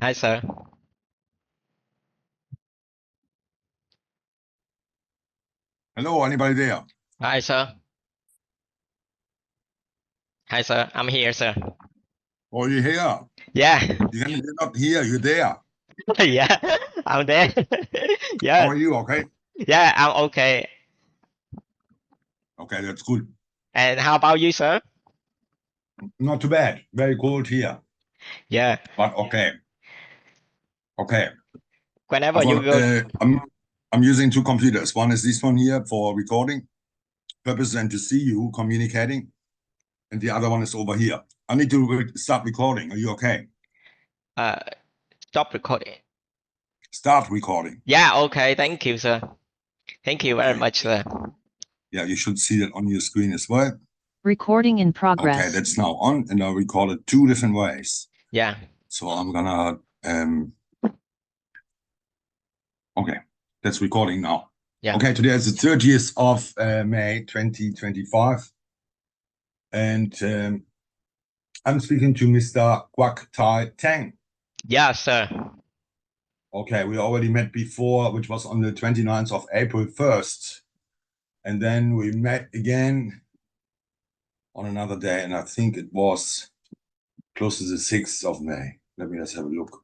Hi, sir. Hello, anybody there? Hi, sir. Hi, sir. I'm here, sir. Oh, you're here. Yeah, You're not here, you're there. yeah. I'm there. How Yeah, are you? Okay. yeah. I'm okay. Okay, that's good. And how about you, sir? Not too bad. Very cold here. Yeah. But okay. Okay. Whenever I've you got go. I'm using two computers. One is this one here for recording purposes and to see you communicating, and the other one is over here. I need to start recording. Are you okay? Uh, Stop recording. Start recording. Yeah. Okay. Thank you, sir. Thank you very Okay. much, sir. Yeah, you should see that on your screen as well. Recording in Okay, progress. that's now on, and I'll record it two different ways. Yeah. So I'm gonna okay, that's recording now. Yeah. Okay, today is the 30th of May 2025. And I'm speaking to Mr. Guak Tai Tang. Yeah, sir. Okay, we already met before, which was on the 29th of April 1st. And then we met again on another day, and I think it was close to the 6th of May. Let me just have a look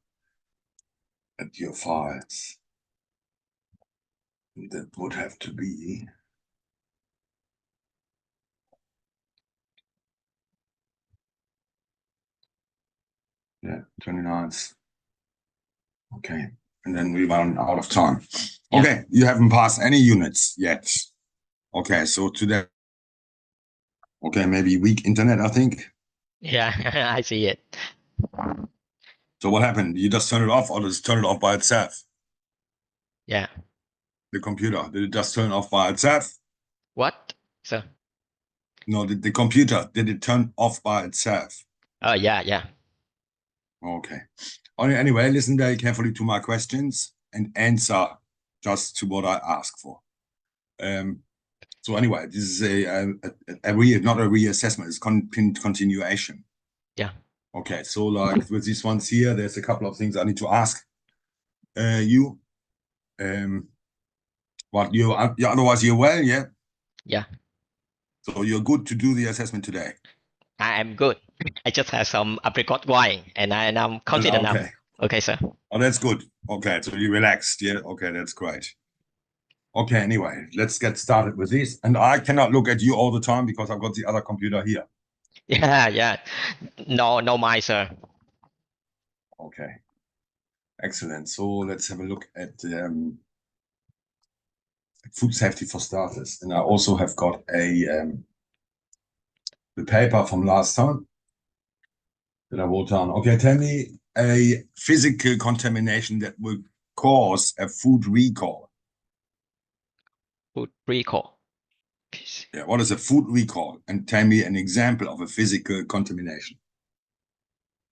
at your files. That would have to be yeah, 29th. Okay. And then we run out of time. Yeah. Okay, you haven't passed any units yet. Okay, so today, okay, maybe weak internet, I think. Yeah. I see it. So what happened? You just turn it off, or just turn it off by itself? Yeah. The computer, did it just turn off by itself? What, sir? No, the computer, did it turn off by itself? Oh, yeah. Yeah. Okay. Anyway, listen very carefully to my questions and answer just to what I ask for. So anyway, this is not a reassessment, it's continuation. Yeah. Okay, so like with these ones here, there's a couple of things I need to ask you. But you otherwise you're well, yeah? Yeah. So you're good to do the assessment today. I am good. I just have some apricot wine, and I'm confident now. Okay. Okay, sir. Oh, that's good. Okay, so you relaxed, yeah? Okay, that's great. Okay, anyway, let's get started with this. And I cannot look at you all the time because I've got the other computer here. Yeah. Yeah. No, no, my sir. Okay. Excellent. So let's have a look at food safety for starters. And I also have got the paper from last time that I wrote down. Okay, tell me a physical contamination that will cause a food recall. Food recall. Yeah, what is a food recall? And tell me an example of a physical contamination.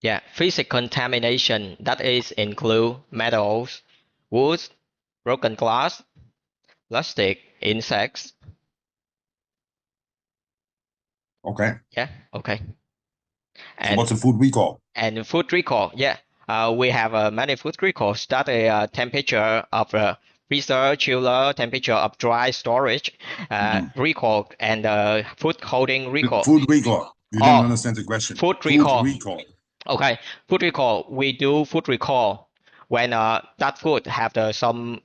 Yeah, physical contamination that is include metals, wood, broken glass, plastic, insects. Okay. Yeah. Okay. So what's a food recall? And food recall. Yeah. We have many food recalls that is temperature of freezer, chiller, temperature of dry storage, recall, and food holding recall. Food recall. You didn't Oh, understand the question. food Food recall. recall. Okay, food recall. We do food recall when that food have some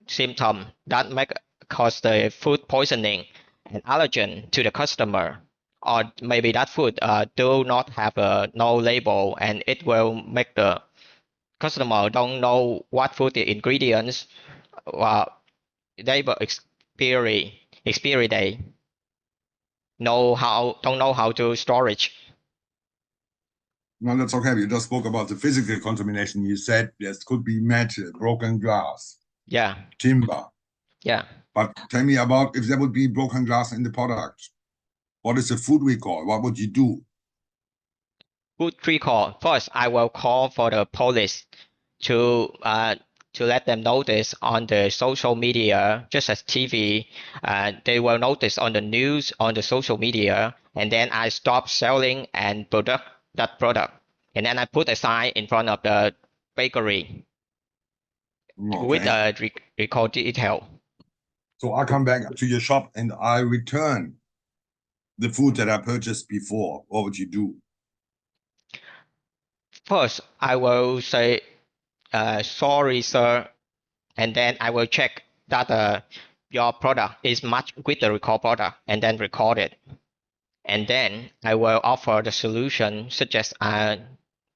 symptom that make cause the food poisoning and allergen to the customer, or maybe that food do not have no label and it will make the customer don't know what food the ingredients label expiry date, don't know how to storage. No, that's okay. You just spoke about the physical contamination. You said yes, could be metal, broken glass, Yeah. timber. Yeah. But tell me about if there would be broken glass in the product. What is a food recall? What would you do? Food recall. First, I will call for the police to let them notice on the social media, just as TV. They will notice on the news, on the social media, and then I stop selling and product that product, and then I put a sign in front of the bakery with Okay. a record detail. So I come back to your shop and I return the food that I purchased before. What would you do? First, I will say, sorry, sir, and then I will check that your product is matched with the record product and then record it. And then I will offer the solution, such as I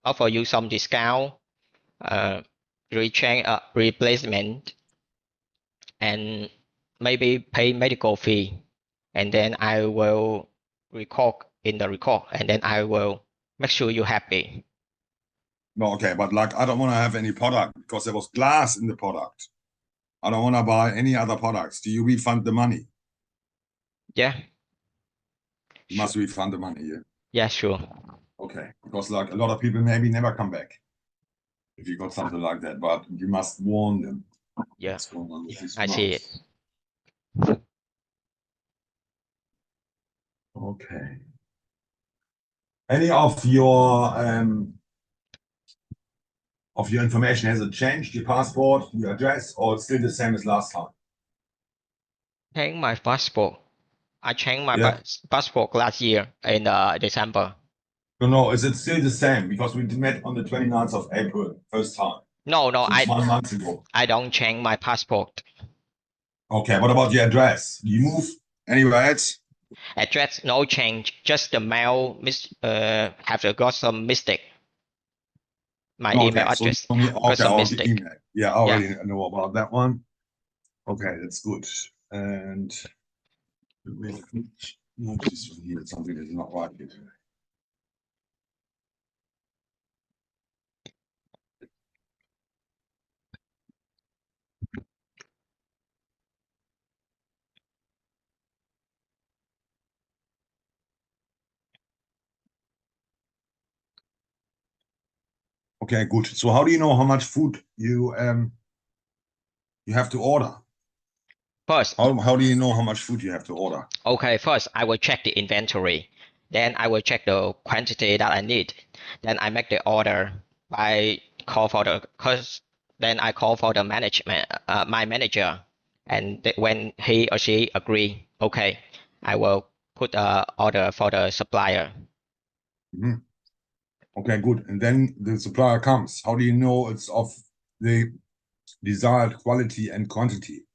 offer you some discount, replacement, and maybe pay medical fee. And then I will record in the record, and then I will make sure you're happy. No, okay, but like I don't want to have any product because there was glass in the product. I don't want to buy any other products. Do you refund the money? Yeah. You must refund the money, yeah. Yeah, sure. Okay, because like a lot of people maybe never come back if you got something like that, but you must warn them. Yeah, What's going on with this I see it. mouse? Okay. Any of your information, has it changed? Your passport, your address, or it's still the same as last time? Change my passport. I changed my Yeah. passport last year in December. No, is it still the same? Because we met on the 29th of April, first time. No, So it's 1 month ago. I don't change my passport. Okay, what about your address? Do you move anywhere else? Address no change, just the mail have got some mistake. My email Okay, so address okay, got some or the mistake. email. Yeah, I already know about that one. Okay, that's good. And notice here something is not right here today. Okay, good. So how do you know how much food you have to order? First, How do you know how much food you have to order? okay, first I will check the inventory. Then I will check the quantity that I need. Then I make the order. I call for the cause then I call for the management, my manager, and when he or she agree, okay, I will put a order for the supplier. Mhm. Okay, good. And then the supplier comes. How do you know it's of the desired quality and quantity?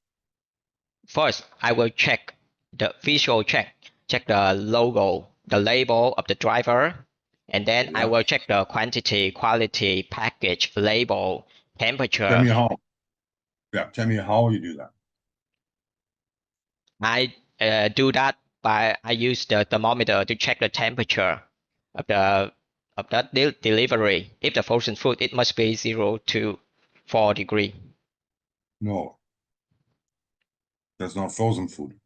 First, I will check the visual check the logo, the label of the driver, and then I Yeah. will check the quantity, quality, package, label, Tell temperature. me how. Yeah, tell me how you do that. I do that by I use the thermometer to check the temperature of the of that delivery. If the frozen food, it must be 0 to 4 degrees. No, that's not frozen food.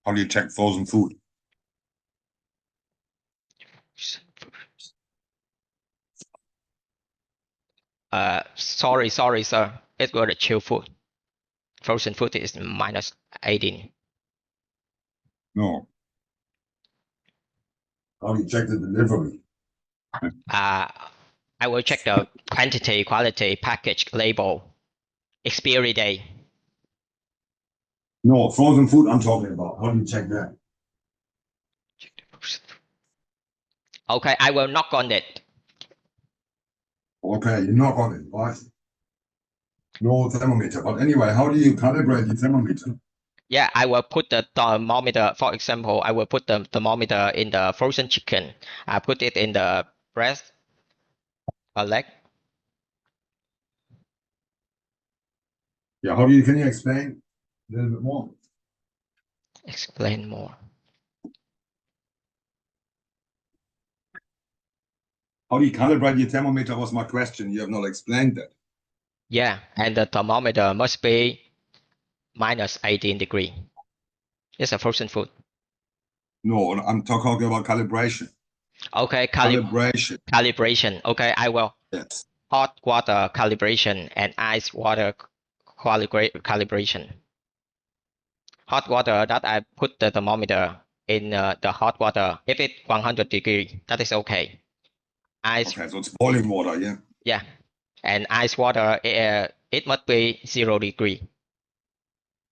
How do you check frozen food? Sorry, sir. It was a chill food. Frozen food is minus 18. No. How do you check the delivery? Uh, I will check the quantity, quality, package, label, expiry date. No, frozen food I'm talking about. How do you check that? Okay, I will knock on it. Okay, you knock on it, right? No thermometer. But anyway, how do you calibrate the thermometer? Yeah, I will put the thermometer. For example, I will put the thermometer in the frozen chicken. I put it in the breast or leg. Yeah, can you explain a little bit more? Explain more. How do you calibrate your thermometer was my question. You have not explained that. Yeah, and the thermometer must be minus 18 degree. It's a frozen food. No, I'm talking about calibration. Okay, Calibration. calibration. Okay, I will. Yes. Hot water calibration and ice water calibration. Hot water that I put the thermometer in the hot water. If it's 100 degree, that is okay. Ice, Okay, so it's boiling water, yeah. yeah. And ice water, it must be 0 degree.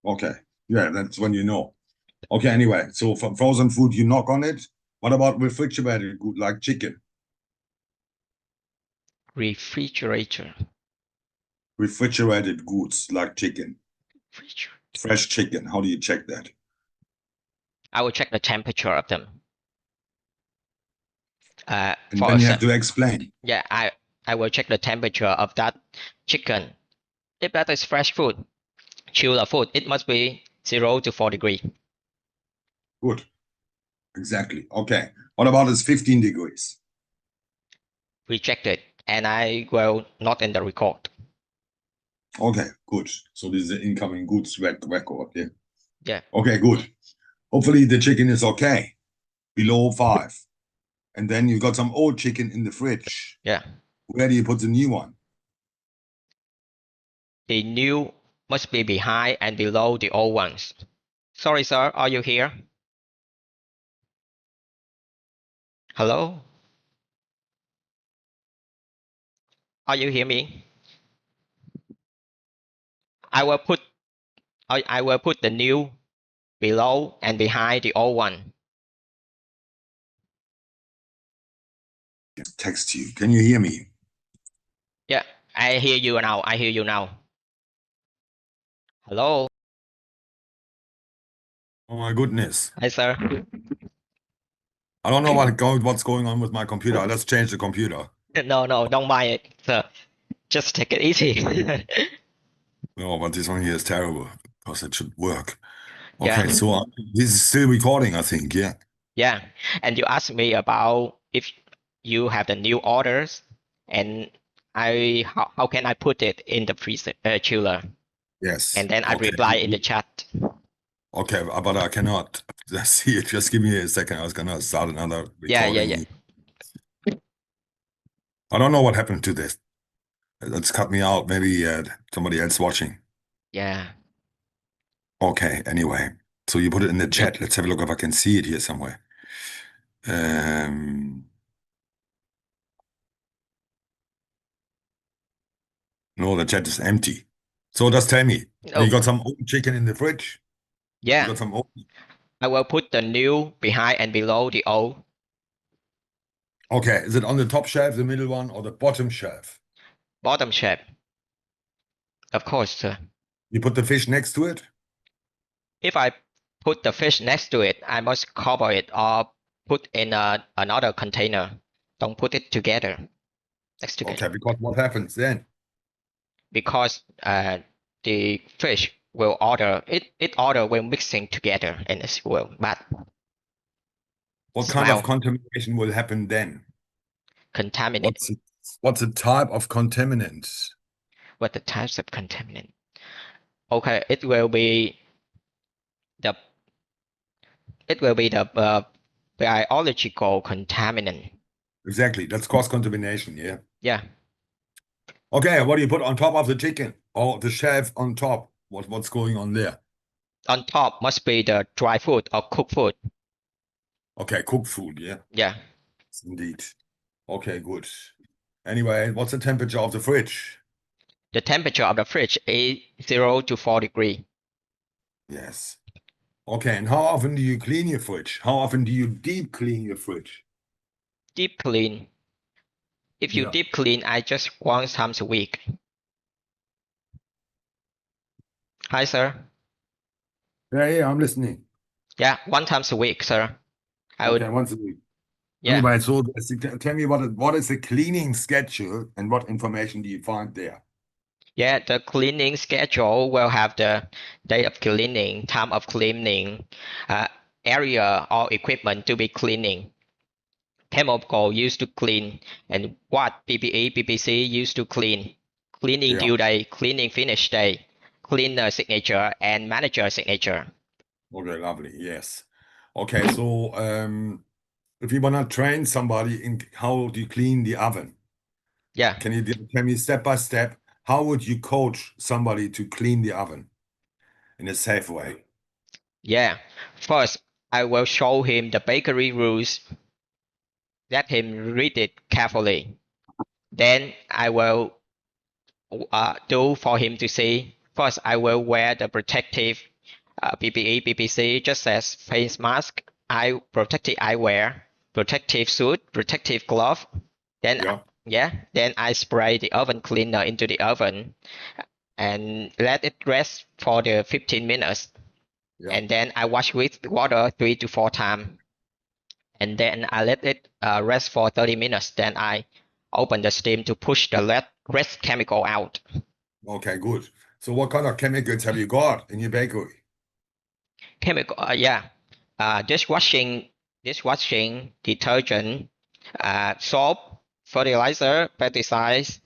Okay. Yeah, that's when you know. Okay, anyway, so for frozen food, you knock on it. What about refrigerated food like chicken? Refrigerator. Refrigerated goods like chicken, fresh chicken. How do you check that? I will check the temperature of them. And For then a you have sec. to explain. Yeah, I will check the temperature of that chicken. If that is fresh food, chilled food, it must be 0 to 4 degree. Good. Exactly. Okay. What about this 15 degrees? Rejected, and I will not in the record. Okay, good. So this is the incoming goods record. Yeah. Yeah. Okay, good. Hopefully the chicken is okay. Below 5. And then you got some old chicken in the fridge. Yeah. Where do you put the new one? The new must be behind and below the old ones. Sorry, sir, are you here? Hello? Are you hear me? I will put I will put the new below and behind the old one. Text you. Can you hear me? Yeah, I hear you now. I hear you now. Hello? Oh my goodness. Hi, sir. I don't know what's going on with my computer. Let's change the computer. No, don't mind it, sir. Just take it easy. No, but this one here is terrible because it should work. Okay, Yeah, so this is still recording, I think. Yeah. yeah. And you asked me about if you have the new orders, and how can I put it in the freezer chiller? Yes. And then I Okay. reply in the chat. Okay, but I cannot see it. Just give me a second. I was gonna start another recording Yeah. here. I don't know what happened to this. Let's cut me out. Maybe somebody else watching. Yeah. Okay, anyway. So you put it in the It, chat. Let's have a look if I can see it here somewhere. Um, no, the chat is empty. So just tell me, you oh, got some old chicken in the fridge? You yeah. got some old. I will put the new behind and below the old. Okay, is it on the top shelf, the middle one, or the bottom shelf? Bottom shape. Of course, sir. You put the fish next to it? If I put the fish next to it, I must cover it or put in another container. Don't put it together, next together. Okay, because what happens then? Because the fish will order it order when mixing together and it will bad What kind of smell, contamination will happen then? contaminate. What's the type of contaminants? What the types of contaminant? Okay, the it will be the biological contaminant. Exactly, that's cross contamination, yeah. Yeah, Okay, what do you put on top of the chicken? Or the shelf on top? What's going on there? on top must be the dry food or cooked food. Okay, cooked food, yeah. Yeah, Indeed. Okay, good. Anyway, what's the temperature of the fridge? the temperature of the fridge is 0 to 4 degree. Yes. Okay, and how often do you clean your fridge? How often do you deep clean your fridge? Deep clean. If you Yeah. deep clean, I just once times a week. Hi, sir. Yeah, I'm listening. Yeah, one times a week, sir. I would. Okay, once a week. Yeah, Anyway, so tell me what is the cleaning schedule and what information do you find there? yeah. The cleaning schedule will have the day of cleaning, time of cleaning, uh, area or equipment to be cleaning. Chemical used to clean, and what PPE, PPC used to clean. Cleaning Yeah. due day, cleaning finish day, cleaner signature, and manager signature. Okay, lovely. Yes. Okay, so if you want to train somebody in how do you clean the oven, Yeah, can you tell me step by step how would you coach somebody to clean the oven in a safe way? yeah. First, I will show him the bakery rules. Let him read it carefully. Then I will do for him to see. First, I will wear the protective PPE, PPC, just as face mask, eye protective eyewear, protective suit, protective glove. Then, Yeah. then I spray the oven cleaner into the oven and let it rest for the 15 minutes. Yeah. And then I wash with water 3 to 4 times. And then I let it rest for 30 minutes. Then I open the steam to push the rest chemical out. Okay, good. So what kind of chemicals have you got in your bakery? Chemical, dishwashing, detergent, soap, fertilizer, pesticides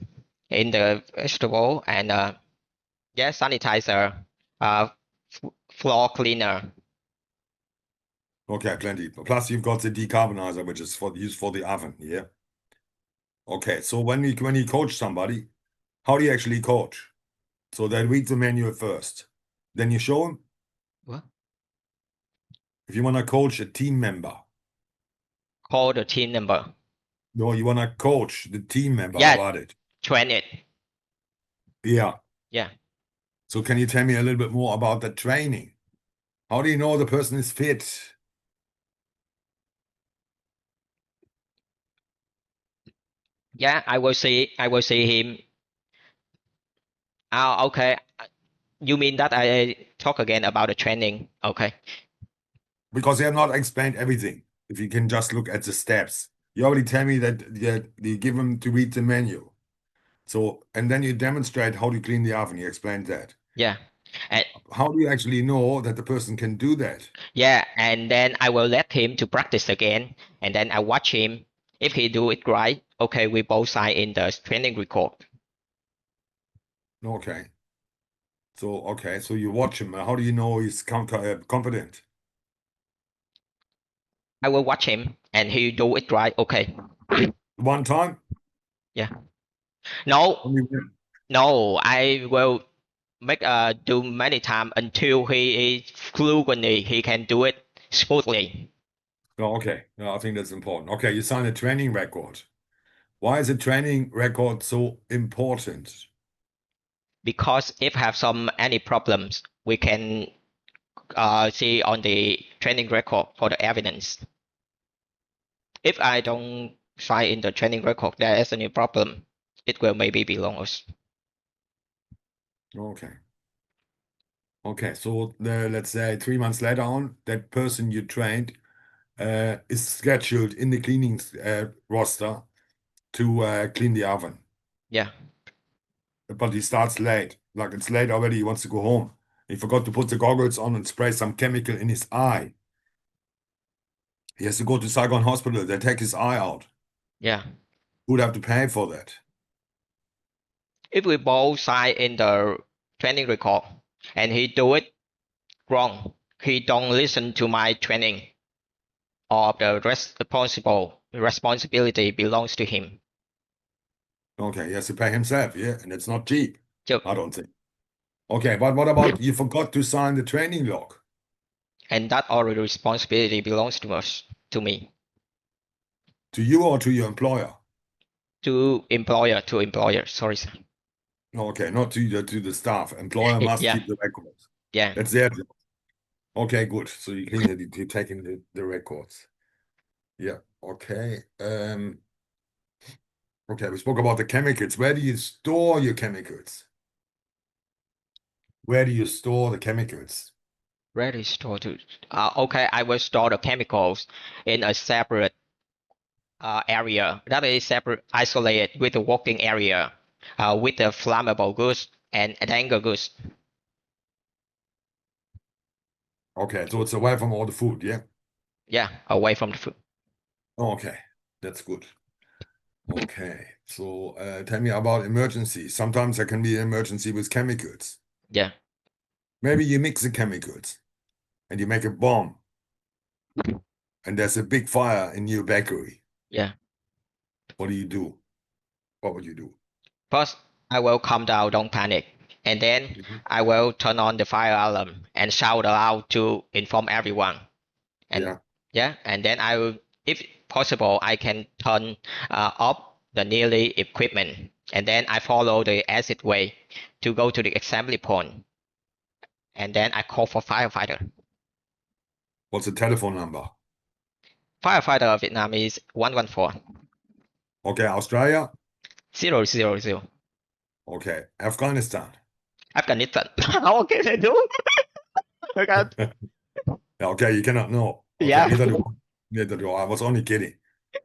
in the vegetable, and sanitizer, uh, floor cleaner. Okay, plenty. Plus you've got the decarbonizer, which is used for the oven, yeah? Okay, so when you coach somebody, how do you actually coach? So they read the manual first. Then you show them. What? If you want to coach a team member, Call the team number. no, you want to coach the team member Yeah, about it. train it. Yeah. Yeah. So can you tell me a little bit more about the training? How do you know the person is fit? Yeah, I will see. I will see him. Okay. You mean that I talk again about the training? Okay. Because they have not explained everything. If you can just look at the steps. You already tell me that you give them to read the menu. So, and then you demonstrate how to clean the oven. You explained that. Yeah. And How do you actually know that the person can do that? yeah, and then I will let him to practice again, and then I watch him. If he do it right, okay, we both sign in the training record. Okay. So you watch him. How do you know he's competent? I will watch him, and he do it right. Okay. One time? Yeah. No, Only no, I will make do many times until he is fluently. He can do it smoothly. No, okay. No, I think that's important. Okay, you sign a training record. Why is a training record so important? Because if have some any problems, we can see on the training record for the evidence. If I don't sign in the training record, there is any problem, it will maybe belong us. Okay. Okay, so let's say 3 months later on, that person you trained is scheduled in the cleaning roster to clean the oven. Yeah, But he starts late. Like it's late already, he wants to go home. He forgot to put the goggles on and spray some chemical in his eye. He has to go to Saigon Hospital. They take his eye out. yeah. Who would have to pay for that? If we both sign in the training record and he do it wrong, he don't listen to my training, or the responsibility belongs to him. Okay, he has to pay himself, yeah, and it's not cheap. So, I don't think. Okay, but what about you forgot to sign the training log? and that already responsibility belongs to us, to me, To you or to your employer? to employer. Sorry, sir. Okay, not to the staff. Employer must Yeah, keep the records. yeah. That's their job. Okay, good. So you clean it, you're taking the records. Yeah. Okay. Okay, we spoke about the chemicals. Where do you store your chemicals? Where do you store the chemicals? Ready store to. Okay, I will store the chemicals in a separate area that is separate, isolated with the working area, with the flammable goods and danger goods. Okay, so it's away from all the food, yeah? Yeah, away from the food. Okay, that's good. Okay, so tell me about emergencies. Sometimes there can be an emergency with chemicals. Yeah, Maybe you mix the chemicals and you make a bomb, and there's a big fire in your bakery. yeah. What do you do? What would you do? First, I will calm down, don't panic, and then Mhm. I will turn on the fire alarm and shout aloud to inform everyone. And Yeah. yeah, and then I will, if possible, I can turn off the nearly equipment And then I follow the exit way to go to the assembly point. And then I call for firefighter. What's the telephone number? Firefighter of Vietnam is 114 Okay, Australia. 000. Okay, Afghanistan. Afghanistan. How can I do? Okay. Okay, you cannot know. Okay, Yeah. neither do I. I was only kidding.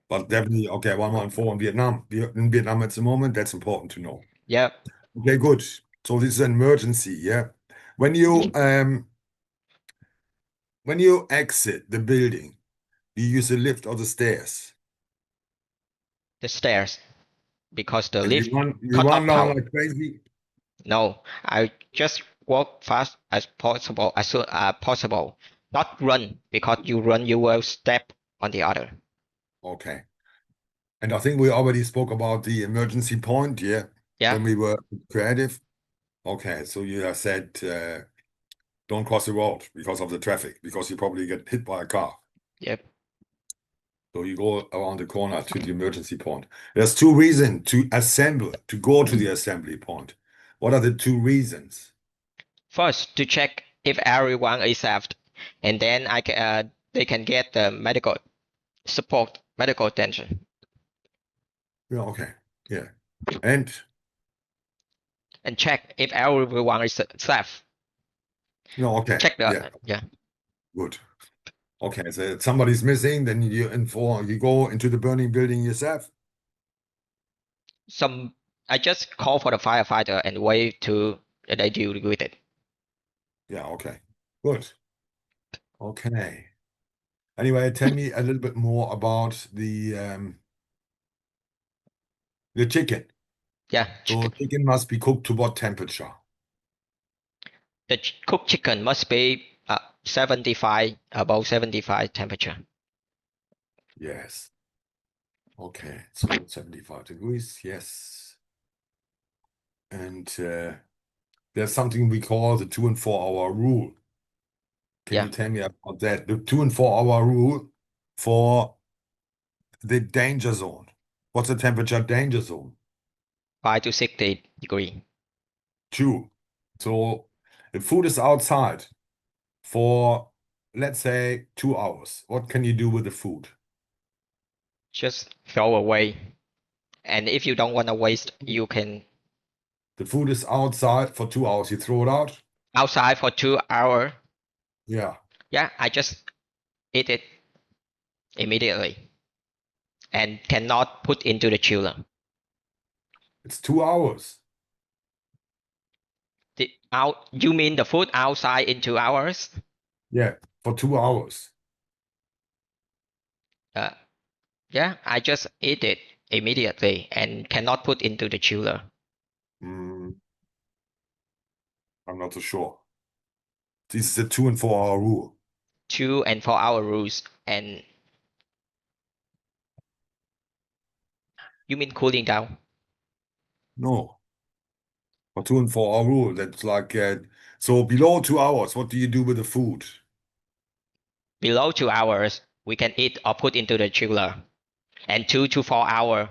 But definitely, okay, 114 in Vietnam. In Vietnam at the moment, that's important to know. Yeah. Okay, good. So this is an emergency, yeah. When you exit the building, do you use the lift or the stairs? The stairs because the And lift you cut run off down power. like crazy? No, I just walk fast as possible as soon as possible. Not run because you run you will step on the other. Okay. And I think we already spoke about the emergency point, yeah, Yeah. when we were creative. Okay, so you have said don't cross the road because of the traffic, because you probably get hit by a car. Yep. So you go around the corner to the emergency point. There's two reasons to assemble, to go to the assembly point. What are the two reasons? First to check if everyone is safe, and then they can get the medical support, medical attention, Yeah, okay. Yeah. And and check if everyone is safe. no, okay. Check the Yeah, yeah. good. Okay, so if somebody's missing, then you go into the burning building yourself. Some I just call for the firefighter and wait to they deal with it. Yeah, okay. Good. Okay. Anyway, tell me a little bit more about the chicken. Yeah, So chicken. chicken must be cooked to what temperature? The cooked chicken must be 75 above 75 temperature. Yes. Okay, so 75 degrees, yes. And there's something we call the 2 and 4 hour rule. Can Yeah, you tell me about that? The 2 and 4 hour rule for the danger zone. What's the temperature danger zone? 5 to 60 degree. Two. So the food is outside for, let's say, 2 hours. What can you do with the food? Just throw away. And if you don't want to waste, you can The food is outside for 2 hours. You throw it out? outside for 2 hours. Yeah, Yeah, I just eat it immediately and cannot put into the chiller. it's 2 hours. You mean the food outside in 2 hours? Yeah, for 2 hours. Uh, yeah, I just eat it immediately and cannot put into the chiller. Mm, I'm not so sure. This is a 2 and 4 hour rule. 2 and 4 hour rules. And you mean cooling down? No, for 2 and 4 hour rule. That's like so below 2 hours. What do you do with the food? Below 2 hours, we can eat or put into the chiller. And 2 to 4 hours,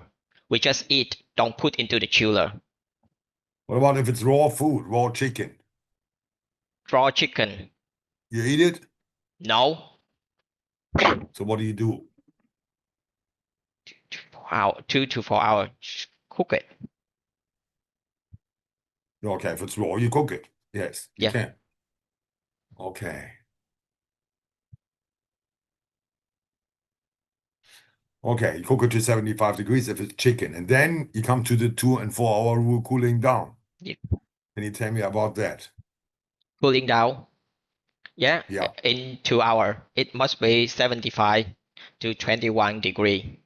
we just eat, don't put into the chiller. What about if it's raw food, raw chicken? Raw chicken, You eat it. no. So what do you do? 2 to 4 hours, cook it. Okay, if it's raw, you cook it. Yes, you Yeah, can. Okay. Okay, you cook it to 75 degrees if it's chicken. And then you come to the 2 and 4 hour rule cooling down. yeah. Can you tell me about that? Cooling down. Yeah, Yeah. in 2 hours, it must be 75 to 21 degree.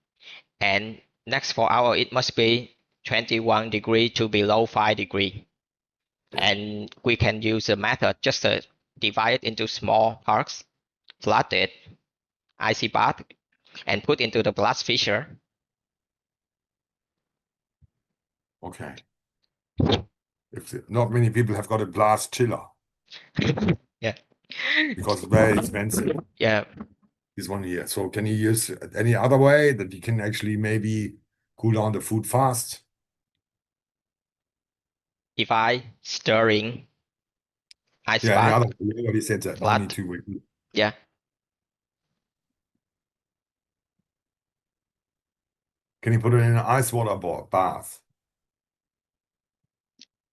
And next 4 hours, it must be 21 degree to below 5 degree. Yeah. And we can use the method just to divide it into small parts, flat it, icy bath, and put into the blast fisher. Okay. If not many people have got a blast chiller Yeah, because it's very expensive. yeah. This one here. So can you use any other way that you can actually maybe cool down the food fast? If I stirring ice Yeah, any bath, other? You already said that. No need flat. to repeat. Yeah. Can you put it in an ice water bath?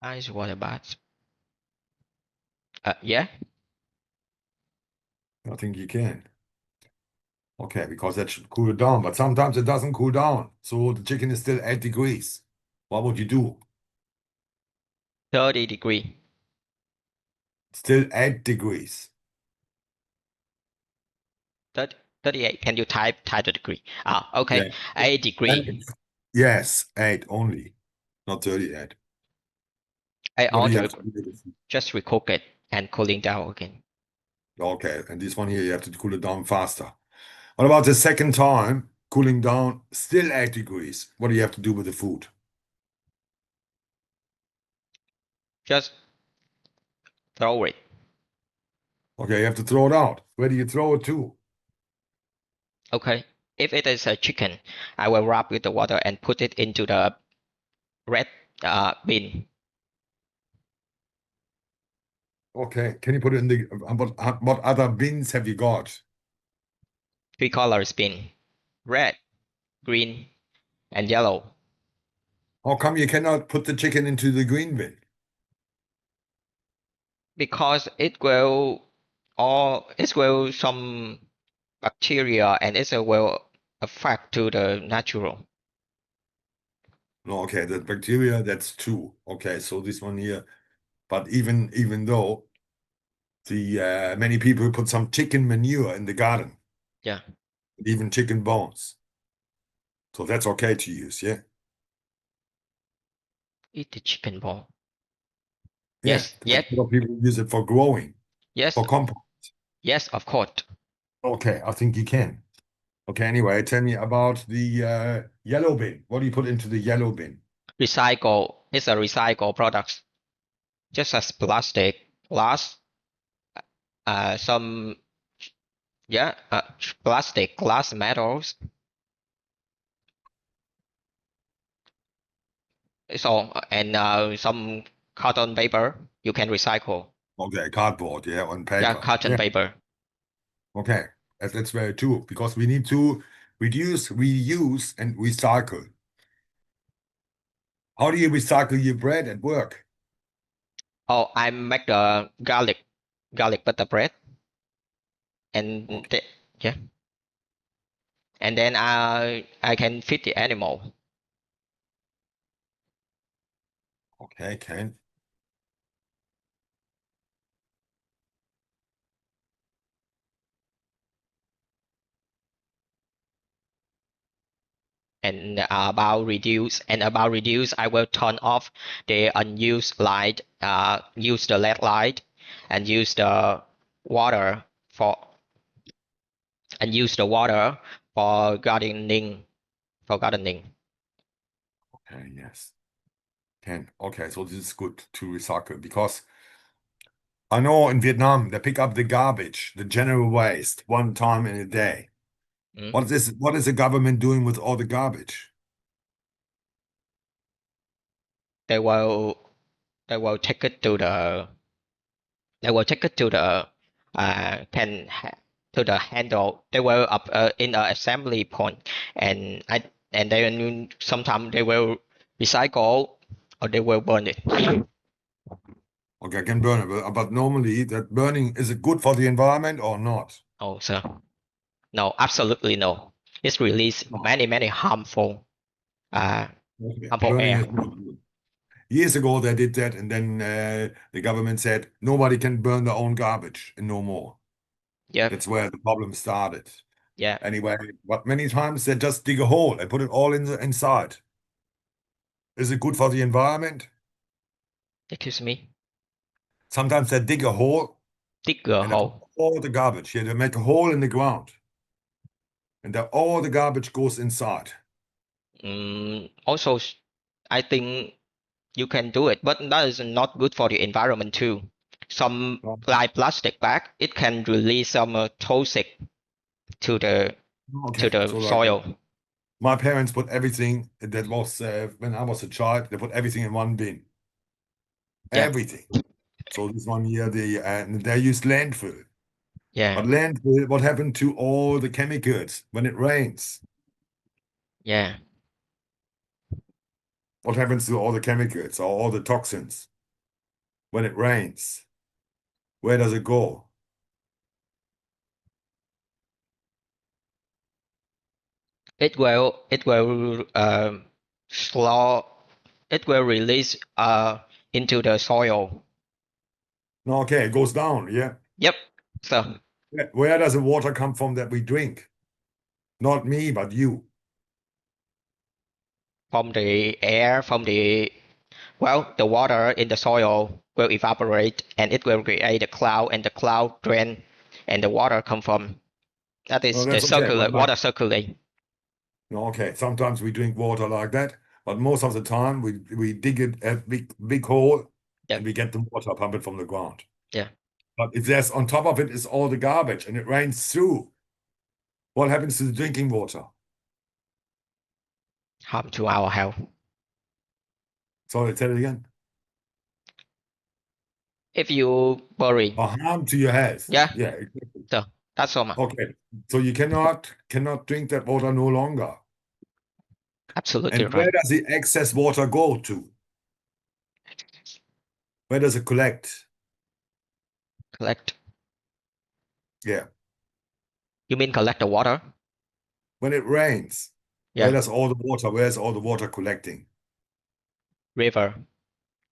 Ice water bath. Yeah. I think you can. Okay, because that should cool it down, but sometimes it doesn't cool down. So the chicken is still 8 degrees. What would you do? 30 degree. Still 8 degrees. 30, 38. Can you type the degree? Okay. Yeah. 8 degree. Yes, 8 only, not 38. I What do you order have to do with it? just recook it and cooling down again. Okay, and this one here, you have to cool it down faster. What about the second time, cooling down, still 8 degrees? What do you have to do with the food? Just throw it. Okay, you have to throw it out. Where do you throw it to? Okay. If it is a chicken, I will wrap with the water and put it into the red bin. Okay, can you put it in the what other bins have you got? 3 colors bin. Red, green, and yellow. How come you cannot put the chicken into the green bin? Because it will some bacteria and it will affect to the natural. No, okay, the bacteria, that's true. Okay, so this one here, but even though the many people put some chicken manure in the garden, Yeah. even chicken bones. So that's okay to use, yeah? Eat the chicken ball. Yeah, Yes, and yes, a lot of people use it for growing, yes, for compost. yes, of course. Okay, I think you can. Okay, anyway, tell me about the yellow bin. What do you put into the yellow bin? Recycle. It's a recycle product. Just as plastic, glass, some yeah, plastic, glass, metals. It's all and some cotton paper you can recycle. Okay, cardboard, yeah, on Yeah, paper. cotton Yeah, paper. okay. That's very true because we need to reduce, reuse, and recycle. How do you recycle your bread at work? Oh, I make the garlic butter bread and Okay, yeah, and then I can feed the animal. okay, Ken. And about reduce, I will turn off the unused light, use the LED light, and water for use the water for gardening. For gardening. Okay, yes. Ken. Okay, so this is good to recycle because I know in Vietnam they pick up the garbage, the general waste, one time in a day. Mm. What is the government doing with all the garbage? They will they will take it to the they will take it to the can to the handle. They will up in a assembly point, and then sometimes they will recycle or they will burn it. Okay, I can burn it, but normally that burning, is it good for the environment or not? Oh, so no, absolutely no. It's released No. many uh Okay. harmful Burning air. is not good. Years ago they did that, and then the government said nobody can burn their own garbage and no more. Yeah, That's where the problem started. yeah. Anyway, but many times they just dig a hole and put it all inside. Is it good for the environment? Excuse me. Sometimes they dig a hole Dig a and they put hole. all the garbage. Yeah, they make a hole in the ground, and then all the garbage goes inside. Also, I think you can do it, but that is not good for the environment too. Some Oh, like plastic bag, it can release some toxic to okay, so like soil. my parents put everything that was when I was a child, they put everything in one bin. Yeah. everything. So this one here, they use landfill. Yeah. But landfill, what happened to all the chemicals when it rains? Yeah. What happens to all the chemicals or all the toxins when it rains? Where does it go? It will slow. It will release into the soil. No, okay, it goes down. Yeah. Yep. So Where does the water come from that we drink? Not me, but you. from the air, the water in the soil will evaporate and it will create a cloud, and the cloud drain, and the water come from, that No, is the that's okay. circular But like, water circulating. no, okay. Sometimes we drink water like that, but most of the time we dig it a big hole Yeah. and we get the water pumped from the ground. Yeah. But if there's on top of it is all the garbage and it rains through, what happens to the drinking water? Harm to our health. Sorry, tell it again. If you bury. Or harm to your health. Yeah. Yeah, exactly. So that's all, man. Okay. So you cannot drink that water no longer. Absolutely And where right. does the excess water go to? Where does it collect? Collect. Yeah. You mean collect the water? When it rains, Yeah. where's all the water collecting? River.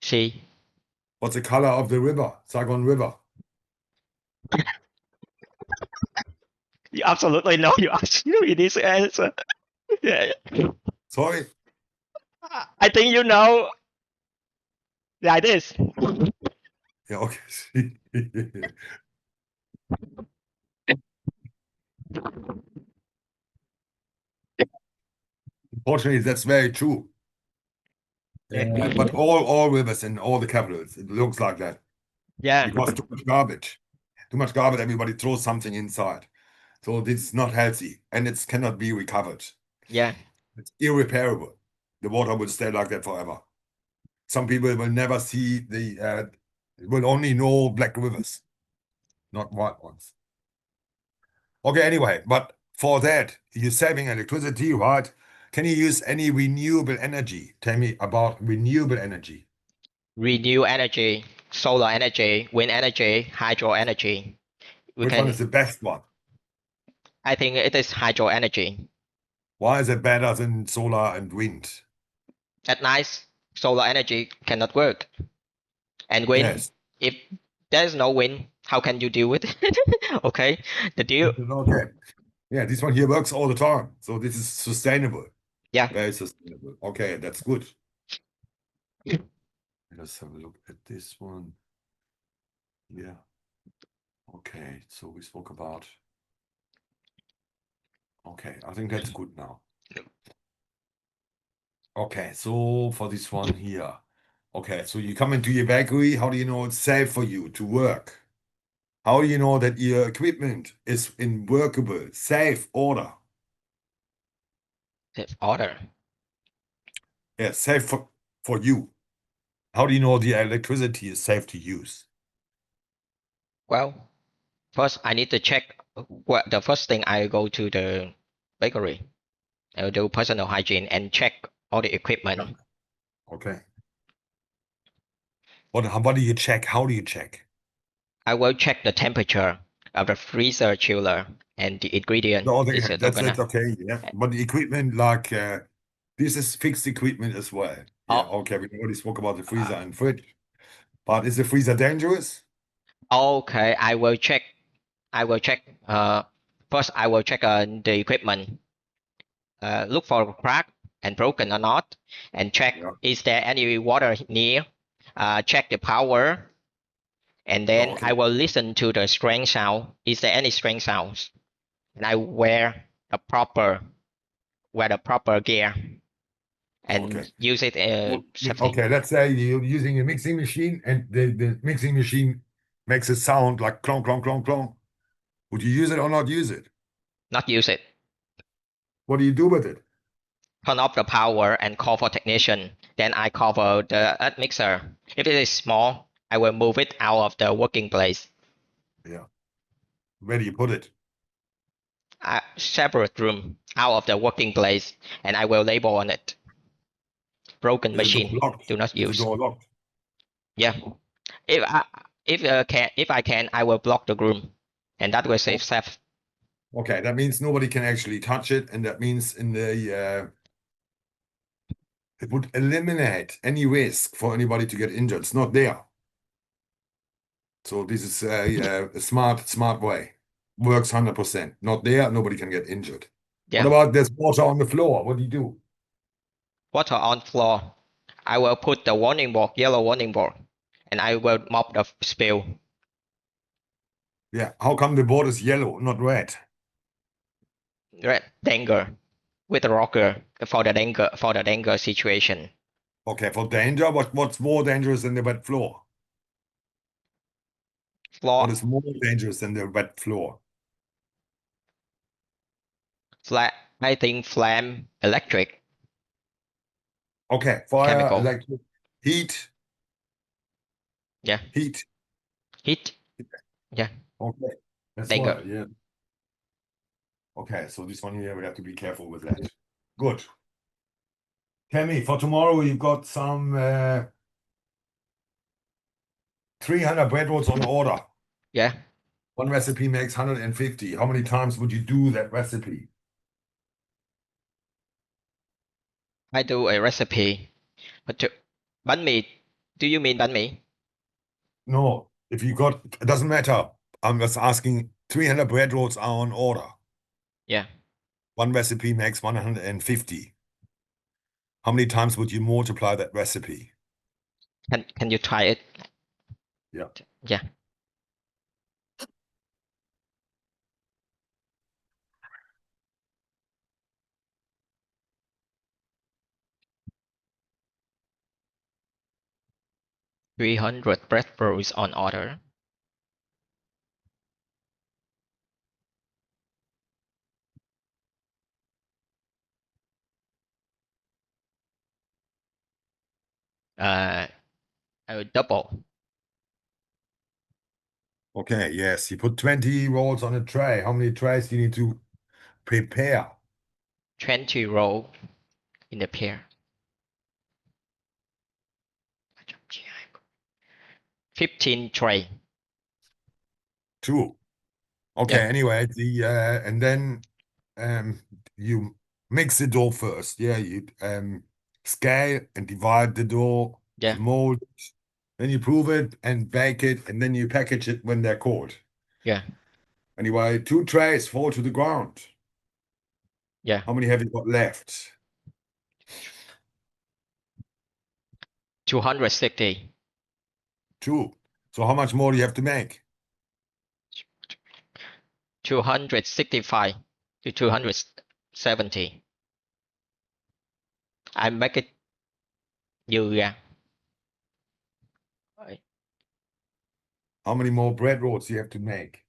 Sea. What's the color of the river? Saigon River. You absolutely know. You asked me this answer. Yeah. Sorry? I think you know like this. Yeah, okay. Unfortunately, that's very true. But all rivers in all the capitals, it looks like that. Yeah. Because too much garbage. Too much garbage, everybody throws something inside. So this is not healthy and it cannot be recovered. Yeah. It's irreparable. The water will stay like that forever. Some people will never see will only know black rivers, not white ones. Okay, anyway, but for that, you're saving electricity, right? Can you use any renewable energy? Tell me about renewable energy. Renew energy, solar energy, wind energy, hydro energy. We Which one is can. the best one? I think it is hydro energy. Why is it better than solar and wind? At night, solar energy cannot work, and wind. Yes. If there's no wind, how can you deal with it? Okay, the deal. Okay. Yeah, this one here works all the time. So this is sustainable, Yeah. very sustainable. Okay, that's good. Let's have a look at this one. Yeah. Okay, so we spoke about. Okay, I think that's good now. Okay, so for this one here. Okay, so you come into your bakery. How do you know it's safe for you to work? How do you know that your equipment is in workable, safe order? Order. Yeah, safe for you. How do you know the electricity is safe to use? Well, first I need to check. What the first thing, I go to the bakery. I'll do personal hygiene and check all the Yeah. equipment. Okay. What do you check? How do you check? I will check the temperature of the freezer chiller and the ingredient. No, Is it that's organized? okay. Yeah, but the equipment, like this is fixed equipment as well. Yeah, Oh, okay. We already spoke about the freezer and fridge, but is the freezer dangerous? okay. I will check. I will check. First I will check the equipment. Look for a crack and broken or not, and check Yeah. is there any water near. Check the power, and No, then okay. I will listen to the strange sound. Is there any strange sounds? And I wear the proper gear Okay. and use it safely. Okay, let's say you're using a mixing machine and the mixing machine makes a sound like clong, clong, clong, clong. Would you use it or not use it? Not use it. What do you do with it? Turn off the power and call for technician. Then I cover the mixer If it is small, I will move it out of the working place. Yeah. Where do you put it? A separate room out of the working place, and I will label on it. Broken Is the door machine. locked? Do not Is the use. door locked? Yeah. If I can, I will block the room, and that will save theft. Okay, that means nobody can actually touch it, and that means it would eliminate any risk for anybody to get injured. It's not there. So this is a smart way. Works 100%. Not there, nobody can get injured. What Yeah. about there's water on the floor? What do you do? Water on floor. I will put the warning board, yellow warning board, and I will mop the spill. Yeah, how come the board is yellow, not red? Red danger with a rocker for the danger situation. Okay, for danger, what's more dangerous than the wet floor? Floor What is more dangerous than the wet floor? flat. I think flame electric Okay, fire, chemical. electric, heat, Yeah. heat. Heat. Yeah. Okay, that's Danger. what, yeah. Okay, so this one here, we have to be careful with that. Good. Tammy, for tomorrow, you've got some 300 bread rolls on order. Yeah. One recipe makes 150. How many times would you do that recipe? I do a recipe. But bánh mì. Do you mean bánh mì? No, if you got, it doesn't matter. I'm just asking, 300 bread rolls are on order. Yeah. One recipe makes 150. How many times would you multiply that recipe? Can you try it? Yeah. Yeah. $300 bread rolls on order. I will double. Okay, yes. You put 20 rolls on a tray. How many trays do you need to prepare? 20 roll in the pair. 15 tray. Two. Okay, Yeah. anyway, and then um you mix the dough first. Yeah, you scale and divide the dough Yeah. and mold it. Then you prove it and bake it, and then you package it when they're cold. Yeah. Anyway, two trays fall to the ground. Yeah. How many have you got left? 260. Two. So how much more do you have to make? 265 to 270. I make it dư ra. How many more bread rolls do you have to make?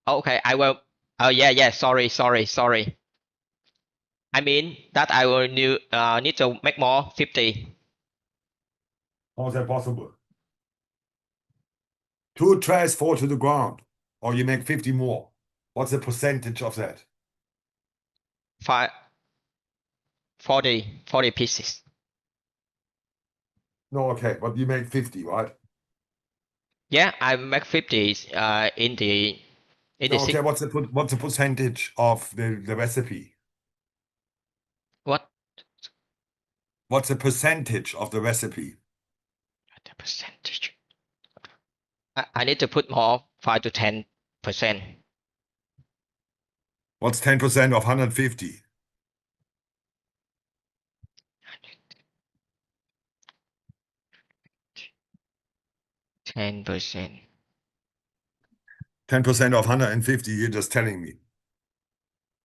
Okay, I will. Oh yeah. Sorry. I mean that I will need to make more 50. How is that possible? Two trays fall to the ground, or you make 50 more. What's the percentage of that? 40 pieces. No, okay, but you make 50, right? Yeah, I make 50 in the No, okay, six. what's the percentage of the recipe? What What's the percentage of the recipe? the percentage? I need to put more 5 to 10%. What's 10% of 150? 10%. 10% of 150, you're just telling me.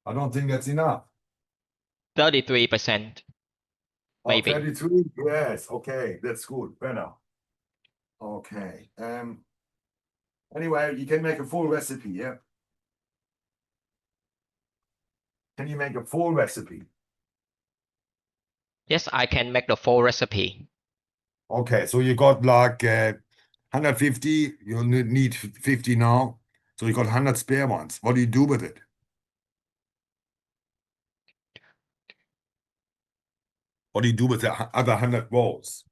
I don't think that's enough. 33%. Oh, Maybe. 33? Yes, okay, that's good, better. Okay. Anyway, you can make a full recipe, yeah? Can you make a full recipe? Yes, I can make the full recipe. Okay, so you got like 150, you need 50 now. So you got 100 spare ones. What do you do with it? What do you do with the other 100 rolls?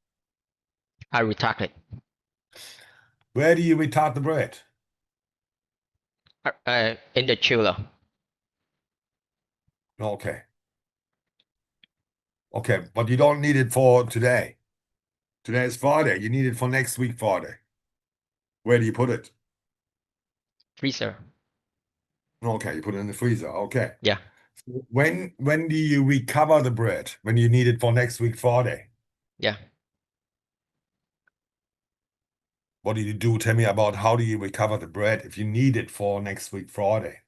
I retard it. Where do you retard the bread? In the chiller. Okay. Okay, but you don't need it for today. Today is Friday. You need it for next week, Friday. Where do you put it? Freezer. Okay, you put it in the freezer. Okay. Yeah. When do you recover the bread? When you need it for next week, Friday? Yeah. What do you do? Tell me about how do you recover the bread if you need it for next week, Friday?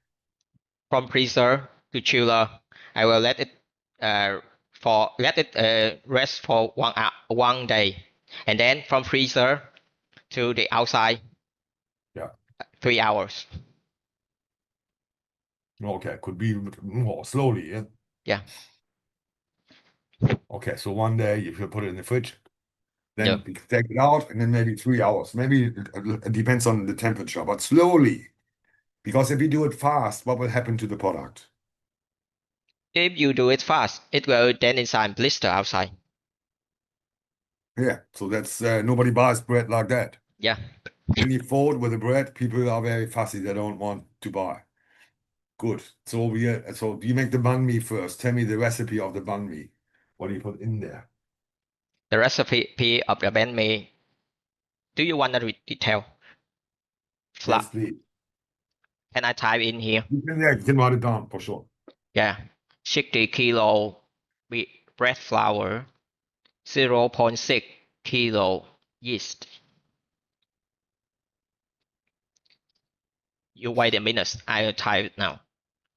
From freezer to chiller, I will let it rest for 1 day, and then from freezer to the outside Yeah. 3 hours. Okay, could be more slowly. Yeah. Yeah. Okay, so one day if you put it in the fridge, Yeah. then you take it out, and then maybe 3 hours. Maybe it depends on the temperature, but slowly. Because if you do it fast, what will happen to the product? If you do it fast, it will then inside blister outside. Yeah, so that's nobody buys bread like that. Yeah. When you forward with the bread, people are very fussy. They don't want to buy. Good. So you make the banh mi first. Tell me the recipe of the banh mi. What do you put in there? The recipe of the banh mi. Do you want the detail? Yes, Fla- please. Can I type in here? You can write it down for sure. Yeah. 60 kilo bread flour, 0.6 kilo yeast. You wait a minute. I'll type it now.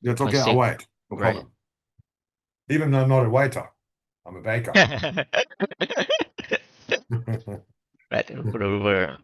That's okay. I'll 0.6. wait. No Right. problem. Even though I'm not a waiter, I'm a baker. Right. Over.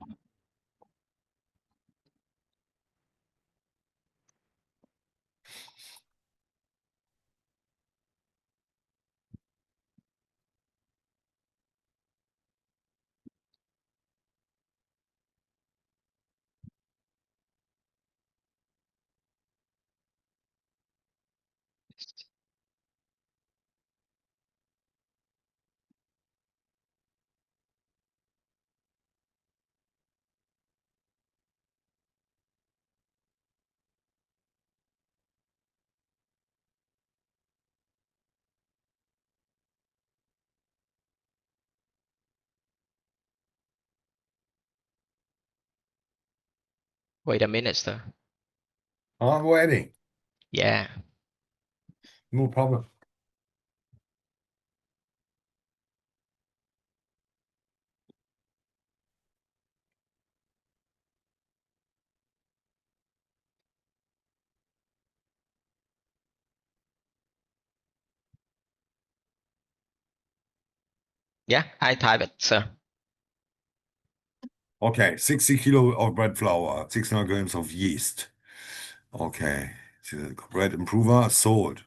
Wait a minute, sir. I'm waiting. Yeah. No problem. Yeah, I type it, sir. Okay, 60 kilo of bread flour, 600 grams of yeast. Okay, bread improver, salt,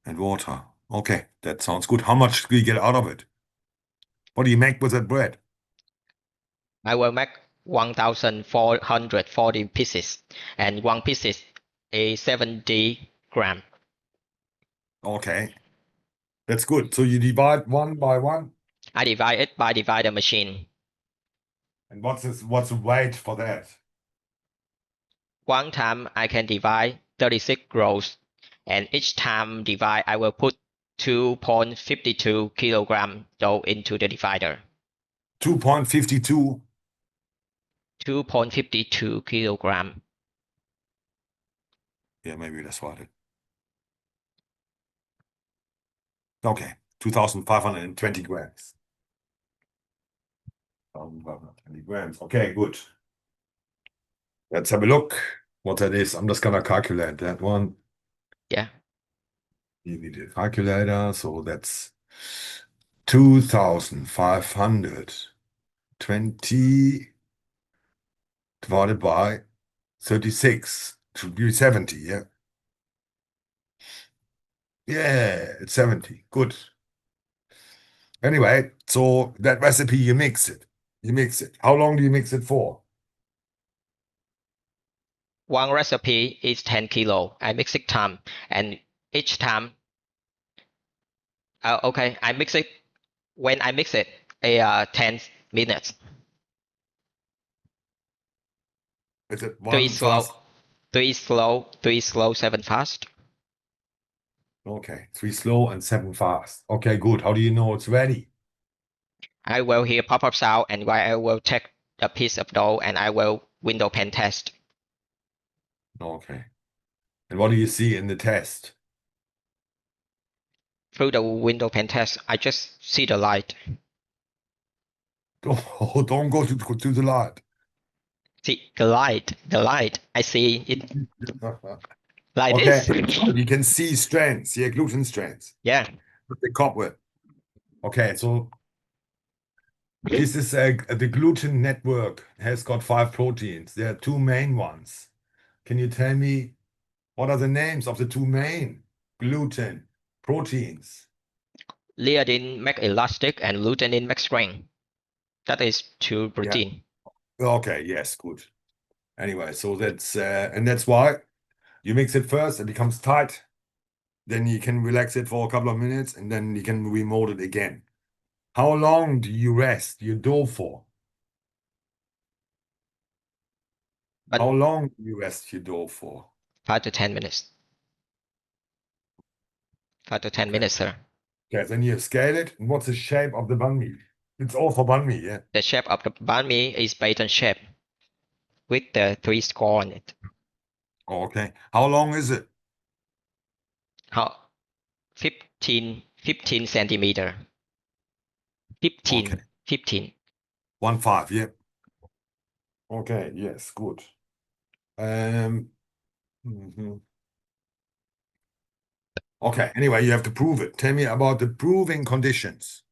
and water. Okay, that sounds good. How much do you get out of it? What do you make with that bread? I will make 1,440 pieces, and one piece is a 70 gram. Okay, that's good. So you divide one by one, I divide it by divider machine. and what's the weight for that? One time I can divide 36 rows, and each time divide I will put 2.52 kilogram dough into the divider. 2.52. 2.52 kilogram. Yeah, maybe that's what it. Okay, 2,520 grams. 1,520 grams. Okay, good. Let's have a look what that is. I'm just gonna calculate that one. Yeah. You need a calculator, so that's 2,520 divided by 36. Should be 70, yeah. Yeah, it's 70. Good. Anyway, so that recipe, you mix it. You mix it. How long do you mix it for? One recipe is 10 kilo. I mix it time, and each time, okay, I mix it when I mix it, 10 minutes. Is it Three one slow, fast? three slow, seven fast. Okay, 3 slow and 7 fast. Okay, good. How do you know it's ready? I will hear pop-up sound, and while I will take a piece of dough and I will window pen test. Okay. And what do you see in the test? Through the window pen test, I just see the light. Don't go to the light. See the light. I see it like Okay, this. you can see strands, yeah, gluten strands. Yeah, With the cobweb. Okay, so this is the gluten network has got 5 proteins. There are two main ones. Can you tell me what are the names of the two main gluten proteins? gliadin make elastic and lutein make strength. That is two Yeah. protein. Okay, yes, good. Anyway, so that's and that's why you mix it first, it becomes tight. Then you can relax it for a couple of minutes and then you can remold it again. How long do you rest your dough for? But How long do you rest your dough for? 5 to 10 minutes. 5 to 10 Okay. minutes, sir. Okay, then you scale it. And what's the shape of the banh mi? It's all for banh mi, yeah. The shape of the banh mi is baton shape with the three score on it. Oh, okay. How long is it? How 15 centimeter. Okay. 15. 1.5, yeah. Okay, yes, good. Mhm. Okay, anyway, you have to prove it. Tell me about the proving conditions.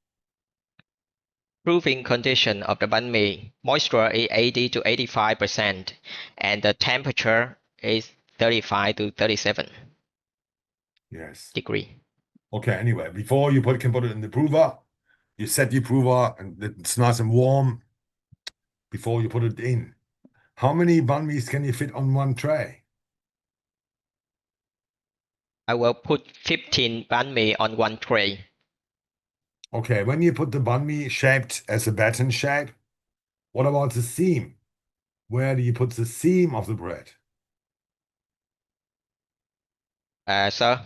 Proofing condition of the banh mi. Moisture is 80 to 85%, and the temperature is 35 to 37 Yes. degree. Okay, anyway, before you can put it in the prover, you set your prover and it's nice and warm before you put it in. How many banh mi's can you fit on one tray? I will put 15 banh mi on one tray. Okay, when you put the banh mi shaped as a baton shape, what about the seam? Where do you put the seam of the bread? Sir,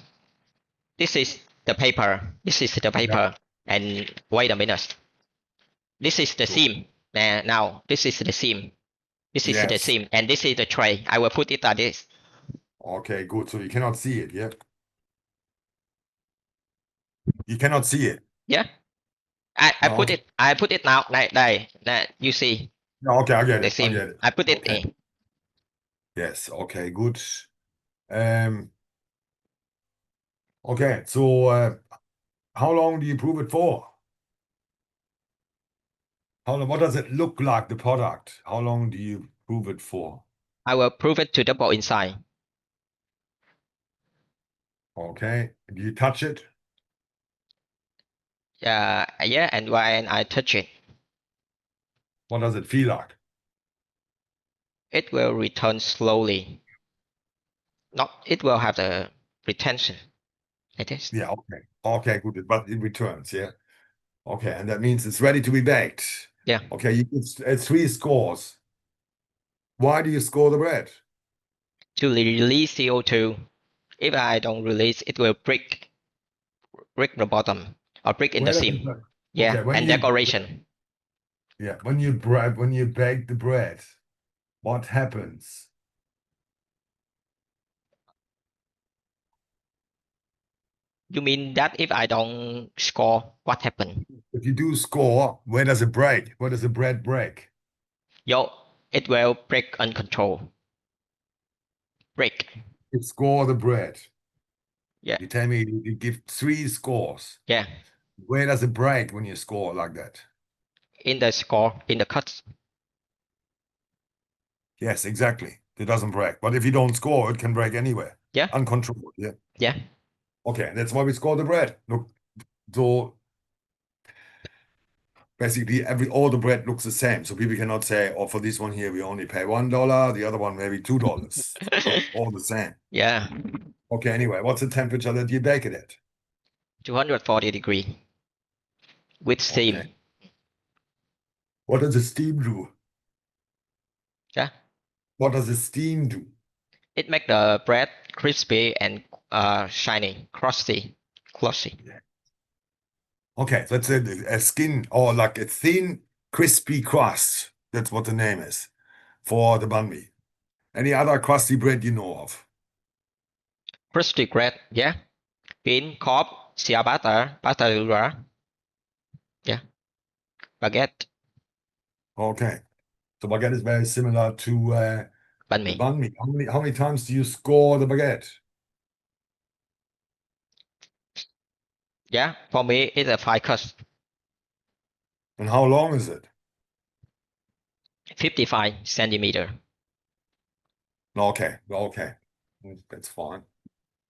this is the paper. This is the Yeah. paper. And wait a minute. This is the So, seam. Now, this is the seam. This is the yes. seam. And this is the tray. I will put it like this. Okay, good. So you cannot see it, yeah? You cannot see it. Yeah? I No, put okay. it. I put it now. You see No, okay, I get the it. I seam. get it. I put it Okay. in. Yes, okay, good. Um, okay, so how long do you prove it for? How long, what does it look like, the product? How long do you prove it for? I will prove it to double inside. Okay. Do you touch it? Yeah, and when I touch it, What does it feel like? it will return slowly. Not, it will have the retention. It is. Yeah, okay. Okay, good. But it returns, yeah. Okay, and that means it's ready to be baked. Yeah. Okay, you get 3 scores. Why do you score the bread? To release CO2. If I don't release, it will break the bottom or break in the Where does seam. it Yeah, Okay, when and you decoration. when you bake the bread, what happens? You mean that if I don't score, what happened? If you do score, where does it break? Where does the bread break? Yo, it will break uncontrolled. Break. You score the bread. Yeah, You tell me you give 3 scores. yeah. Where does it break when you score like that? In the score, in the cuts. Yes, exactly. It doesn't break. But if you don't score, it can break anywhere. Yeah, Uncontrolled. Yeah. yeah. Okay, that's why we score the bread. Look, so basically all the bread looks the same. So people cannot say, oh, for this one here, we only pay $1, the other one maybe $2. Looks all the same. Yeah, Okay, anyway, what's the temperature that you bake it at? 240 degree with steam. Okay. What does the steam do? Yeah, What does the steam do? it make the bread crispy and shiny, crusty. Yeah. Okay, so it's a skin or like a thin, crispy crust. That's what the name is for the banh mi. Any other crusty bread you know of? Crusty bread, yeah. Bean, cob, ciabatta, patadura, yeah. Baguette, Okay, so baguette is very similar to banh the mi. banh mi. How many times do you score the baguette? Yeah, for me, it's a 5 cut, And how long is it? 55 centimeter. Okay, okay, that's fine.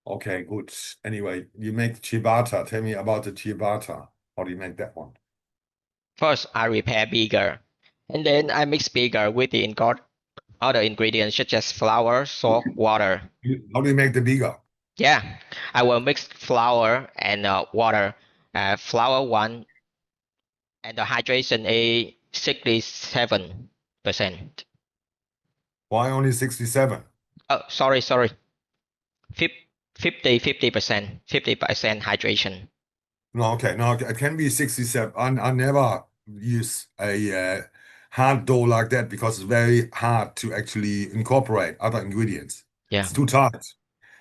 Okay, good. Anyway, you make ciabatta. Tell me about the ciabatta. How do you make that one? First, I prepare bigger, and then I mix bigger with the other ingredients such as flour, salt, water. How do you make the bigger? Yeah, I will mix flour and water. Flour 1 and the hydration is 67%. Why only 67? Oh, sorry. 50%, 50% hydration. No, okay, no, it can be 67. I never use a hard dough like that because it's very hard to actually incorporate other ingredients. Yeah, It's too tight.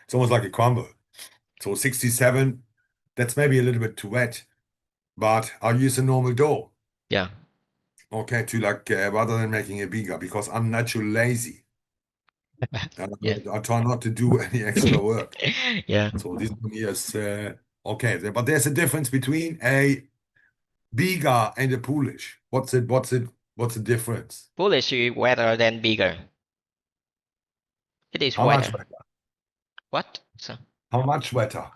It's almost like a crumble. So 67, that's maybe a little bit too wet, but I'll use a normal dough. yeah, Okay, to like rather than making it bigger because I'm naturally lazy. And yeah, I try not to do any extra work. yeah. So this one here is okay. But there's a difference between a bigger and a Polish. What's the difference? Polish is wetter than bigger. It is How much wetter. wetter? What? So How much wetter?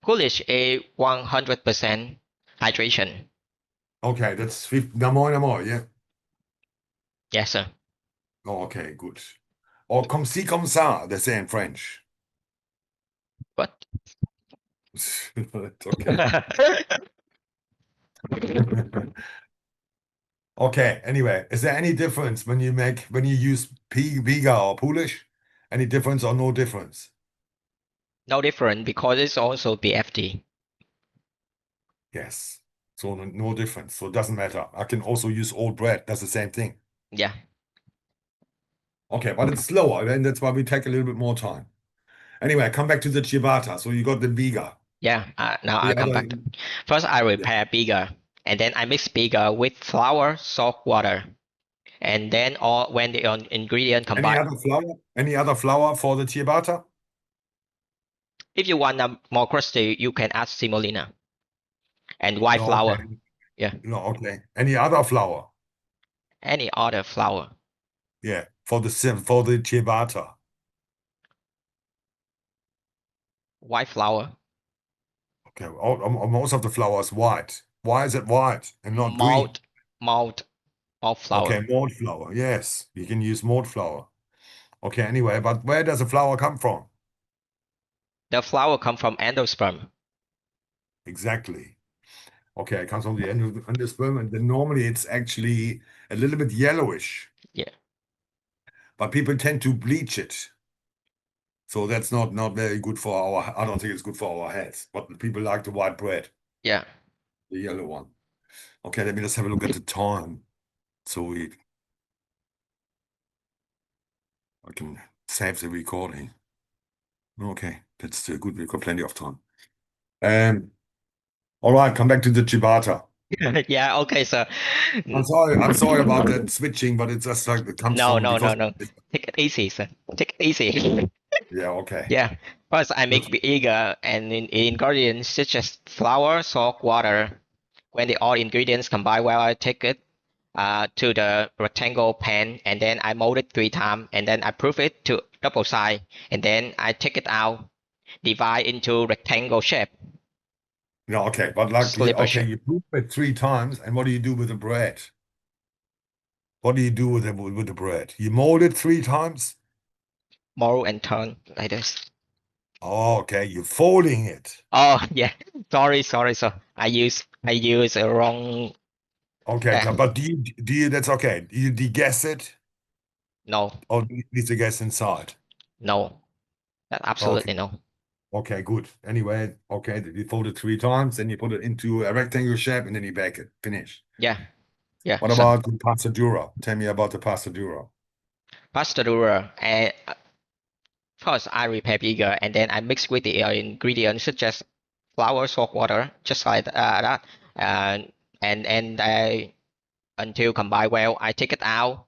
Polish is 100% hydration. Okay, that's 50, no more, yeah. Yes, sir. Oh, okay, good. Or comme ci, comme ça, they say in French. What? It's okay. Okay, anyway, is there any difference when you use Bigger or Polish? Any difference or no difference? No different because it's also BFT. Yes. So no difference. So it doesn't matter. I can also use old bread. That's the same thing. Yeah, Okay, but it's slower, and that's why we take a little bit more time. Anyway, come back to the ciabatta. So you got the biga. yeah. Now I The come other, back. First, I yeah. prepare bigger, and then I mix bigger with flour, salt, water, and then all when the ingredient Any combine. other flour? Any other flour for the ciabatta? If you want a more crusty, you can add semolina and white No, flour. okay. Yeah, No, okay. Any other flour? any other flour. Yeah, for the ciabatta. White flour, Okay, most of the flour is white. Why is it white and not green? malt, malt of Okay, flour. malt flour. Yes, you can use malt flour. Okay, anyway, but where does the flour come from? The flour come from endosperm. Exactly. Okay, it comes from the endosperm, and then normally it's actually a little bit yellowish, Yeah, but people tend to bleach it. So that's not very good for I don't think it's good for our heads, but people like the white bread, yeah. the yellow one. Okay, let me just have a look at the time. So I can save the recording. Okay, that's still good. We've got plenty of time. All right, come back to the ciabatta. Yeah, okay, so I'm sorry about that switching, but it's just like it comes no, from no, no, because no. Take it easy, sir. Take it easy. yeah, okay. Yeah. First, I make bigger and ingredients such as flour, salt, water. When the all ingredients combine well, I take it to the rectangle pan and then I mold it 3 times and then I proof it to double side and then I take it out, divide into rectangle shape. No, okay, but like, Slipper okay, shape. you proof it 3 times, and what do you do with the bread? What do you do with the bread? You mold it 3 times? Mold and turn like this. Oh, okay, you're folding it. Oh yeah. Sorry. So I use a wrong. Okay, Uh, but do you that's okay. Do you de-guess it? no, Or do you need to guess inside? no. Okay, Absolutely no. okay, good. Anyway, okay, you fold it 3 times, then you put it into a rectangle shape, and then you bake it. Finish. Yeah, yeah. What So about the pasta dura? Tell me about the pasta dura. pasta dough, and first I prepare bigger, and then I mix with the ingredients such as flour, salt, water, just like that, and and I until combine well. I take it out,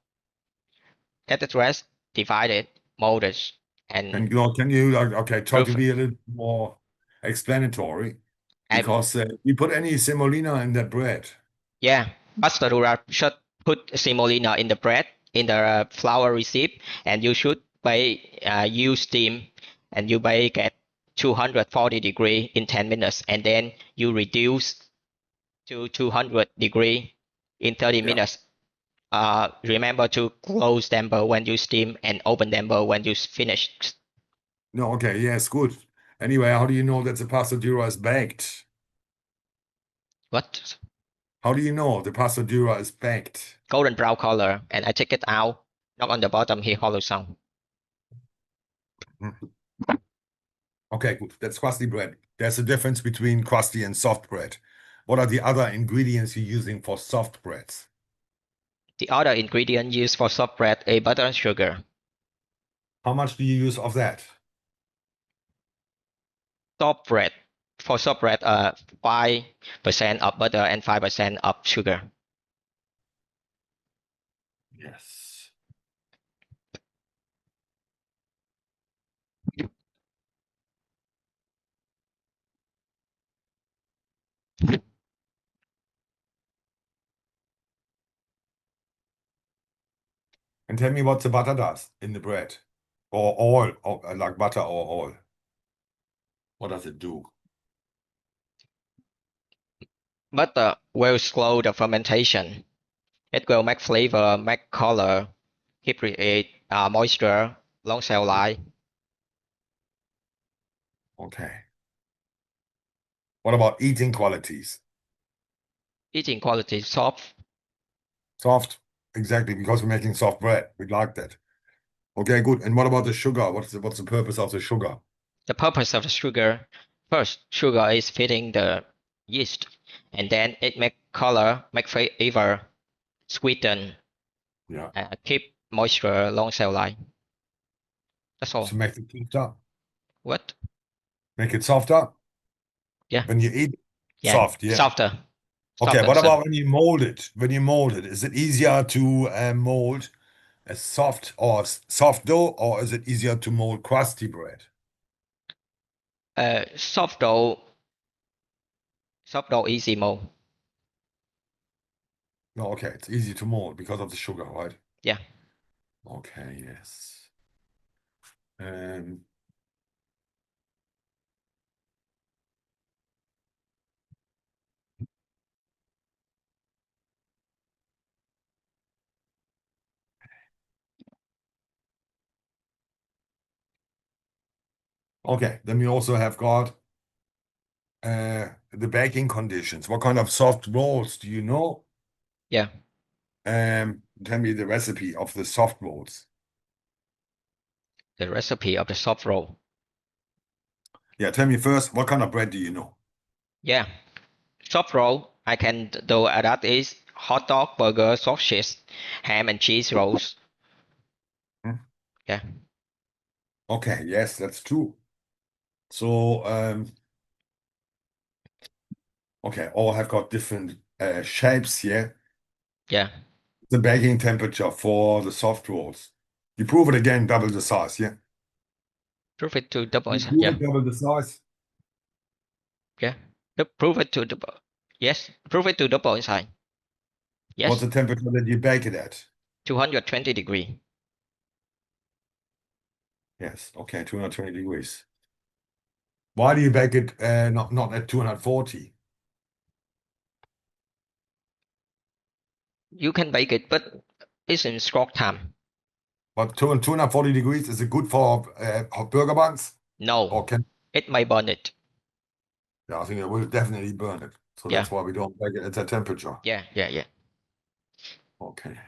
get the rest, divide it, mold it, And and can you like, okay, try to proof. be a little more explanatory And because you put any semolina in that bread. yeah, pasta dough should put semolina in the bread in the flour recipe, and you should use steam, and you bake at 240 degree in 10 minutes, and then you reduce to 200 degree in 30 Yeah. minutes. Remember to close damper when you steam and open damper when you finish. No, okay, yes, good. Anyway, how do you know that the pasta dura is baked? What? How do you know the pasta dura is baked? Golden brown color, and I take it out. Not on the bottom here, hollow sound. Hmm. Okay, good. That's crusty bread. There's a difference between crusty and soft bread. What are the other ingredients you're using for soft breads? The other ingredient used for soft bread is butter and sugar. How much do you use of that? Soft bread. For soft bread, 5% of butter and 5% of sugar. Yes. And tell me what the butter does in the bread. Or oil, or like butter or oil. What does it do? Butter will slow the fermentation. It will make flavor, make color, keep moisture, long shelf life. Okay. What about eating qualities? Eating quality soft. Soft. Exactly, because we're making soft bread. We like that. Okay, good. And what about the sugar? What's the purpose of the sugar? The purpose of the sugar, first, sugar is feeding the yeast, and then it make color, make flavor, sweeten, Yeah. keep moisture, long shelf life. That's To all. make it softer. What? Make it softer. Yeah, When you eat yeah, soft, yeah. softer, Okay, softer. what So, about when you mold it? When you mold it, is it easier to mold a soft or soft dough, or is it easier to mold crusty bread? soft dough easy mold. No, okay, it's easy to mold because of the sugar, right? Yeah, Okay, yes. Um, okay, then we also have got the baking conditions. What kind of soft rolls do you know? yeah. Tell me the recipe of the soft rolls. The recipe of the soft roll. Yeah, tell me first, what kind of bread do you know? Yeah, soft roll. I can do that is hot dog, burger, sausage, ham and cheese rolls. Hmm? Yeah, Okay, yes, that's true. So, okay, all have got different shapes, yeah. yeah. The baking temperature for the soft rolls. You prove it again, double the size, yeah. Prove it to double. You prove Yeah, it double the size. yeah. Prove it to double. Yes, prove it to double inside. What's Yes, the temperature that you bake it at? 220 degree. Yes, okay, 220 degrees. Why do you bake it not at 240? You can bake it, but it's in short time. But 240 degrees, is it good for burger buns? No, Or can it might burn it. Yeah, I think it will definitely burn it. So Yeah, that's why we don't bake it at that temperature. yeah. Okay.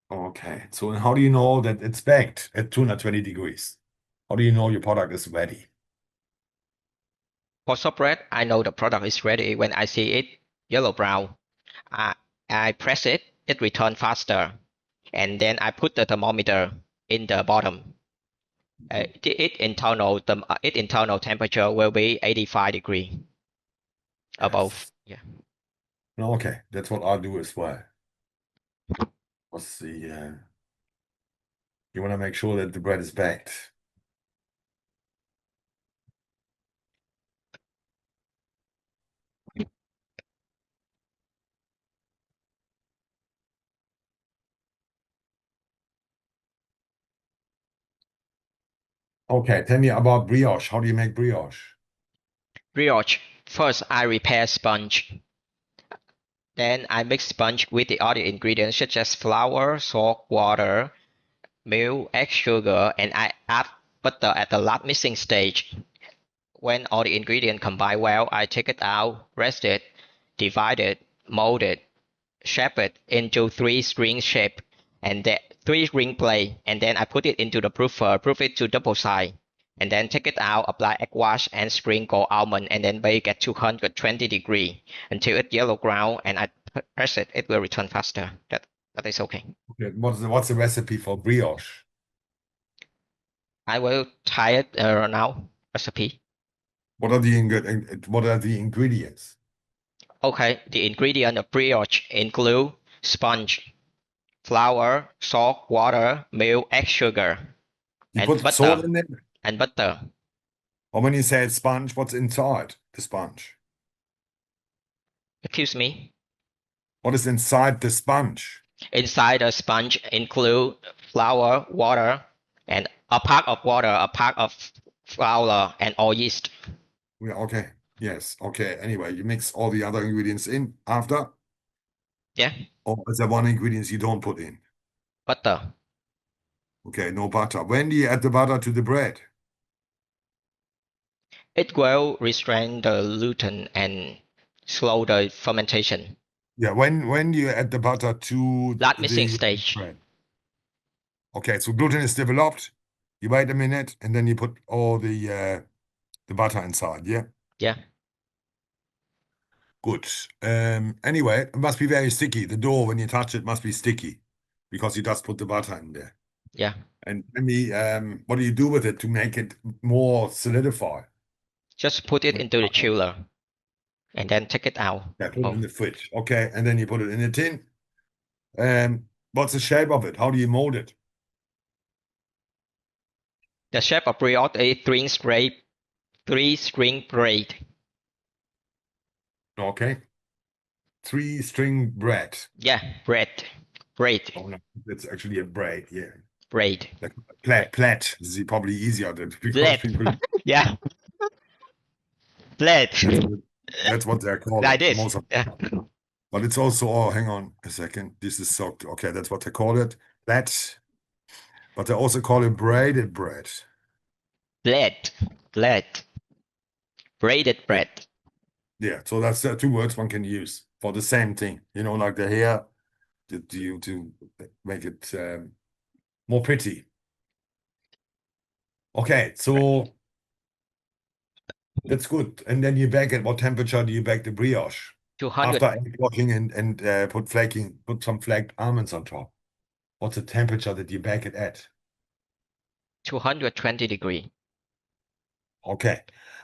Okay. So how do you know that it's baked at 220 degrees? How do you know your product is ready? For shortbread, I know the product is ready when I see it yellow brown. I, I press it, it returns faster. And then I put the thermometer in the bottom. Its internal temperature will be 85 degree above. Yes. Yeah. No, okay. That's what I'll do as well. What's the you want to make sure that the bread is baked. Okay, tell me about brioche. How do you make brioche? Brioche. First, I repair sponge. Then I mix sponge with the other ingredients such as flour, salt, water, milk, egg, sugar, and I add butter at the last mixing stage. When all the ingredients combine well, I take it out, rest it, divide it, mold it, shape it into three string shape and then three ring plate, and then I put it into the proofer, proof it to double side, and then take it out, apply egg wash and sprinkle almond, and then bake at 220 degree until it's yellow brown, and I press it. It will return faster. That is okay. Okay, what's the recipe for brioche? I will tie it now. Recipe. What are the ingredients? Okay, the ingredient of brioche include sponge, flour, salt, water, milk, egg, sugar, You and put salt butter. in it? And butter. Or when you say sponge, what's inside the sponge? Excuse me. What is inside the sponge? Inside the sponge include flour, water, and a part of water, a part of flour, and all yeast. Yeah, okay. Yes. Okay. Anyway, you mix all the other ingredients in after, Yeah, or is there one ingredient you don't put in? butter. Okay, no butter. When do you add the butter to the bread? It will restrain the gluten and slow the fermentation. Yeah, when do you add the butter to Last mixing the stage. bread? Okay, so gluten is developed. You wait a minute, and then you put all the butter inside. Yeah, Yeah, good. Anyway, it must be very sticky. The dough, when you touch it, must be sticky because you just put the butter in there. yeah. And tell me, what do you do with it to make it more solidify? Just put it into the chiller and then take it out. Yeah, put it Oh. in the fridge. Okay, and then you put it in a tin. What's the shape of it? How do you mold it? The shape of brioche is three string braid. Okay, three-string bread. Yeah, braid, Oh no, it's actually a braid. Yeah, braid, like plait. This is probably easier than because blade. people Yeah, blade. that's that's what they call Like it this. most of Yeah, the time. But it's also, oh, hang on a second. This is so okay. That's what they call it. Plait. But they also call it braided bread. blade, blade, braided Yeah. bread. Yeah, so that's two words one can use for the same thing. You know, like the hair to make it more pretty. Okay, so that's good. And then you bake at what temperature do you bake the brioche? 200, After egg washing and put some flaked almonds on top. What's the temperature that you bake it at? 220 degree. Okay,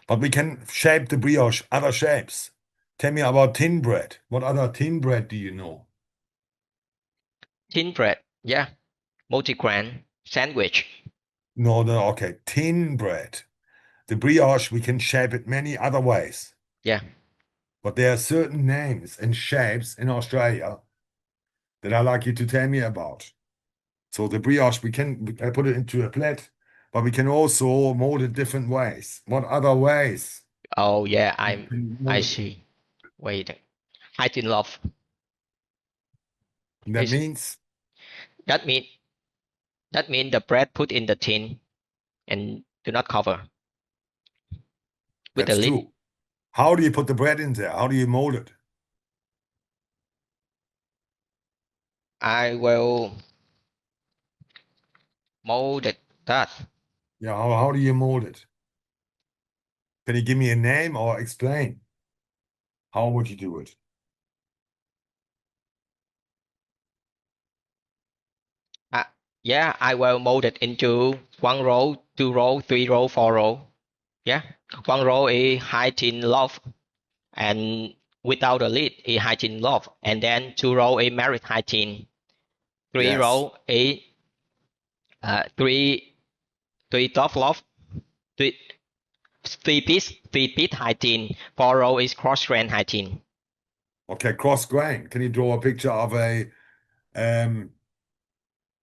but we can shape the brioche other shapes. Tell me about thin bread. What other thin bread do you know? Thin bread. Yeah, multigrain. Sandwich. No, no, okay. Thin bread. The brioche, we can shape it many other ways. Yeah. But there are certain names and shapes in Australia that I like you to tell me about. So the brioche, I put it into a plate, but we can also mold it different ways. What other ways? Oh yeah, We I can I mold it. see. Wait. Height in love. That Is means that mean that mean the bread put in the tin and do not cover with the that's lid. true. How do you put the bread in there? How do you mold it? I will mold it that. Yeah, how do you mold it? Can you give me a name or explain? How would you do it? Uh, yeah, I will mold it into 1 row, 2 row, 3 row, 4 row. Yeah, 1 row is height in love and without a lid is height in love, and then 2 row is married height in. Three Yes. row is three top love, three three piece height in. 4 row is cross strand height in. Okay, cross grain. Can you draw a picture of a um,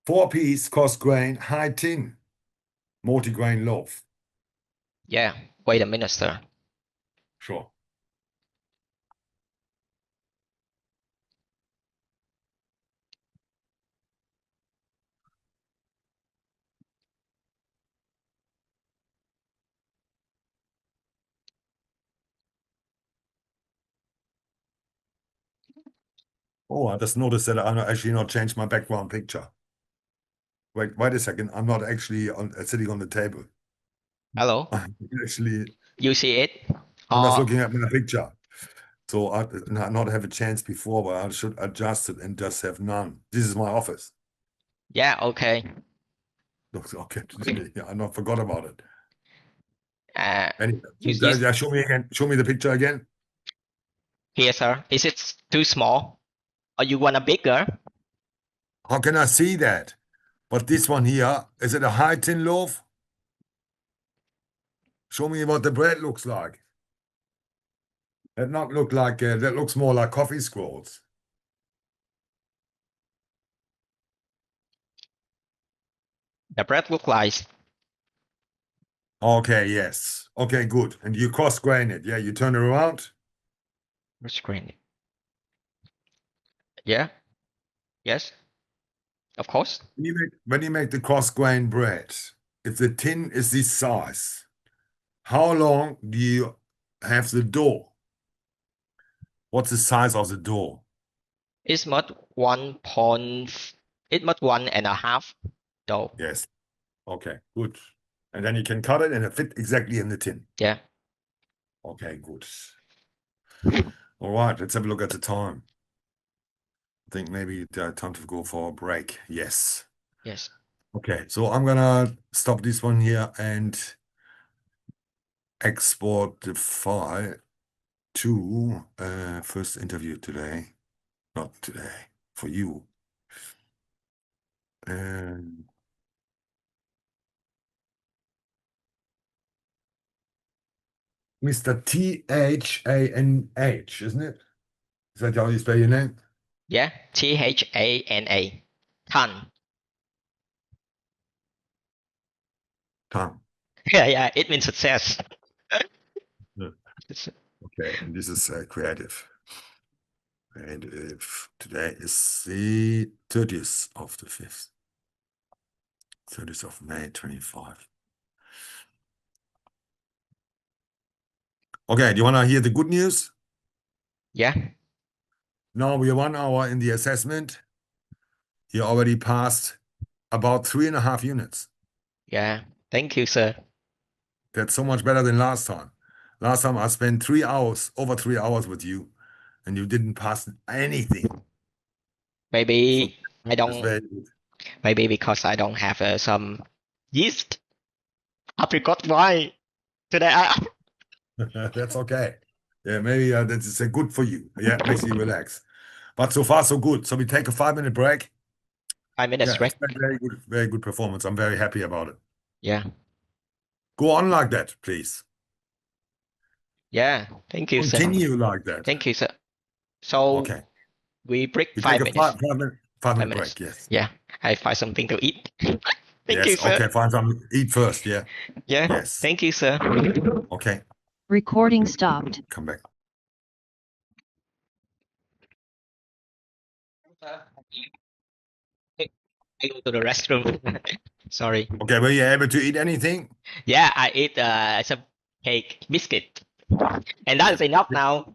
four-piece cross grain high tin multi-grain loaf? Yeah, wait a minute, sir. Sure. Oh, I just noticed that I'm actually not changed my background picture. Wait a second. I'm not actually sitting on the table. Hello, I'm actually, you see it? I'm just Uh, looking at my picture. So I not have a chance before, but I should adjust it and just have none. This is my office. yeah, okay. Looks okay. Okay. Yeah, I not forgot about it. Uh, Anyway, you, you yeah, show me again. Show me the picture again. here, sir. Is it too small? Or you want a bigger? How can I see that? But this one here, is it a high tin loaf? Show me what the bread looks like. That not look like that looks more like coffee scrolls. The bread look like Okay, yes. Okay, good. And you cross grain it. Yeah, you turn it around. screen. Yeah, yes, of course. When you make the cross grain bread, if the tin is this size, how long do you have the dough? What's the size of the dough? It's not 1 point. It's not 1.5 though. Yes. Okay, good. And then you can cut it and it fit exactly in the tin. Yeah. Okay, good. All right, let's have a look at the time. I think maybe time to go for a break. Yes. Yes. Okay, so I'm gonna stop this one here and export the file to first interview today. Not today, for you. And Mr. T-H-A-N-H, isn't it? Is that how you spell your name? Yeah. Thana. Tan. Tom. Yeah, yeah. It means success. Yeah. Okay, and this is creative. And if today is the 30th of the 5th, 30th of May, 25. Okay, do you want to hear the good news? Yeah. Now we are 1 hour in the assessment. You already passed about 3.5 units. Yeah. Thank you, sir. That's so much better than last time. Last time I spent 3 hours, over 3 hours with you, and you didn't pass anything. So Maybe I that's don't. very good. Maybe because I don't have some yeast. I forgot why today. That's okay. Yeah, maybe that's good for you. Yeah, makes you relax. But so far, so good. So we take a 5-minute break. 5 minutes, Yeah, right? it's been very good performance. I'm very happy about it. Yeah. Go on like that, please. Yeah. Thank you, sir. Continue like that. Thank you, sir. So Okay. we break We take 5 a minutes. 5 minute 5 minutes. break. Yes. Yeah. I find something to eat. Thank you, Yes. sir. Okay. Find something. Eat first. Yeah. Yeah. Yes. Thank you, sir. Okay. Recording stopped. Come back. I go to the restroom. Sorry. Okay. Were you able to eat anything? Yeah, I eat some cake biscuit, and that's enough now.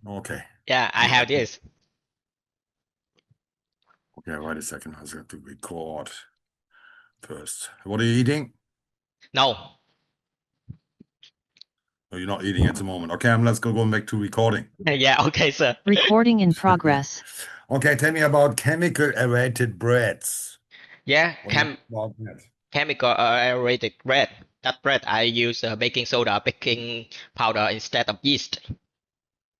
Okay. Yeah, I have this. Okay. Wait a second. I have to record first. What are you eating? No. Oh, you're not eating at the moment. Okay. Let's go back to recording. Yeah. Okay, sir. Recording in progress. Okay. Tell me about chemical aerated breads. Yeah. What do you know about that? Chemical aerated bread. That bread I use baking soda, baking powder instead of yeast.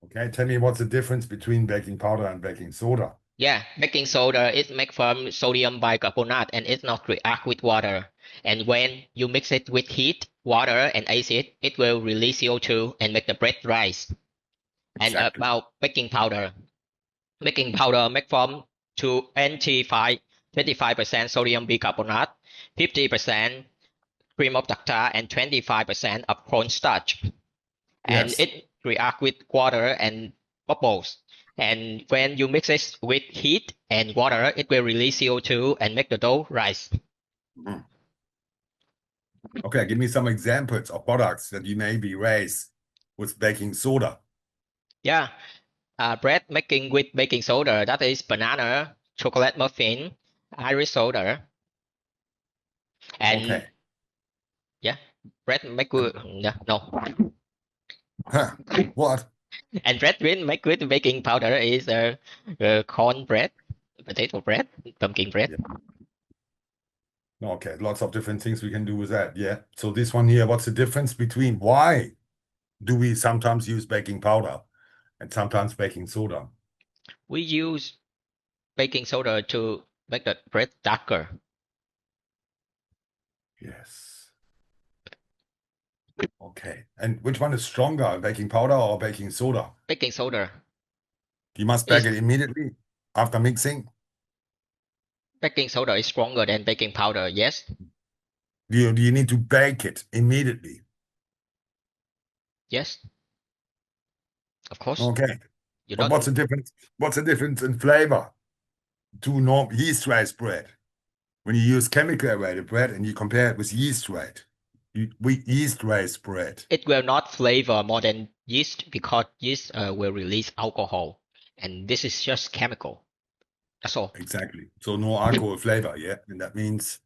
Okay. Tell me what's the difference between baking powder and baking soda. Yeah, baking soda is made from sodium bicarbonate and it not react with water. And when you mix it with heat, water, and acid, it will release CO2 and make the bread rise. And Exactly. about baking powder made from 25% sodium bicarbonate, 50% cream of tartar, and 25% of cornstarch. And Yes. it react with water and bubbles. And when you mix it with heat and water, it will release CO2 and make the dough rise. Mhm. Okay, give me some examples of products that you maybe raise with baking soda. Yeah, bread making with baking soda, that is banana, chocolate muffin, Irish soda, and Okay. yeah, bread make with, yeah, no. Huh. What? And bread make with baking powder is corn bread, potato bread, pumpkin bread. Yeah. Okay, lots of different things we can do with that. Yeah. So this one here, what's the difference between why do we sometimes use baking powder and sometimes baking soda? We use baking soda to make the bread darker. Yes. Okay. And which one is stronger, baking powder or baking soda? Baking soda You must bake is it immediately after mixing. baking soda is stronger than baking powder. Yes. Do you need to bake it immediately? Yes. Of course. Okay. You But don't. what's the difference? What's the difference in flavor to normal yeast raised bread? When you use chemical aerated bread and you compare it with yeast raised, yeast raised bread. It will not flavor more than yeast because yeast will release alcohol, and this is just chemical. That's all. Exactly. So no alcohol flavor, yeah, and that means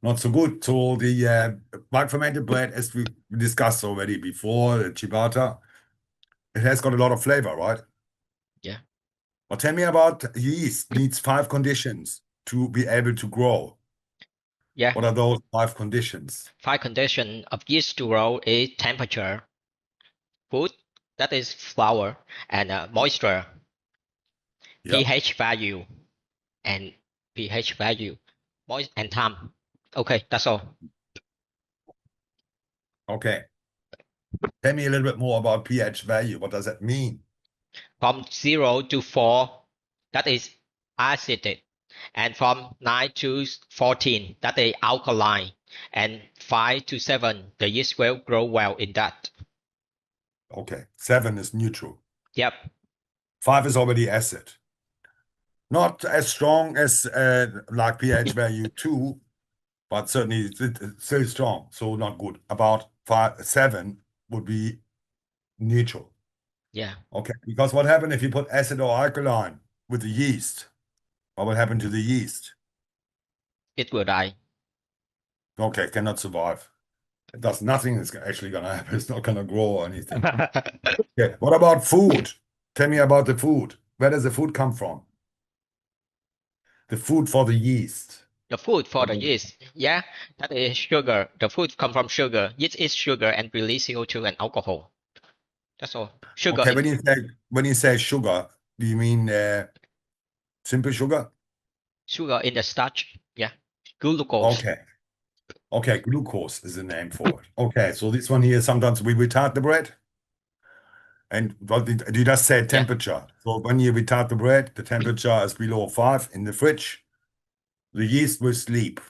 not so good. So the bulk fermented bread, as we discussed already before, the ciabatta, it has got a lot of flavor, right? Yeah. But tell me about yeast needs 5 conditions to be able to grow. Yeah. What are those 5 conditions? 5 conditions of yeast to grow is temperature, food, that is flour, and moisture, Yeah. pH value, and pH value, moist and time. Okay, that's all. Okay. Tell me a little bit more about pH value. What does that mean? From 0 to 4, that is acidic, and from 9 to 14, that is alkaline, and 5 to 7, the yeast will grow well in that. Okay. 7 is neutral. Yep. 5 is already acid. Not as strong as like pH value 2, but certainly it's still strong, so not good. About 7 would be neutral. Yeah, Okay, because what happened if you put acid or alkaline with the yeast? What will happen to the yeast? it will die. Okay, cannot survive. It does nothing is actually gonna happen. It's not gonna grow or anything. Okay, what about food? Tell me about the food. Where does the food come from? The food for the yeast. The food for What the does- yeast, yeah, that is sugar. The food come from sugar. Yeast is sugar and release CO2 and alcohol. That's all. Sugar Okay, is when you say sugar, do you mean simple sugar? Sugar in the starch. Yeah. Glucose. Okay. Okay, glucose is the name for it. Okay, so this one here, sometimes we retard the bread. And what did you just say temperature? So when you retard the bread, the temperature is below 5 in the fridge. The yeast will sleep.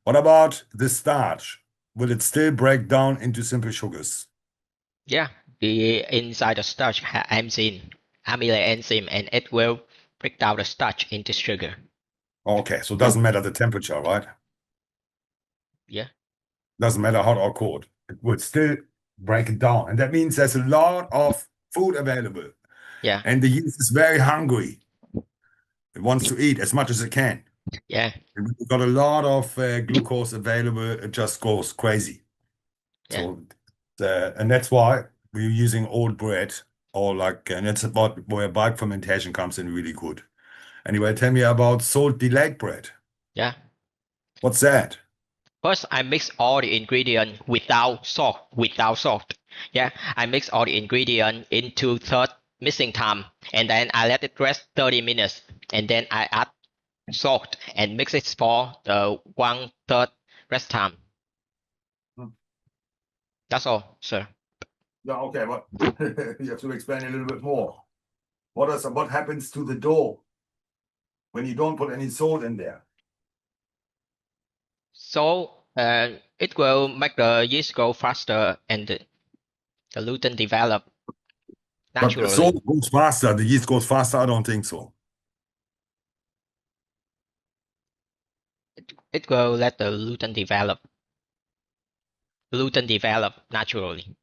What about the starch? Will it still break down into simple sugars? Yeah. The inside the starch has enzyme, amino enzyme, and it will break down the starch into sugar. Okay, so it doesn't matter the temperature, right? Yeah. Doesn't matter hot or cold. It would still break it down. And that means there's a lot of food available. Yeah. And the yeast is very hungry. It wants to eat as much as it can. Yeah. And when you've got a lot of glucose available, it just goes crazy. Yeah. So, and that's why we're using old bread, or like, and that's about where bulk fermentation comes in really good. Anyway, tell me about salt delayed bread. Yeah. What's that? First, I mix all the ingredient without salt. Yeah, I mix all the ingredient into third mixing time, and then I let it rest 30 minutes, and then I add salt and mix it for the 1/3 rest time. That's all, sir. Yeah, okay, but you have to explain a little bit more. What happens to the dough when you don't put any salt in there? So it will make the yeast grow faster and the gluten develop But naturally. salt goes faster, the yeast goes faster? I don't think so. It will let the gluten develop naturally.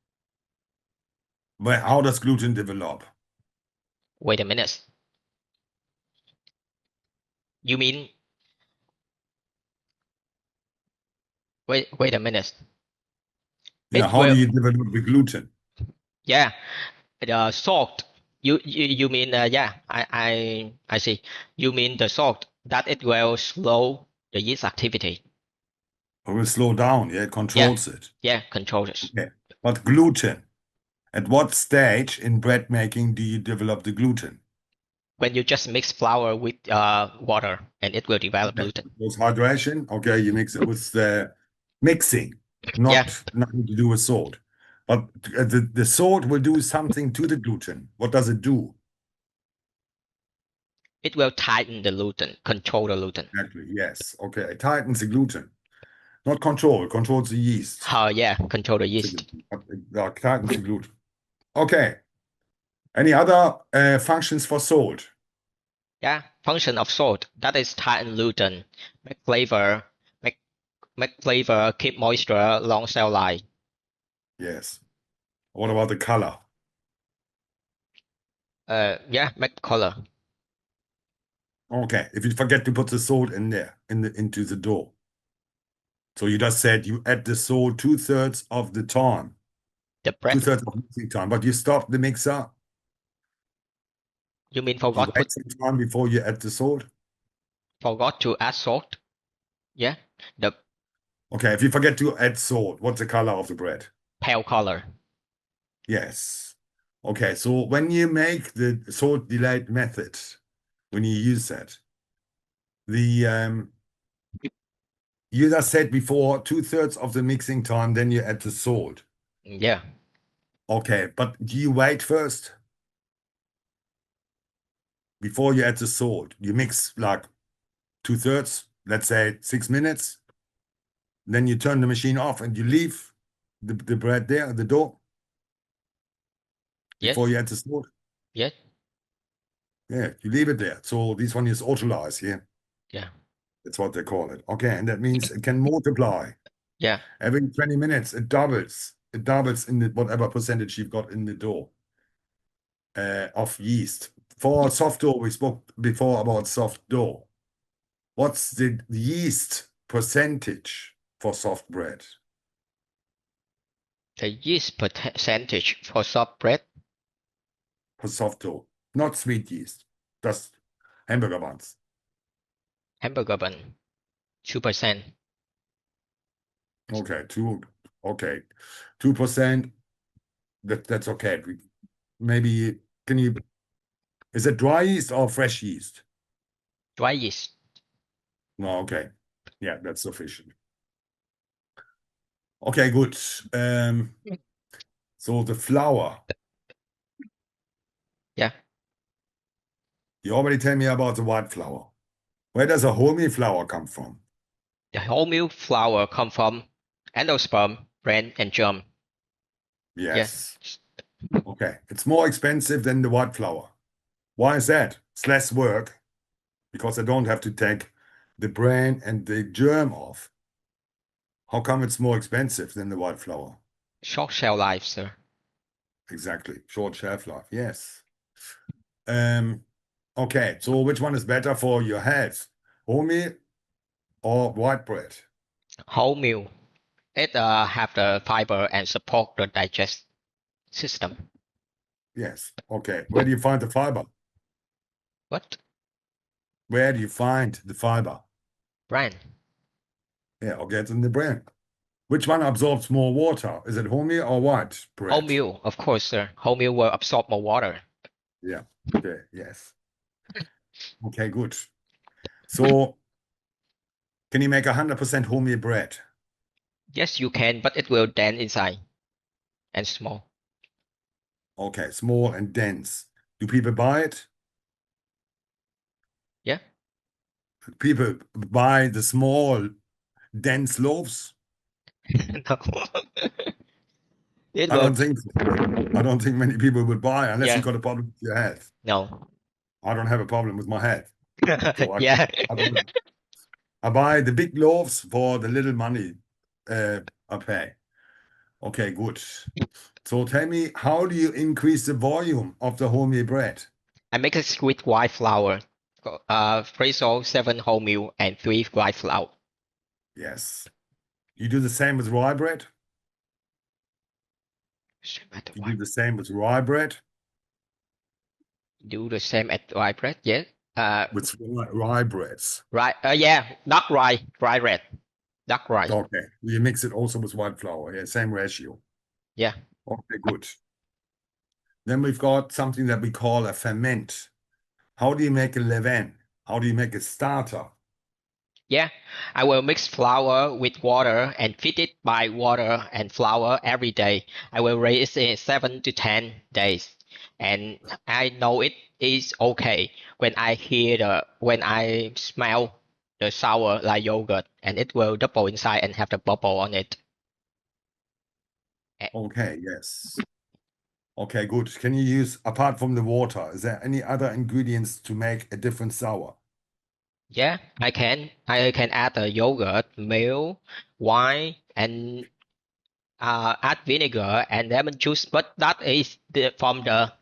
But how does gluten develop? Wait a minute. You mean wait a minute. Yeah, It how do will you develop the gluten? yeah. The salt. You mean yeah. I see. You mean the salt that it will slow the yeast activity. It will slow down, yeah, it controls it. Yeah, controls. Okay. But gluten, at what stage in bread making do you develop the gluten? When you just mix flour with water and it will develop gluten. With hydration, okay, you mix it with the mixing, Yeah, nothing to do with salt. But the salt will do something to the gluten. What does it do? it will tighten the gluten, control the gluten. Exactly, yes. Okay, it tightens the gluten. Not control, controls the yeast. Yeah, control the yeast. It tightens the gluten. Okay. Any other functions for salt? Yeah, function of salt that is tighten gluten, make flavor, keep moisture, long cell life. Yes. What about the color? Yeah, make color. Okay, if you forget to put the salt in there, into the dough. So you just said you add the salt 2/3 of the time, The bread. 2/3 of mixing time, but you stop the mixer. You mean You forgot wait some time before you add the salt. to add salt? Yeah, the Okay, if you forget to add salt, what's the color of the bread? pale color. Yes. Okay, so when you make the salt delayed method, when you use that, the you just said before 2/3 of the mixing time, then you add the salt. Yeah. Okay, but do you wait first? Before you add the salt, you mix like 2/3, let's say 6 minutes. Then you turn the machine off and you leave the bread there, the dough, Yes. before you add the salt. Yes. Yeah, you leave it there. So this one is autolyzed here. Yeah. That's what they call it. Okay, and that means it can multiply. Yeah. Every 20 minutes, it doubles. It doubles in the whatever percentage you've got in the dough of yeast. For soft dough, we spoke before about soft dough. What's the yeast percentage for soft bread? The yeast percentage for soft bread. For soft dough, not sweet yeast, just hamburger buns. Hamburger bun, 2%. Okay, 2%. That's okay. Maybe is it dry yeast or fresh yeast? Dry yeast. No, okay. Yeah, that's sufficient. Okay, good. So the flour. Yeah. You already tell me about the white flour. Where does a whole meal flour come from? The wholemeal flour come from endosperm, bran, and germ. Yeah. Yes. Okay. It's more expensive than the white flour. Why is that? It's less work because I don't have to take the bran and the germ off. How come it's more expensive than the white flour? Short shelf life, sir. Exactly. Short shelf life. Yes. Okay. So which one is better for your health? Wholemeal or white bread? Wholemeal. It have the fiber and support the digest system. Yes. Okay. Where do you find the fiber? What? Where do you find the fiber? Bran. Yeah, okay, it's in the bran. Which one absorbs more water? Is it wholemeal or white bread? Wholemeal, of course, sir. Wholemeal will absorb more water. Yeah. Okay. Yes. Okay, good. So can you make 100% wholemeal bread? Yes, you can, but it will dent inside and small. Okay, small and dense. Do people buy it? Yeah. People buy the small, dense loaves? No. It I will. don't think so. I don't think many people would buy unless you Yeah. got a problem with your health. No. I don't have a problem with my health. So Yeah. I buy the big loaves for the little money I pay. Okay, good. So tell me, how do you increase the volume of the wholemeal bread? I make a sweet white flour. 7 wholemeal and 3 white flour. Yes. You do the same with rye bread? You do the same with rye bread? Do the same as white bread, yes. With rye breads. Right. Yeah. Dark rye, dry red. Dark rye. Okay. You mix it also with white flour. Yeah, same ratio. Yeah. Okay, good. Then we've got something that we call a ferment. How do you make a levain? How do you make a starter? Yeah. I will mix flour with water and feed it by water and flour every day. I will raise it 7 to 10 days. And I know it is okay when when I smell the sour like yogurt and it will double inside and have the bubble on it. Okay, yes. Okay, good. Can you use, apart from the water, is there any other ingredients to make a different sour? Yeah, I can. I can add the yogurt, milk, wine, and add vinegar and lemon juice. But that is from the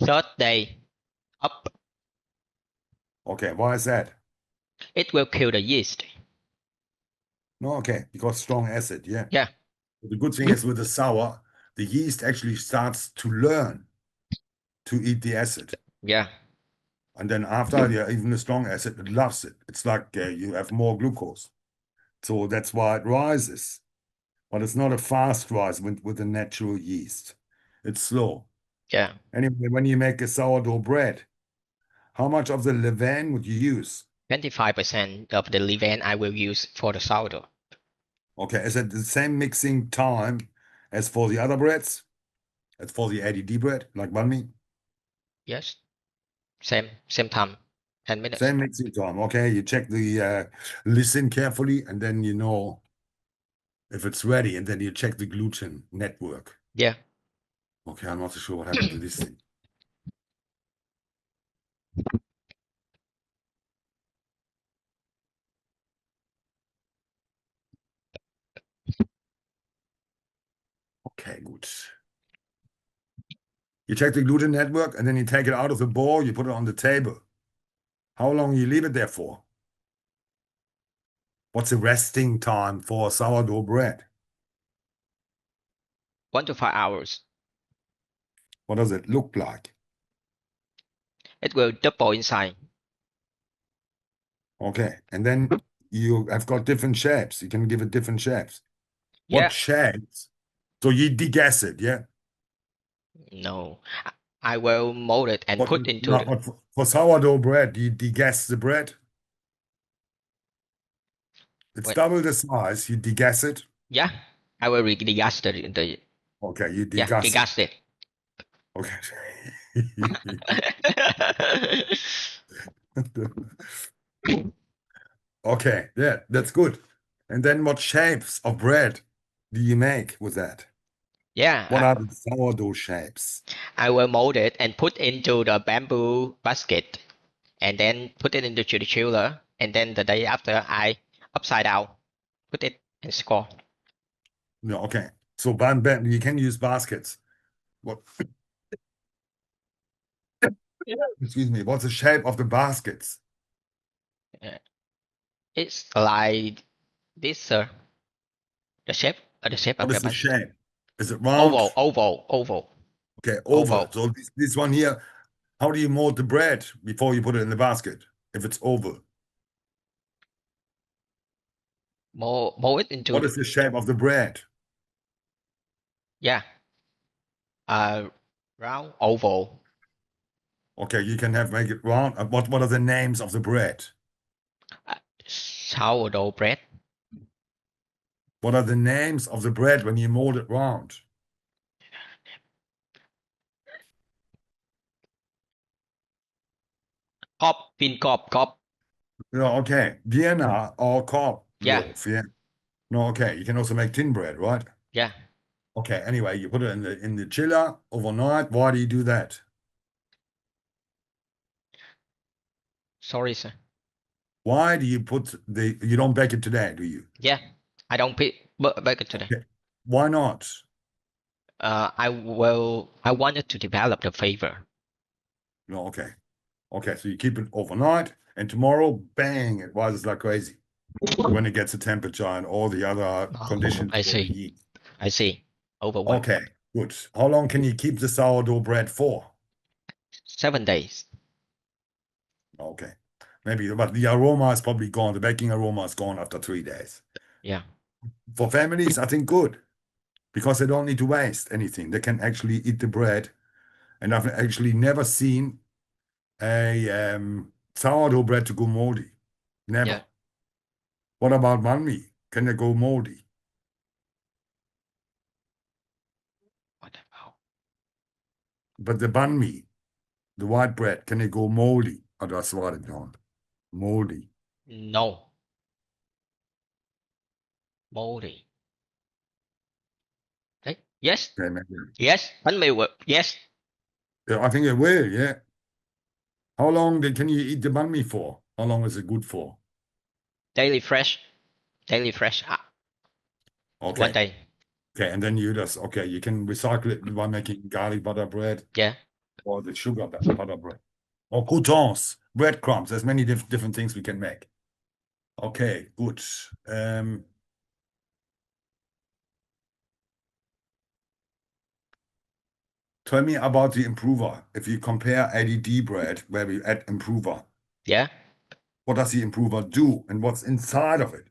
third day up. Okay, why is that? It will kill the yeast. No, okay, because strong acid, yeah. Yeah, The good thing is with the sour, the yeast actually starts to learn to eat the acid. yeah, And then after, yeah, even the strong acid, it loves it. It's like you have more glucose. So that's why it rises. But it's not a fast rise with the natural yeast. It's slow. yeah. Anyway, when you make a sourdough bread, how much of the levain would you use? 25% of the levain I will use for the sourdough. Okay, is it the same mixing time as for the other breads? As for the ADD bread, like banh mi? Yes, same time, 10 minutes. Same mixing time. Okay, you check the listen carefully, and then you know if it's ready, and then you check the gluten network. Yeah. Okay, I'm not so sure what happened to this thing. Okay, good. You check the gluten network, and then you take it out of the bowl, you put it on the table. How long you leave it there for? What's the resting time for sourdough bread? 1 to 5 hours. What does it look like? It will double inside. Okay, and then you have got different shapes. You can give it different shapes. Yeah. What shapes? So you degas it, yeah? No. I will mold it and But put into no, the. but for sourdough bread, do you degas the bread? It's Wait. double the size. You degas it. Yeah, I will degas the Okay, you yeah, degas it. degas it. Okay. Okay, yeah, that's good. And then what shapes of bread do you make with that? Yeah, What are the sourdough shapes? I will mold it and put into the bamboo basket and then put it into the chiller. And then the day after, I upside down, put it and score. No, okay. So you can use baskets. What? Excuse me. What's the shape of the baskets? It's like this, sir. The shape of What the is the basket. shape? Is it round? Oval. Okay, oval. So this one here, how do you mold the bread before you put it in the basket? If it's oval, Mold it into what is the shape of the bread? yeah, round oval. Okay, you can make it round. What are the names of the bread? Sourdough bread. What are the names of the bread when you mold it round? Bean cob. Yeah, okay. Vienna or Cobb Yeah, loaf, yeah. No, okay. You can also make tin bread, right? yeah. Okay, anyway, you put it in the chiller overnight. Why do you do that? Sorry, sir. Why do you you don't bake it today, do you? Yeah, I don't bake it today. Okay. Why not? I wanted to develop the flavor. No, okay. Okay, so you keep it overnight and tomorrow, bang, it rises like crazy when it gets the temperature and all the other conditions I for the see. yeast. I see. Over one. Okay, good. How long can you keep the sourdough bread for? 7 days. Okay. Maybe, but the aroma is probably gone. The baking aroma is gone after 3 days. Yeah. For families, I think good because they don't need to waste anything. They can actually eat the bread. And I've actually never seen a sourdough bread to go moldy. Never. Yeah. What about banh mi? Can they go moldy? What about? But the banh mi, the white bread, can it go moldy? Oh, that's what it don't. Moldy. No. Moldy. Đấy. Yes. Okay, maybe. Yes. Bánh mì yes. Yeah, I think it will, yeah. How long can you eat the banh mi for? How long is it good for? Daily fresh. Okay. 1 day. Okay, and then you just, okay, you can recycle it by making garlic butter bread Yeah. or the sugar butter bread. Or croutons, breadcrumbs. There's many different things we can make. Okay, good. Tell me about the improver. If you compare ADD bread, where we add improver, Yeah. what does the improver do and what's inside of it?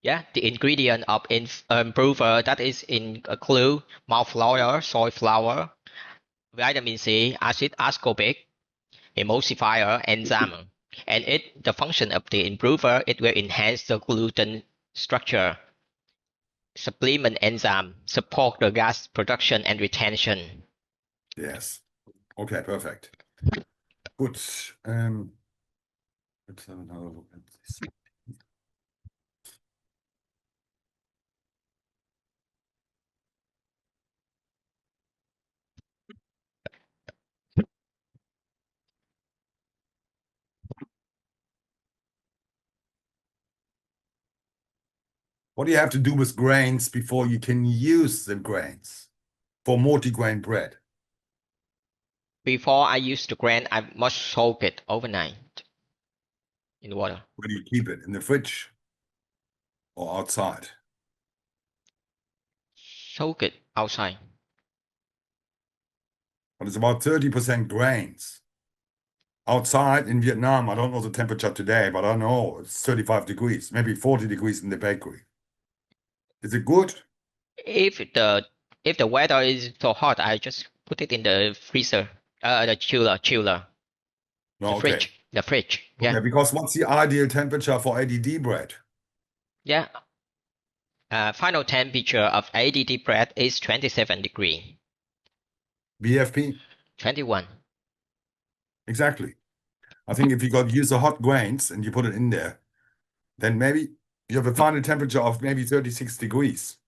Yeah. The ingredient of improver that is include malt flour, soy flour, vitamin C, acid ascorbic, emulsifier, enzyme. And the function of the improver, it will enhance the gluten structure, supplement enzyme, support the gas production and retention. Yes. Okay, perfect. Good. Let's have another look at this. What do you have to do with grains before you can use the grains for multigrain bread? Before I use the grain, I must soak it overnight in water. Where do you keep it? In the fridge or outside? Soak it outside. But it's about 30% grains. Outside in Vietnam, I don't know the temperature today, but I know it's 35 degrees, maybe 40 degrees in the bakery. Is it good? If the weather is so hot, I just put it in the freezer, the chiller, No, okay. the fridge. Okay, Yeah, because what's the ideal temperature for ADD bread? Yeah. Final temperature of ADT bread is 27 degree. BFP? 21. Exactly. I think if you use the hot grains and you put it in there, then maybe you have a final temperature of maybe 36 degrees.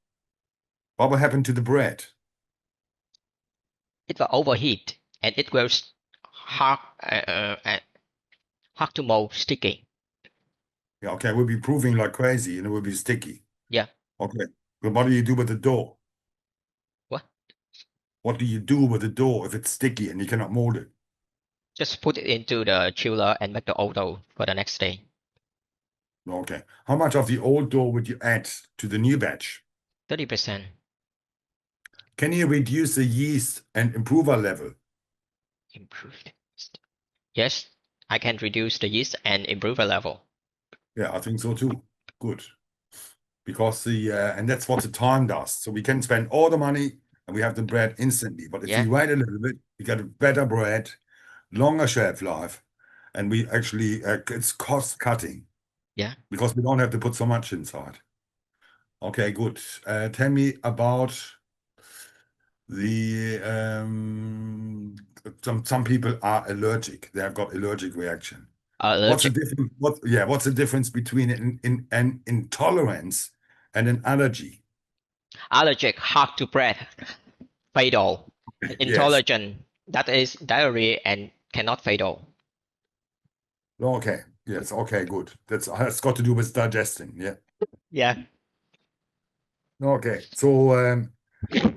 What will happen to the bread? It will overheat and it will hard, hard to mold, sticky. Yeah, okay, we'll be proving like crazy and it will be sticky. Yeah. Okay. But what do you do with the dough? What? What do you do with the dough if it's sticky and you cannot mold it? Just put it into the chiller and make the old dough for the next day. Okay. How much of the old dough would you add to the new batch? 30%. Can you reduce the yeast and improver level? Improved. Yes, I can reduce the yeast and improve the level. Yeah, I think so too. Good. Because and that's what the time does. So we can spend all the money and we have the bread instantly. But if we Yeah. wait a little bit, we get a better bread, longer shelf life, and we actually it's cost cutting. Yeah. Because we don't have to put so much inside. Okay, good. Tell me about the some people are allergic. They have got allergic reaction. What's the Allergic. difference? What's the difference between an intolerance and an allergy? Allergic, hard to breathe, fatal. Yes. Intolerant, that is diarrhea and cannot fatal. Okay. Yes. Okay. Good. That's got to do with digesting. Yeah. Yeah. Okay. So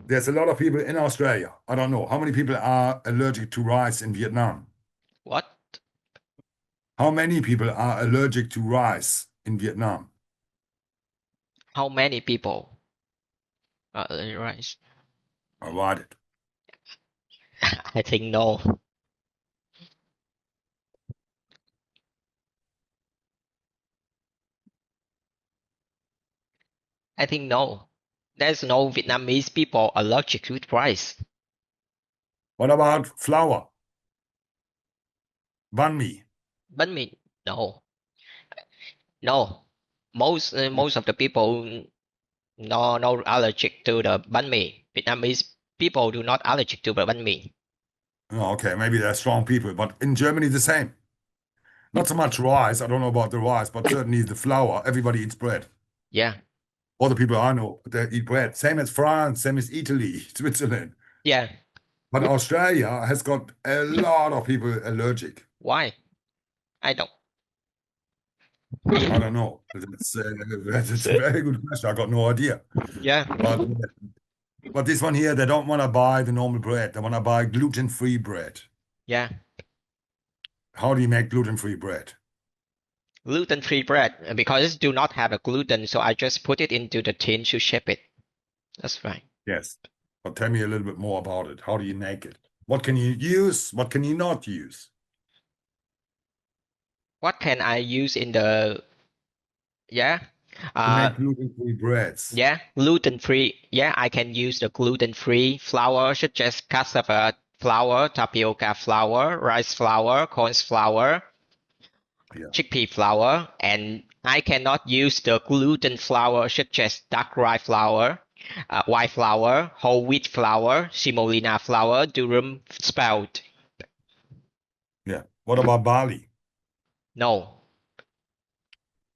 there's a lot of people in Australia. I don't know how many people are allergic to rice in Vietnam. What? How many people are allergic to rice in Vietnam? How many people? Right. I write it. I think no. I think no. There's no Vietnamese people allergic to rice. What about flour? Banh mi. Bánh mì, no. No. Most of the people no allergic to the bánh mì. Vietnamese people do not allergic to the bánh mì. Oh, okay, maybe they're strong people, but in Germany the same. Not so much rice. I don't know about the rice, but certainly the flour. Everybody eats bread. Yeah. All the people I know, they eat bread. Same as France, same as Italy, Switzerland. Yeah. But Australia has got a lot of people allergic. Why? I don't. I don't know. That's a very good question. I got no idea. Yeah. But this one here, they don't want to buy the normal bread. They want to buy gluten-free bread. Yeah. How do you make gluten-free bread? Gluten-free bread because it do not have a gluten, so I just put it into the tin to shape it. That's right. Yes. But tell me a little bit more about it. How do you make it? What can you use? What can you not use? What can I use in the yeah? To make gluten-free breads. Yeah, gluten-free. Yeah, I can use the gluten-free flour such as cassava flour, tapioca flour, rice flour, corn flour, Yeah. chickpea flour, and I cannot use the gluten flour such as dark rye flour, white flour, whole wheat flour, semolina flour, durum spelt. Yeah. What about barley? No,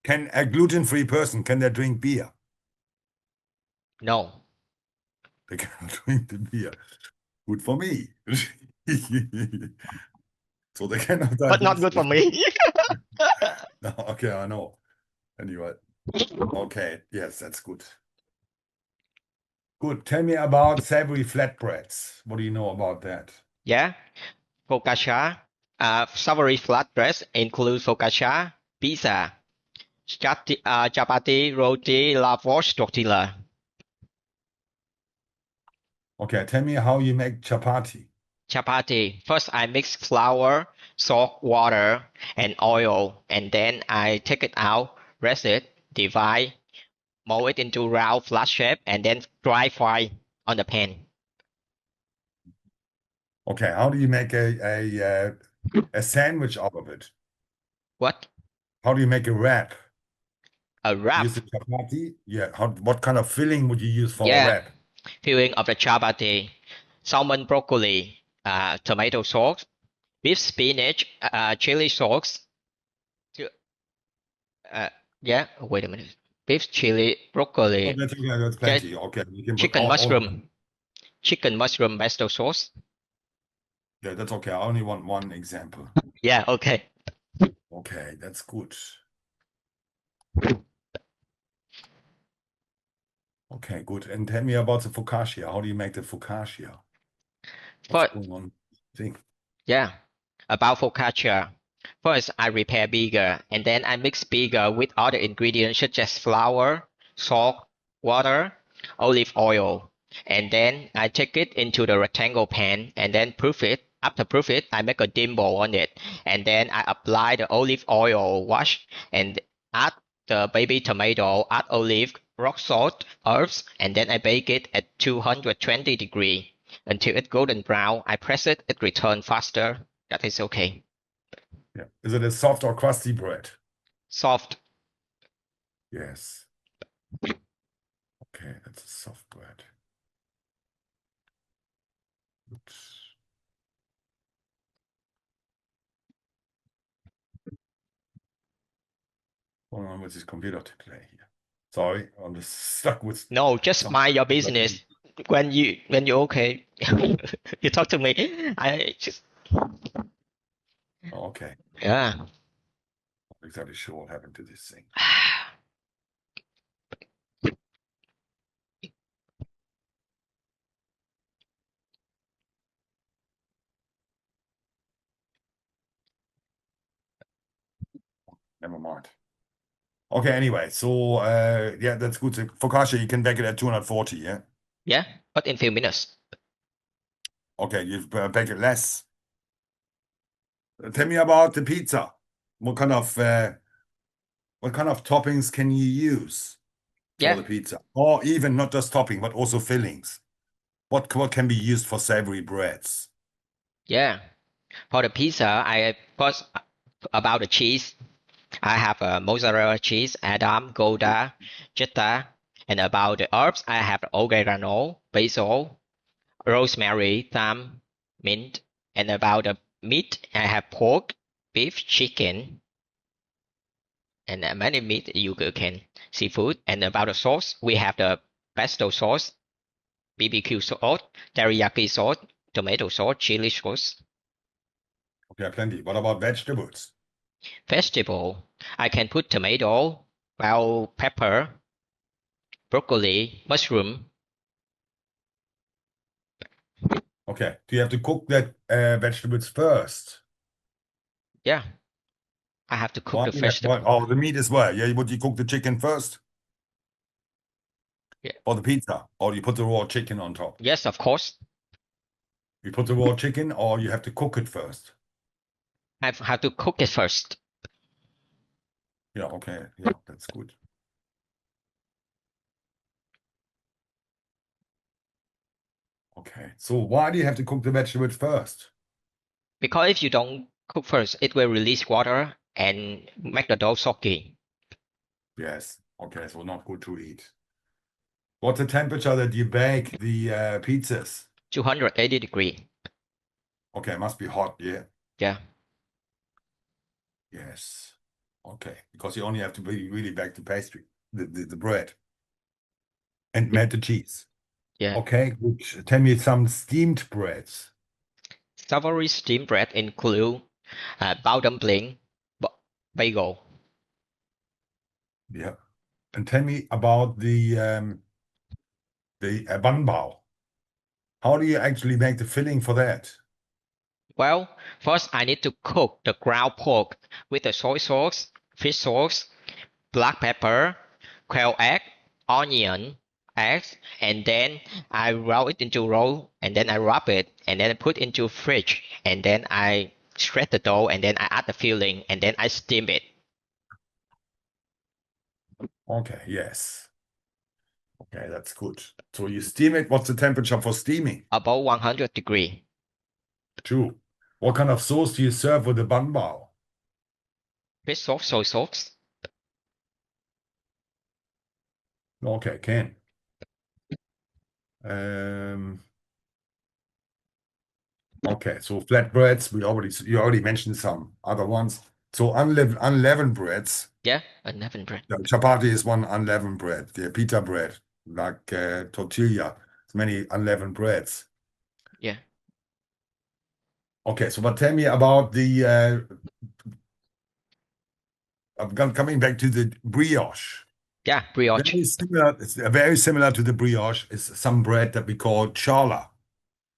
Can a gluten-free person, can they drink beer? no. They cannot drink the beer. Good for me. So they cannot But not digest good for it. me. No, okay, I know. Anyway. Okay, yes, that's good. Good. Tell me about savory flatbreads. What do you know about that? Yeah, focaccia, savory flatbreads include focaccia, pizza, chapati, roti, lavash, tortilla. Okay, tell me how you make chapati. Chapati. First, I mix flour, salt, water, and oil, and then I take it out, rest it, divide, mold it into round flat shape, and then dry fry on the pan. Okay, how do you make a sandwich out of it? What? How do you make a wrap? A wrap. Use the chapati? Yeah. What kind of filling would you use for a Yeah. wrap? Filling of the chapati. Salmon broccoli, tomato sauce, beef spinach, chili sauce. Uh, yeah, wait a minute. Beef chili, Oh, broccoli, that's okay. That's plenty. Okay. You can put chicken all of them. mushroom pesto sauce. Yeah, that's okay. I only want one example. Yeah, okay. Okay, that's good. Okay, good. And tell me about the focaccia. How do you make the focaccia? What's But going on? Thing. yeah, about focaccia. First, I prepare bigger, and then I mix bigger with other ingredients such as flour, salt, water, olive oil, and then I take it into the rectangle pan and then proof it. After proof it, I make a dimple on it, and then I apply the olive oil wash and add the baby tomato, add olive, rock salt, herbs, and then I bake it at 220 degree until it's golden brown. I press it, it returns faster. That is okay. Yeah. Is it a soft or crusty bread? Soft. Yes. Okay, that's a soft bread. Oops. What's going on with this computer today here? Sorry, I'm just stuck with No, just some. mind your business. When you okay, you talk to me. I just Okay, yeah. not exactly sure what happened to this thing. Never mind. Okay, anyway, so yeah, that's good. So focaccia, you can bake it at 240, yeah? Yeah, but in few minutes. Okay, you bake it less. Tell me about the pizza. What kind of toppings can you use for Yeah, the pizza? Or even not just topping, but also fillings. What can be used for savory breads? yeah. For the pizza, I first about the cheese. I have a mozzarella cheese, Adam, Gouda, Jetta, and about the herbs, I have oregano, basil, rosemary, thyme, mint, and about the meat, I have pork, beef, chicken, and many meat you can seafood. And about the sauce, we have the pesto sauce, BBQ sauce, teriyaki sauce, tomato sauce, chili sauce. Okay, plenty. What about vegetables? Vegetable, I can put tomato, bell pepper, broccoli, mushroom. Okay, do you have to cook that vegetables first? Yeah, I have to cook Why? the What? vegetable. Oh, the meat as well. Yeah, would you cook the chicken first Yeah. for the pizza, or you put the raw chicken on top? Yes, of course. You put the raw chicken, or you have to cook it first. I have to cook it first Yeah, okay, yeah, that's good. Okay, so why do you have to cook the vegetables first? because if you don't cook first, it will release water and make the dough soggy. Yes, okay, so not good to eat. What's the temperature that you bake the pizzas? 280 degree. Okay, must be hot, yeah. Yeah. Yes. Okay, because you only have to really bake the pastry, the bread, and melt the cheese. Yeah. Okay, good. Tell me some steamed breads. Savory steamed bread include bao dumpling, bagel. Yeah, and tell me about the bun bao. How do you actually make the filling for that? Well, first I need to cook the ground pork with the soy sauce, fish sauce, black pepper, quail egg, onion, eggs, and then I roll it into roll, and then I wrap it, and then I put into fridge, and then I shred the dough, and then I add the filling, and then I steam it Okay, yes. Okay, that's good. So you steam it. What's the temperature for steaming? above 100 degree. True. What kind of sauce do you serve with the bun bao? Fish sauce, soy sauce. Okay, can. Okay, so flatbreads, you already mentioned some other ones. So unleavened breads. Yeah, unleavened bread. The chapati is one unleavened bread. The pita bread, like tortilla, many unleavened breads. Yeah. Okay, so but tell me about the coming back to the brioche. Yeah, brioche. Very similar, it's very similar to the brioche is some bread that we call challah.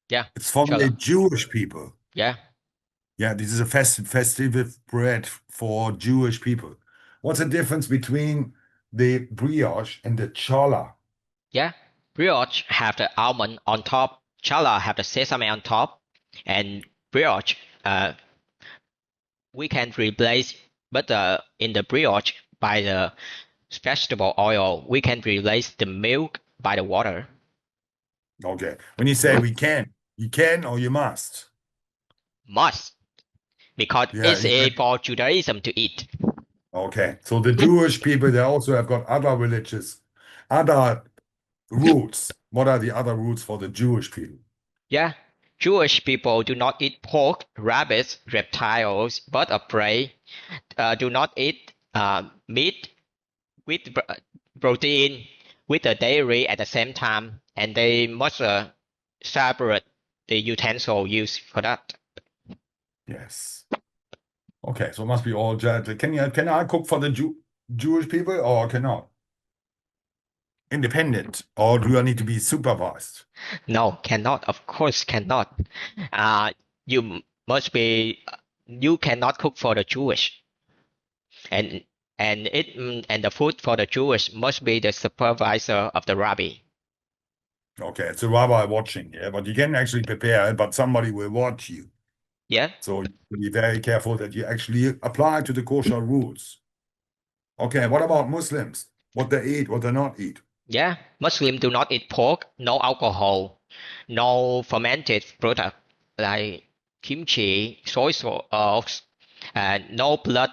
Yeah, It's for the challah. Jewish people. Yeah. Yeah, this is a festive bread for Jewish people. What's the difference between the brioche and the challah? Yeah. Brioche have the almond on top. Challah have the sesame on top. And brioche, we can replace, but in the brioche by the vegetable oil, we can replace the milk by the water. Okay. When you say we can, you can or you must. Must, because Yeah. it's a for Judaism to eat. Okay. So the Jewish people, they also have got other other roots. What are the other roots for the Jewish people? Yeah, Jewish people do not eat pork, rabbits, reptiles, bird of prey. Do not eat meat with protein with the dairy at the same time, and they must separate the utensil used for that. Yes. Okay. So it must be all can I cook for the Jewish people or cannot? Independent, or do I need to be supervised? No, cannot. Of course, cannot. You must be. You cannot cook for the Jewish, and and the food for the Jewish must be the supervisor of the rabbi. Okay, it's a rabbi watching, yeah, but you can actually prepare it, but somebody will watch you. Yeah, So you have to be very careful that you actually apply to the kosher rules. Okay, what about Muslims? What they eat, what they not eat? yeah. Muslims do not eat pork, no alcohol, no fermented product like kimchi, soy sauce, and no blood,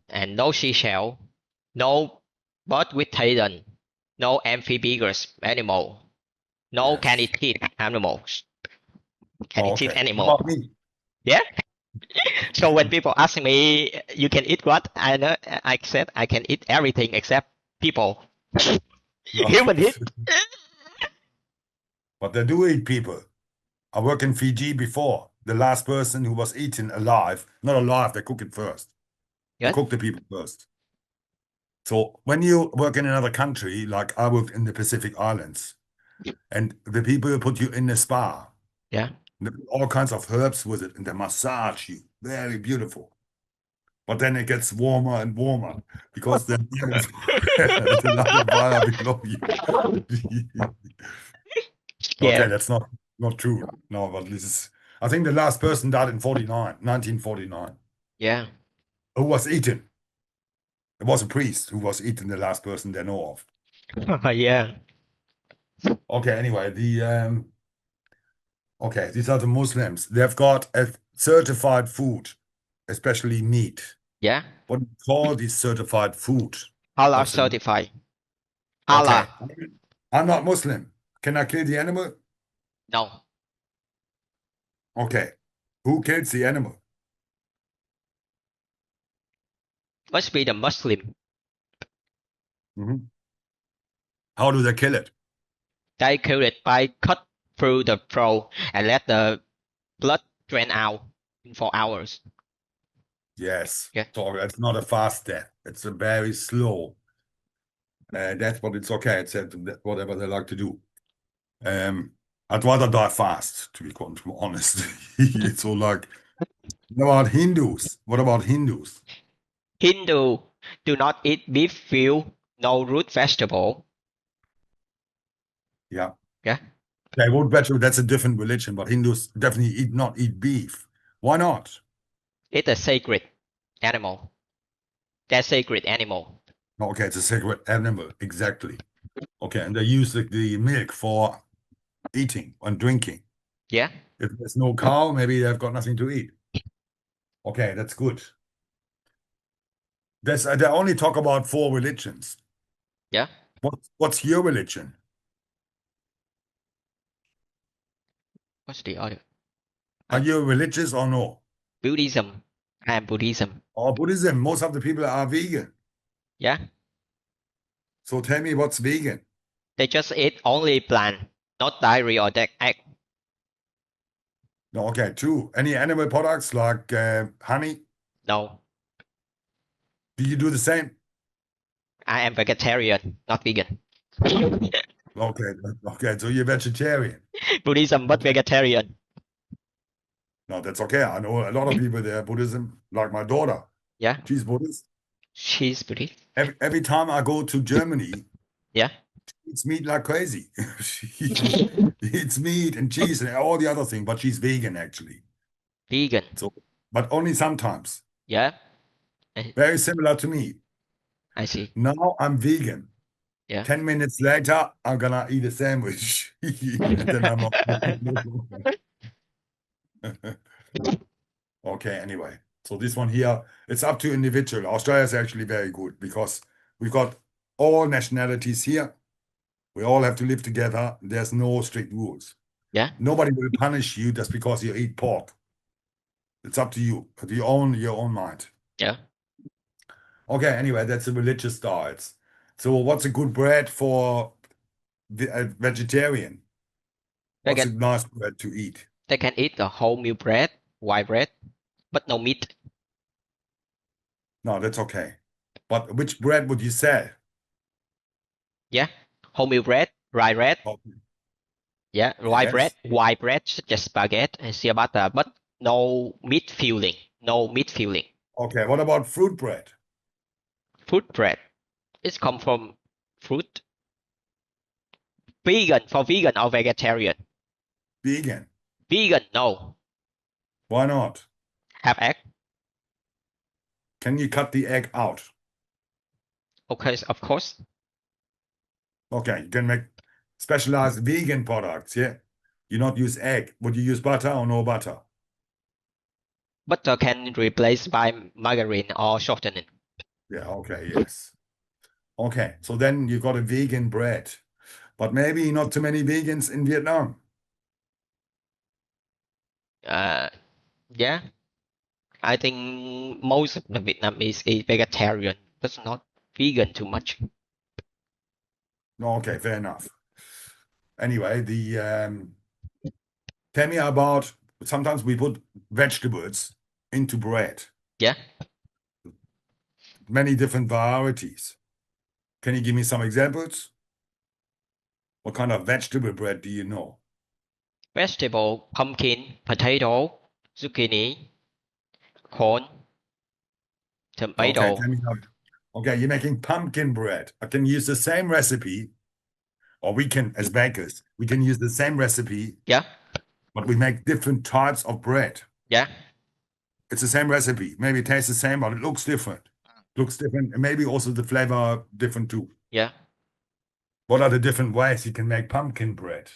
and no seashell, no bird with talon, no amphibious animal, no Yes. candy teeth animals. Candy Oh, teeth okay. What animal. about me? Yeah. So when people ask me, you can eat what? I know. I said I can eat everything except people. Human Okay. eat. But they do eat people. I worked in Fiji before. The last person who was eaten alive, not alive, they cook it first. They Good. cook the people first. So when you work in another country, like I worked in the Pacific Islands, and the people put you in a spa, Yeah. all kinds of herbs with it, and they massage you. Very beautiful. But then it gets warmer and warmer because there's a lot of fire below you. Okay, Yeah. that's not true. No, but this is. I think the last person died in 1949. Yeah. Who was eaten? It was a priest who was eaten. The last person they know of. Yeah. Okay, anyway, okay, these are the Muslims. They've got a certified food, especially meat. Yeah. What do you call this certified food? Allah What's the certified. Okay. Allah. I'm not Muslim. Can I kill the animal? No. Okay. Who kills the animal? Must be the Muslim. Mhm. How do they kill it? They kill it by cut through the throat and let the blood drain out for hours. Yes. Yeah. So it's not a fast death. It's a very slow death, but it's okay. It's whatever they like to do. I'd rather die fast, to be quite honest. It's all like, what about Hindus? What about Hindus? Hindu do not eat beef veal, no root vegetable. Yeah. Yeah. They won't bet you that's a different religion, but Hindus definitely not eat beef. Why not? It's a sacred animal. That's sacred animal. Okay, it's a sacred animal, exactly. Okay, and they use the milk for eating and drinking. Yeah. If there's no cow, maybe they've got nothing to eat. Okay, that's good. They only talk about 4 religions. Yeah. What's your religion? What's the other? Are you religious or no? Buddhism. I am Buddhism. Or Buddhism? Most of the people are vegan. Yeah. So tell me what's vegan? They just eat only plant, not dairy or egg. No, okay, true. Any animal products like honey? No. Do you do the same? I am vegetarian, not vegan. Okay, okay, so you're vegetarian. Buddhism, but vegetarian. No, that's okay. I know a lot of people there Buddhism, like my daughter. Yeah. She's Buddhist. She's Buddhist. Every time I go to Germany, Yeah. she eats meat like crazy. She eats meat and cheese and all the other things, but she's vegan actually. Vegan. So, but only sometimes. Yeah. Very similar to me. I see. Now I'm vegan. Yeah. 10 minutes later, I'm gonna eat a sandwich. And then I'm not. Okay, anyway. So this one here, it's up to individual. Australia is actually very good because we've got all nationalities here. We all have to live together. There's no strict rules. Yeah. Nobody will punish you just because you eat pork. It's up to you, to your own mind. Yeah. Okay, anyway, that's the religious diets. So what's a good bread for a vegetarian? They What's a can nice bread to eat? they can eat the wholemeal bread, white bread, but no meat. No, that's okay. But which bread would you say? Yeah. Wholemeal bread, rye bread. Okay. Yeah. White bread, Yes. white bread, such as spaghetti and ciabatta, but no meat filling. No meat filling. Okay, what about fruit bread? Fruit bread. It's come from fruit. Vegan for vegan or vegetarian. Vegan. Vegan, no. Why not? Have egg. Can you cut the egg out? Okay, of course. Okay, you can make specialized vegan products, yeah? You not use egg. Would you use butter or no butter? Butter can replace by margarine or shortening. Yeah, okay, yes. Okay, so then you got a vegan bread. But maybe not too many vegans in Vietnam. Yeah. I think most of the Vietnamese is vegetarian, but not vegan too much. No, okay, fair enough. Anyway, tell me about sometimes we put vegetables into bread. Yeah. Many different varieties. Can you give me some examples? What kind of vegetable bread do you know? Vegetable, pumpkin, potato, zucchini, corn, Okay, tomato. tell me how. Okay, you're making pumpkin bread. I can use the same recipe, or we can, as bakers, we can use the same recipe, Yeah. but we make different types of bread. Yeah. It's the same recipe. Maybe it tastes the same, but it looks different. Looks different, and maybe also the flavor different too. Yeah. What are the different ways you can make pumpkin bread?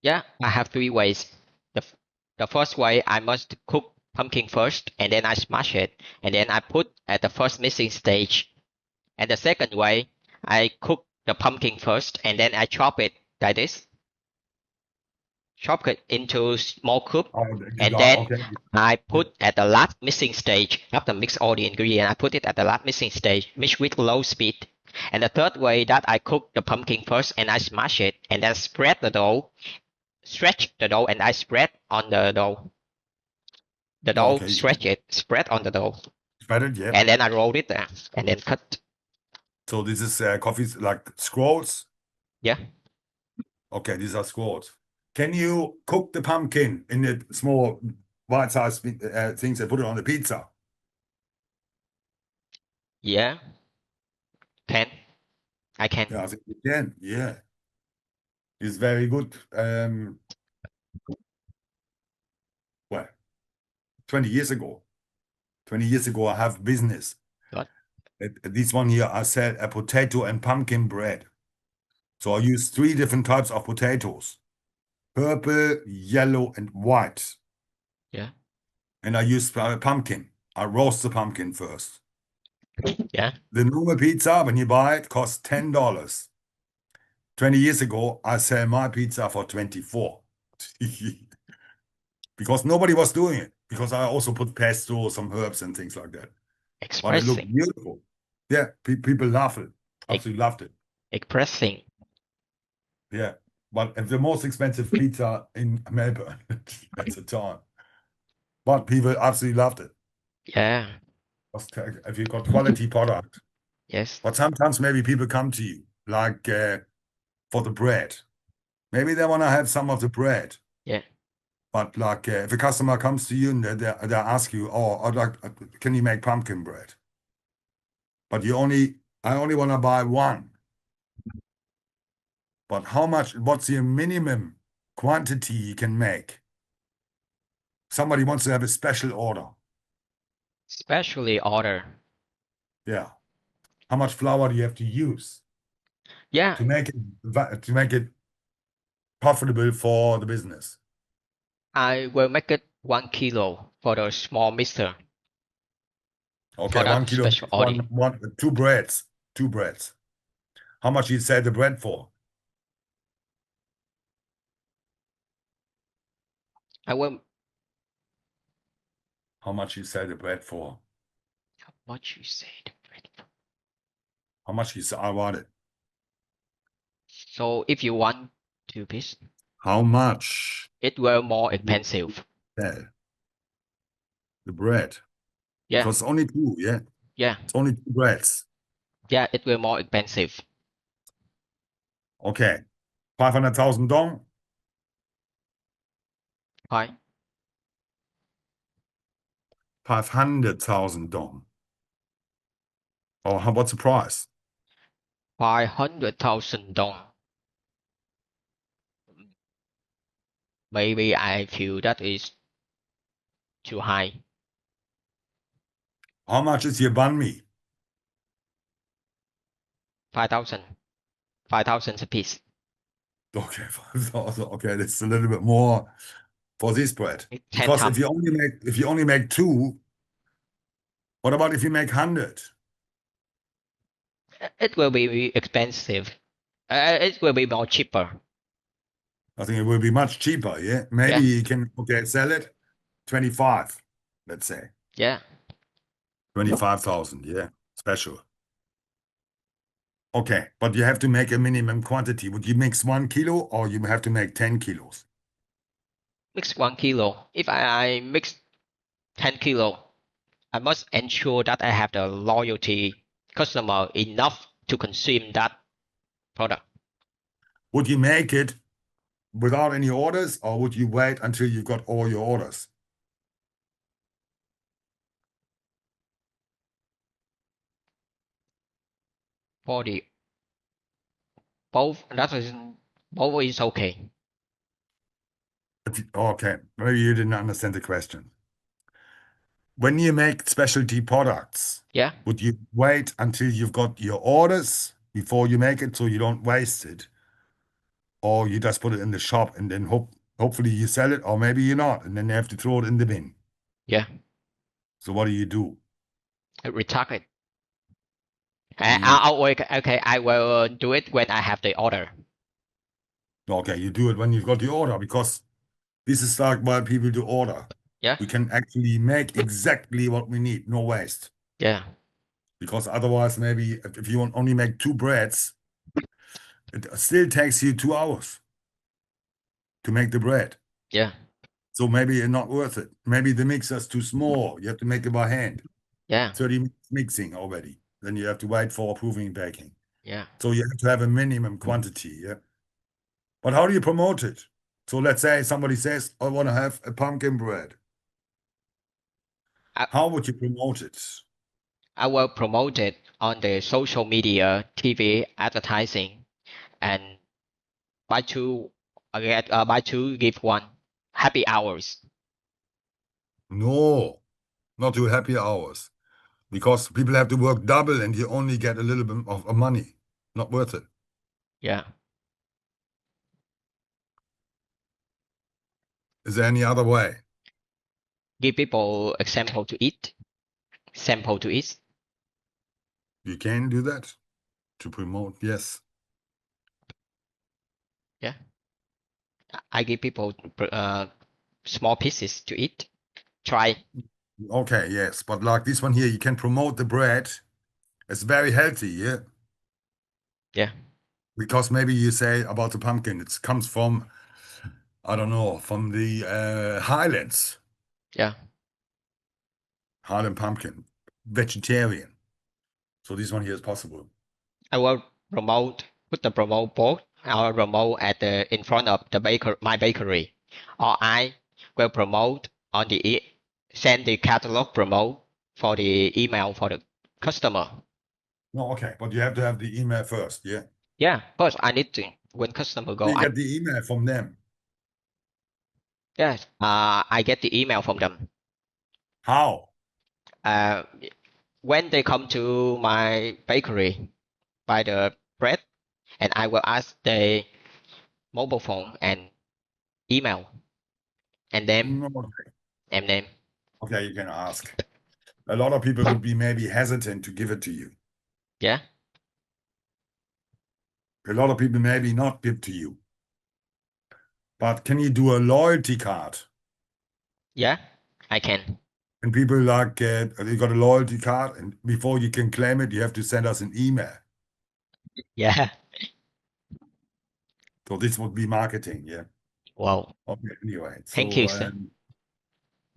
Yeah. I have three ways. The first way, I must cook pumpkin first, and then I smash it, and then I put at the first mixing stage. And the second way, I cook the pumpkin first, and then I chop it like this. Chop it into small cube, Oh, and then okay. I put at the last mixing stage. After mix all the ingredients, I put it at the last mixing stage, mix with low speed. And the third way that I cook the pumpkin first, and I smash it, and then spread the dough, stretch the dough, and I spread on the dough. The dough, Okay. stretch it, spread on the dough, Spread it, yeah. and then I roll it there, and then cut. So this is coffees like scrolls. Yeah. Okay, these are scrolls. Can you cook the pumpkin in the small bite-sized things and put it on the pizza? Yeah. Can. I can. Yeah, I think you can. Yeah, it's very good. Well, 20 years ago. 20 years ago, I have business. What? This one here, I sell a potato and pumpkin bread. So I use 3 different types of potatoes: purple, yellow, and white. Yeah. And I use pumpkin. I roast the pumpkin first. Yeah. The normal pizza, when you buy it, costs $10. 20 years ago, I sell my pizza for 24. Because nobody was doing it. Because I also put pesto, some herbs and things like that. But it looked Expressing. beautiful. Yeah, people love it. Absolutely loved it. Expressing. Yeah. But the most expensive pizza in Melbourne at the time. But people absolutely loved it. Yeah. If you got quality product. Yes. But sometimes maybe people come to you, like for the bread. Maybe they want to have some of the bread. Yeah. But like if a customer comes to you and they ask you, oh, I'd like, can you make pumpkin bread? But I only want to buy one. But how much, what's the minimum quantity you can make? Somebody wants to have a special order. Specially order. Yeah. How much flour do you have to use Yeah. to make it profitable for the business? I will make it 1 kilo for the small mixer. Okay, For 1 that kilo special makes order. two breads. Two breads. How much you sell the bread for? I will. How much you sell the bread for? What you said. How much you sell? I want it. So if you want 2 piece, How much it will more expensive. sell the bread? Yeah. Because only two, yeah? Yeah. It's only two breads. Yeah. It will more expensive. Okay. 500,000 dong? Why? 500,000 dong. Oh, what's the price? 500,000 dong. Maybe I feel that is too high. How much is your banh mi? 5,000. 5,000 a piece. Okay, 5,000. Okay, that's a little bit more for this bread. It's 10 Because times. if you only make two, what about if you make 100? It will be expensive. It will be more cheaper. I think it will be much cheaper, yeah? Maybe Yeah. you can, okay, sell it 25, let's say. Yeah. 25,000, yeah, special. Okay, but you have to make a minimum quantity. Would you mix 1 kilo or you have to make 10 kilos? Mix 1 kilo. If I mix 10 kilo, I must ensure that I have the loyalty customer enough to consume that product. Would you make it without any orders or would you wait until you got all your orders? For the both, both is okay. Okay, maybe you didn't understand the question. When you make specialty products, Yeah. would you wait until you've got your orders before you make it so you don't waste it? Or you just put it in the shop and then hopefully you sell it, or maybe you're not, and then you have to throw it in the bin. Yeah. So what do you do? Retarget. Mm. Okay, I will do it when I have the order. Okay, you do it when you've got the order because this is like why people do order. Yeah. We can actually make exactly what we need, no waste. Yeah. Because otherwise, maybe if you only make two breads, it still takes you 2 hours to make the bread. Yeah. So maybe it's not worth it. Maybe the mixer's too small. You have to make it by hand. Yeah. 30 minutes mixing already. Then you have to wait for proving and baking. Yeah. So you have to have a minimum quantity, yeah. But how do you promote it? So let's say somebody says, I want to have a pumpkin bread. I, How would you promote it? I will promote it on the social media, TV, advertising, and buy two, buy two, give one. Happy hours. No, not do happy hours. Because people have to work double and you only get a little bit of money. Not worth it. Yeah. Is there any other way? Give people example to eat. Sample to eat. You can do that to promote, yes. Yeah. I give people small pieces to eat. Try. Okay, yes, but like this one here, you can promote the bread. It's very healthy, yeah? Yeah. Because maybe you say about the pumpkin, it comes from, I don't know, from the Highlands. Yeah. Highland pumpkin, vegetarian. So this one here is possible. I will put the promote board or promote at the in front of the my bakery, or I will promote on send the catalog promote for the email for the customer. No, okay, but you have to have the email first, yeah? Yeah, but I need to when customer go. You get the email from them. Yes, I get the email from them. How? When they come to my bakery, buy the bread, and I will ask the mobile phone and email and them Okay. and name. Okay, you can ask. A lot of people would be maybe hesitant to give it to you. Yeah. A lot of people maybe not give to you. But can you do a loyalty card? Yeah, I can. And people like, they got a loyalty card, and before you can claim it, you have to send us an email. Yeah. So this would be marketing, yeah. Wow. Okay, anyway. Thank you, So,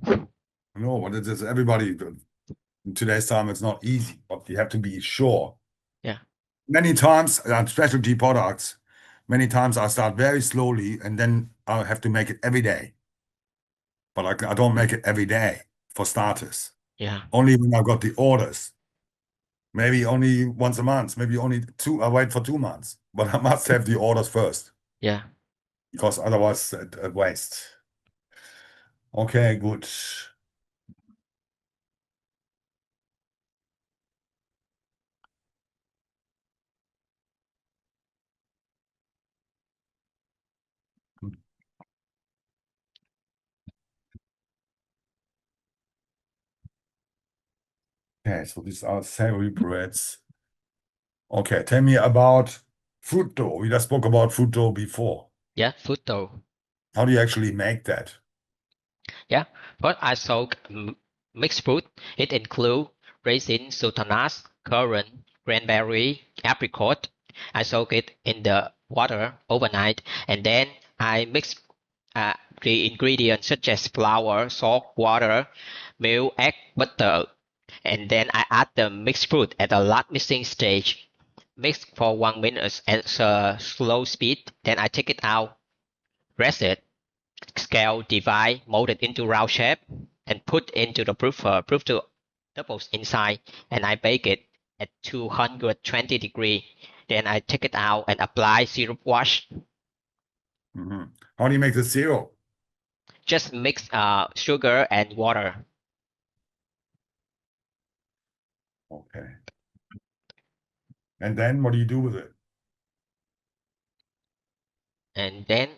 sir. no, but it is everybody, in today's time, it's not easy, but you have to be sure. Yeah. Many times on specialty products, many times I start very slowly and then I have to make it every day. But I don't make it every day for starters. Yeah. Only when I got the orders. Maybe only once a month, maybe only I wait for 2 months. But I must have the orders first Yeah. because otherwise it waste. Okay, good. Okay, so these are savory breads. Okay, tell me about fruit dough. We just spoke about fruit dough before. Yeah. Food dough. How do you actually make that? Yeah. First, I soak mixed fruit. It includes raisin, sultanas, currant, cranberry, apricot. I soak it in the water overnight, and then I mix the ingredients such as flour, salt, water, milk, egg, butter, and then I add the mixed fruit at the last mixing stage. Mix for 1 minute at a slow speed. Then I take it out, press it, scale, divide, mold it into round shape, and put into the proof to doubles inside. And I bake it at 220 degrees. Then I take it out and apply syrup wash. How do you make the syrup? Just mix sugar and water. Okay. And then what do you do with it? And then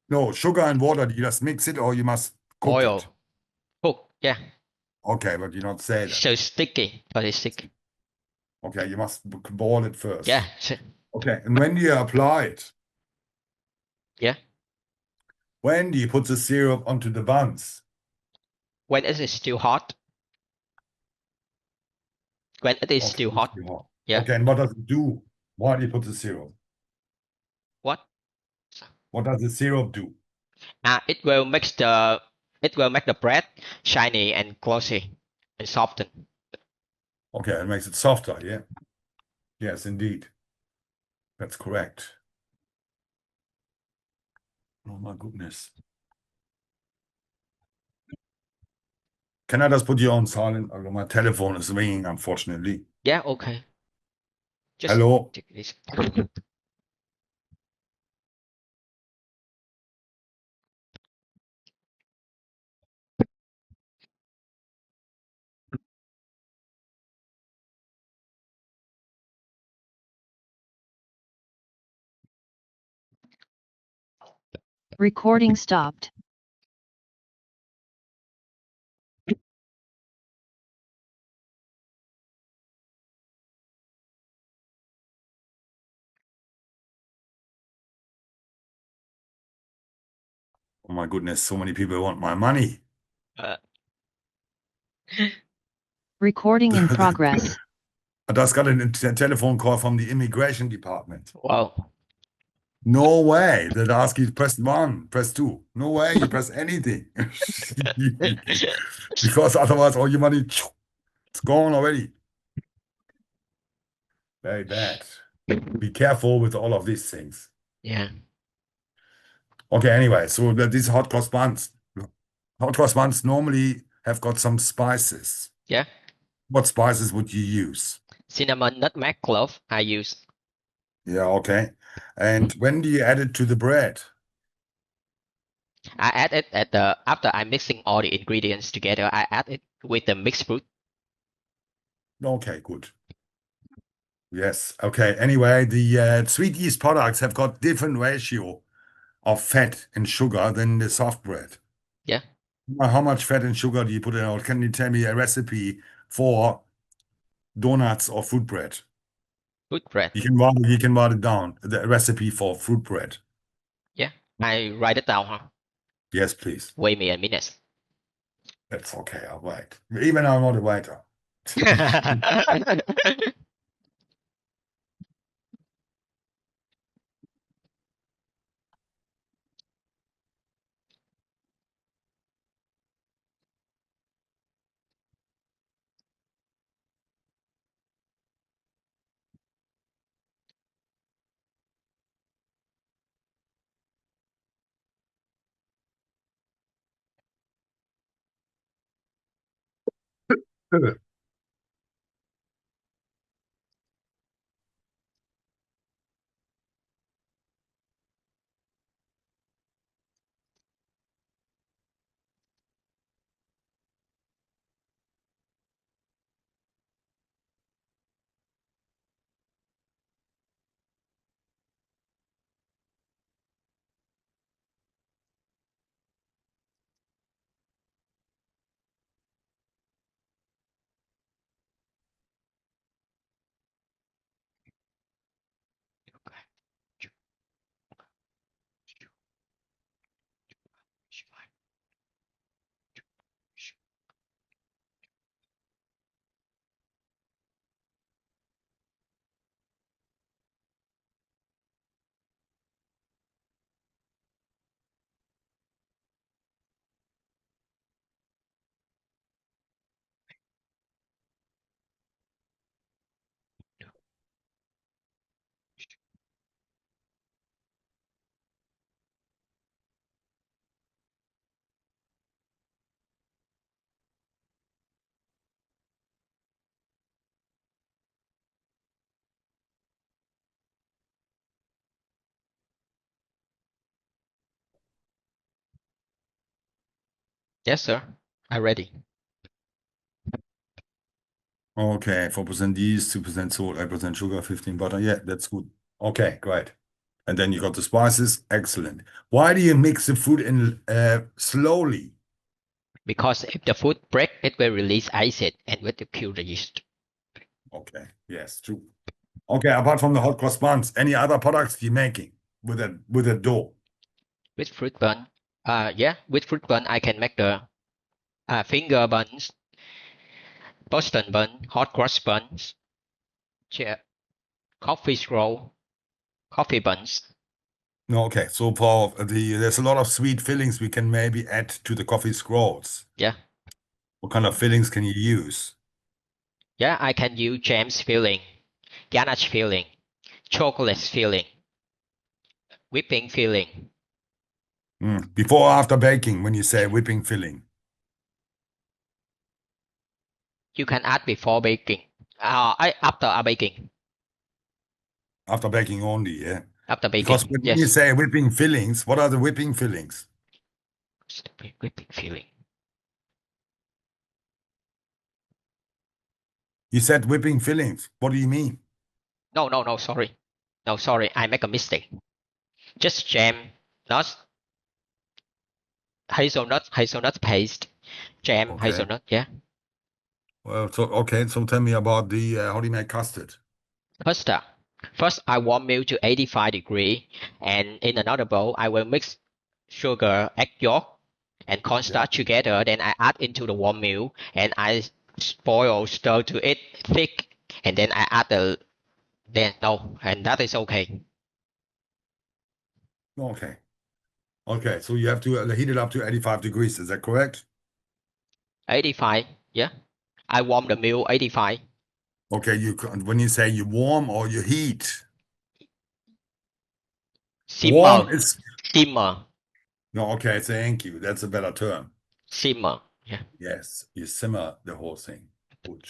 No, sugar and water, you just mix it or you must cook boil. it? Cook, yeah. Okay, but you not say that. So sticky, but it's sticky. Okay, you must boil it first. Yeah. Okay, and when do you apply it? Yeah. When do you put the syrup onto the buns? When it is still hot. When it is Okay, still it's hot. still hot. Yeah. Okay, and what does it do? Why do you put the syrup? What? What does the syrup do? It will make the bread shiny and glossy and soften. Okay, it makes it softer, yeah. Yes, indeed. That's correct. Oh my goodness. Can I just put you on silent? My telephone is ringing, unfortunately. Yeah, okay. Just Hello? take this. Recording stopped. Oh my goodness, so many people want my money. Recording in progress. I just got a telephone call from the immigration department. Wow. No way. They'd ask you to press 1, press 2. No way you press anything. Because otherwise all your money, it's gone already. Very bad. Be careful with all of these things. Yeah. Okay, anyway, so these hot cross buns. Hot cross buns normally have got some spices. Yeah. What spices would you use? Cinnamon, nutmeg, clove I use. Yeah, okay. And when do you add it to the bread? I add it at the after I'm mixing all the ingredients together. I add it with the mixed fruit. Okay, good. Yes. Okay. Anyway, the sweet yeast products have got different ratio of fat and sugar than the soft bread. Yeah. How much fat and sugar do you put in? Or can you tell me a recipe for donuts or fruit bread? Fruit bread. You can write it down. The recipe for fruit bread. Yeah. I write it down, huh? Yes, please. Wait me a minute. That's okay. I'll wait. Even I'm not a waiter. Yes, sir. I'm ready. Okay, 4% yeast, 2% salt, 8% sugar, 15 butter. Yeah, that's good. Okay, great. And then you got the spices. Excellent. Why do you mix the food in slowly? Because if the food break, it will release acid and will kill the yeast. Okay, yes, true. Okay, apart from the hot cross buns, any other products you're making with a dough? With fruit bun, yeah, with fruit bun I can make the finger buns, Boston bun, hot cross buns, coffee scroll, coffee buns. No, okay. So for there's a lot of sweet fillings we can maybe add to the coffee scrolls. Yeah. What kind of fillings can you use? Yeah, I can use jams filling, ganache filling, chocolate filling, whipping filling. Before or after baking, when you say whipping filling? You can add before baking. After baking. After baking only, yeah. After baking, Because when you yes. say whipping fillings, what are the whipping fillings? Whipping filling. You said whipping fillings. What do you mean? No, sorry. No, sorry, I make a mistake. Just jam, nuts, hazelnut paste, jam, Okay. hazelnut, yeah. Well, so okay. So tell me about the how do you make custard? First I warm milk to 85 degrees, and in another bowl I will mix sugar, egg yolk, and cornstarch Yeah. together. Then I add into the warm milk and I stir to it thick, and then I add and that is okay. Okay. Okay. So you have to heat it up to 85 degrees. Is that correct? 85, yeah. I warm the milk 85. Okay. When you say you warm or you heat, warm Simmer, is simmer, no. Okay. Thank you. That's a better term. simmer. Yeah. Yes. You simmer the whole thing. Good.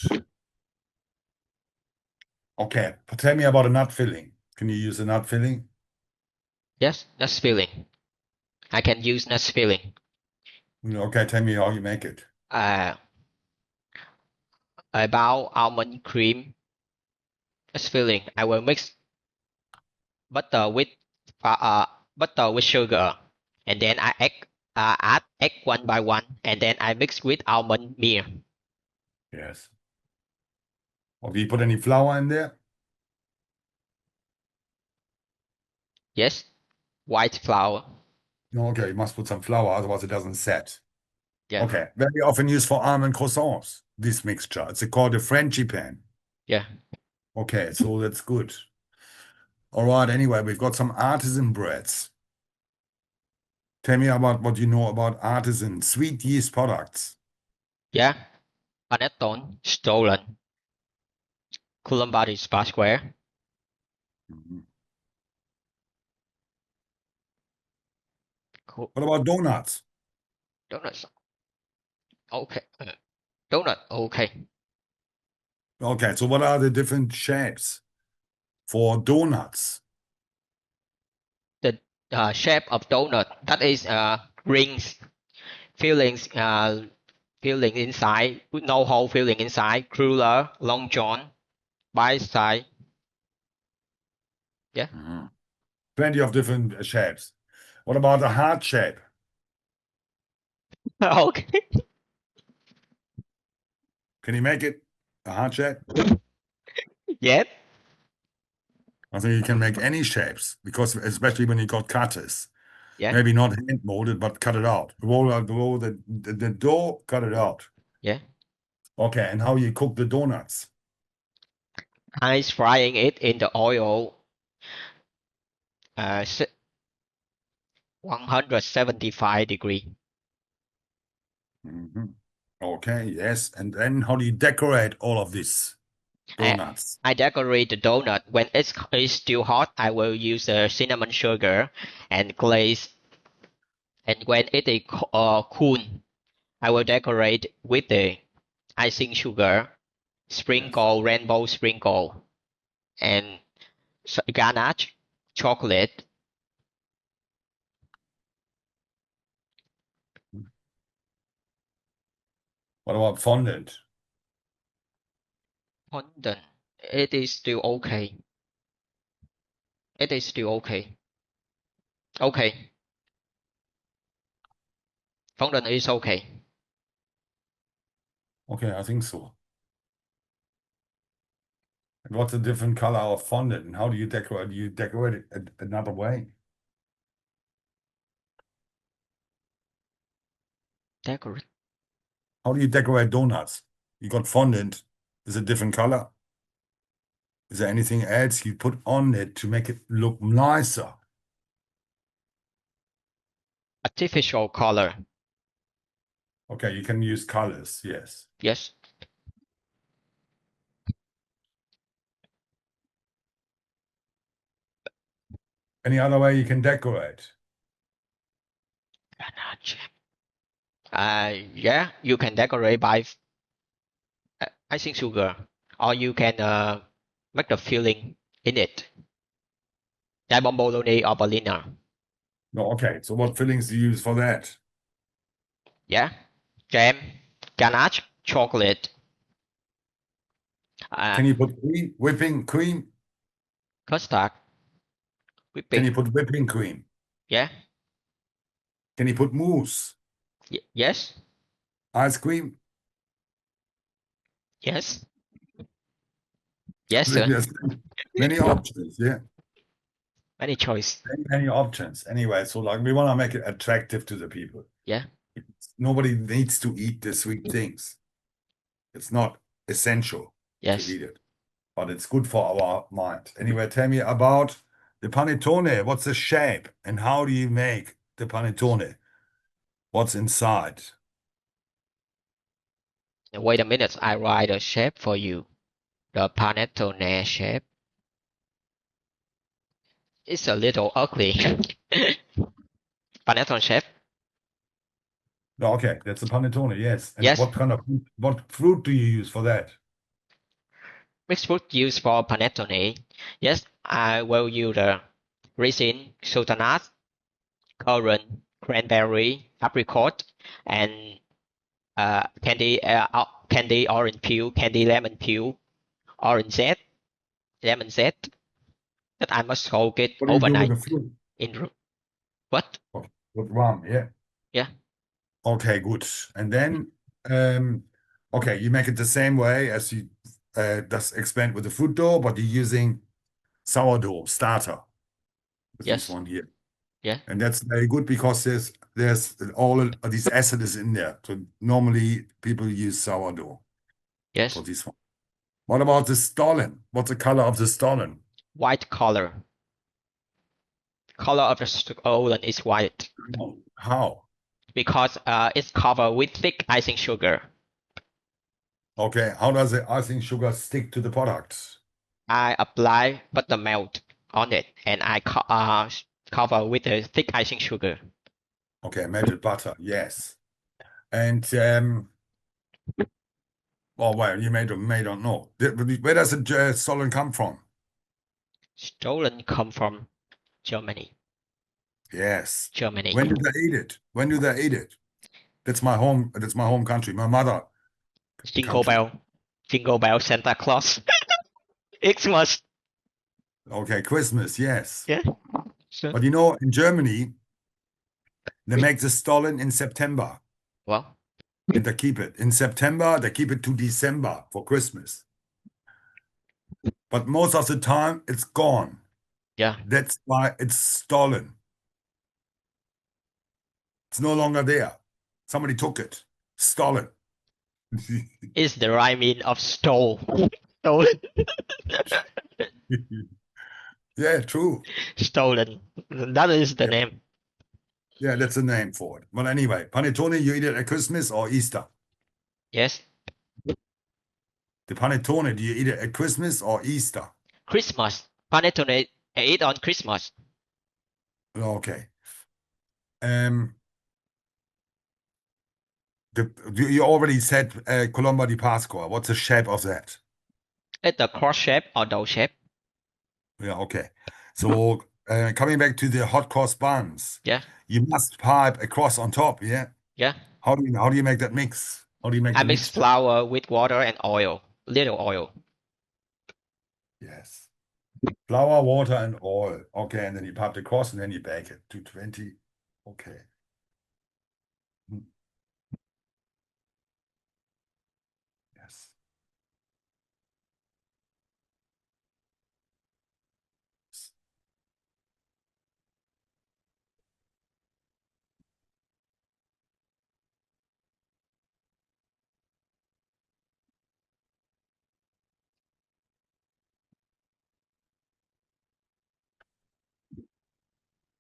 Okay. Tell me about a nut filling. Can you use a nut filling? Yes, nuts filling. I can use nuts filling. Okay. Tell me how you make it. About almond cream nuts filling. I will mix butter with butter with sugar, and then add egg one by one, and then I mix with almond meal. Yes. Or do you put any flour in there? Yes, white flour. No. Okay. You must put some flour, otherwise it doesn't set. Yeah, Okay. Very often used for almond croissants. This mixture. It's called a Frangipane. yeah. Okay. So that's good. All right. Anyway, we've got some artisan breads. Tell me about what you know about artisan sweet yeast products. Yeah, panettone, stolen, Columbus Square. Mhm. Cool. What about donuts? Donuts. Okay. Donut. Okay. Okay. So what are the different shapes for donuts? The shape of donut, that is rings, fillings, filling inside with no hole, filling inside, cruller, long john, bite side. Yeah. Mhm. Plenty of different shapes. What about a heart shape? Okay. Can you make it a heart shape? Yes. I think you can make any shapes because especially when you got cutters. Yeah. Maybe not hand molded, but cut it out. Roll the dough, cut it out. Yeah. Okay, and how you cook the donuts? Ice frying it in the oil, 175 degree. Mhm. Okay, yes. And then how do you decorate all of this I, donuts? I decorate the donut when it's still hot. I will use cinnamon sugar and glaze, and when it is cool, I will decorate with the icing sugar, Yes. sprinkle rainbow sprinkle, and ganache chocolate. What about fondant? Fondant. It is still okay. It is still okay. Okay. Fondant is okay. Okay, I think so. And what's the different color of fondant? And how do you decorate? Do you decorate it another way? Decorate. How do you decorate donuts? You got fondant. Is it a different color? Is there anything else you put on it to make it look nicer? Artificial color. Okay, you can use colors, yes. Yes. Any other way you can decorate? Ganache. Yeah, you can decorate by icing sugar, or you can make the filling in it. Diamond bologna or Berliner. No, okay. So what fillings do you use for that? Yeah. Jam, ganache, chocolate, Can you put whipping cream? custard, Can you whipping. put whipping cream? Yeah. Can you put mousse? Yes. Ice cream? Yes. Yes, sir. Yes. Many options, yeah. Many choice. Many options. Anyway, so like we want to make it attractive to the people. Yeah. Nobody needs to eat the sweet things. It's not essential to Yes. eat it, but it's good for our mind. Anyway, tell me about the panettone. What's the shape and how do you make the panettone? What's inside? Wait a minute. I write a shape for you. The panettone shape. It's a little ugly. Panettone shape. Okay, that's a panettone, yes. And Yes. what fruit do you use for that? Mixed fruit used for panettone. Yes, I will use the raisin, sultanate, currant, cranberry, apricot, and candy orange peel, candy lemon peel, orange zest, lemon zest. That I must soak it What do you do with overnight the fruit? in what? With rum, yeah. Yeah. Okay, good. And then, okay, you make it the same way as you just explained with the fruit dough, but you're using sourdough starter with this Yes. one here. Yeah. And that's very good because there's all of these acids in there. So normally people use sourdough Yes. for this one. What about the stollen? What's the color of the stollen? White color. Color of the stollen is white How? because it's covered with thick icing sugar. Okay, how does the icing sugar stick to the product? I apply buttermilk on it and I cover with the thick icing sugar. Okay, melted butter, yes. And well, you may don't know. Where does the stollen come from? Stollen come from Germany. Yes. Germany. When do they eat it? When do they eat it? That's my home. That's my home country. My mother Jingle country. bell. Jingle bell Santa Claus. Xmas. Okay, Christmas, yes. Yeah. So, But you know, in Germany, they make the stollen in September well, and they keep it. In September, they keep it to December for Christmas. But most of the time, it's gone. yeah. That's why it's stolen. It's no longer there. Somebody took it. Stolen. Is the rhyming of stole. Stolen. Yeah, true. Stolen. That is the Yeah. name. Yeah, that's the name for it. But anyway, panettone, you eat it at Christmas or Easter? Yes. The panettone, do you eat it at Christmas or Easter? Christmas. Panettone eat on Christmas. Okay. You already said Colombo di Pasqua. What's the shape of that? It's the cross shape or dove shape. Yeah, okay. So coming back to the hot cross buns, Yeah. you must pipe a cross on top, yeah? Yeah. How do you make that mix? How do you make I the mix mixture? flour with water and oil. Little oil. Yes. Flour, water, and oil. Okay, and then you pipe the cross and then you bake it. 220. Okay. Yes.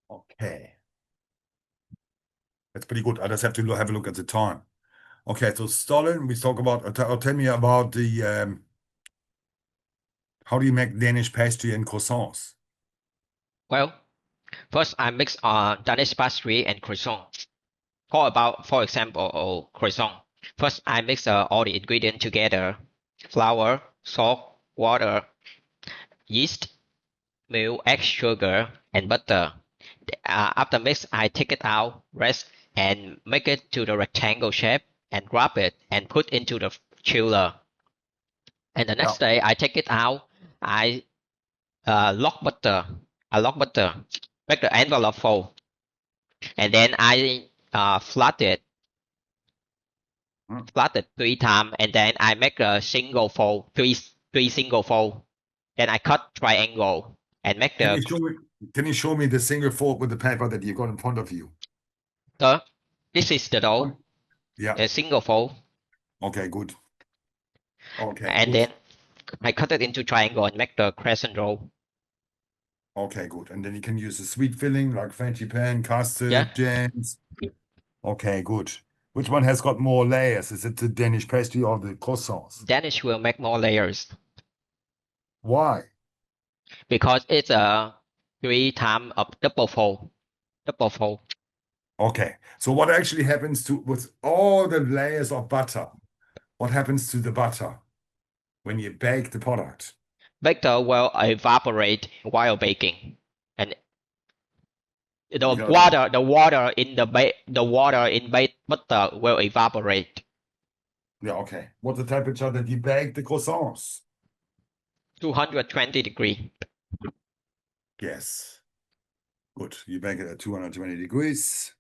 Okay. That's pretty good. I just have to have a look at the time. Okay, so Stalin, we talk about, tell me about the, how do you make Danish pastry and croissants? Well, first I mix Danish pastry and croissant. For example, croissant. First I mix all the ingredients together: flour, salt, water, yeast, milk, egg, sugar, and butter. After mix, I take it out, rest, and make it to the rectangle shape, and wrap it and put into the chiller. And the next day, I take it out. I lock butter. Make the envelope full, and then I flat it 3 times, and then I make a single fold, three single fold. Then I cut triangle and make Can the you show me? Can you show me the single fold with the paper that you got in front of you? This is the dough, Yeah. a single fold, Okay, good. Okay, and good. then I cut it into triangle and make the crescent roll. Okay, good. And then you can use a sweet filling like frangipane, Yeah, custard, jams. Okay, good. Which one has got more layers? Is it the Danish pastry or the croissants? Danish will make more layers Why? because it's a 3 times of double fold. Double fold. Okay. So what actually happens to with all the layers of butter? What happens to the butter when you bake the product? Baker will evaporate while baking, and Because the water in baked butter will evaporate. yeah, okay. What's the temperature that you bake the croissants? 220 degree. Yes. Good. You bake it at 220 degrees.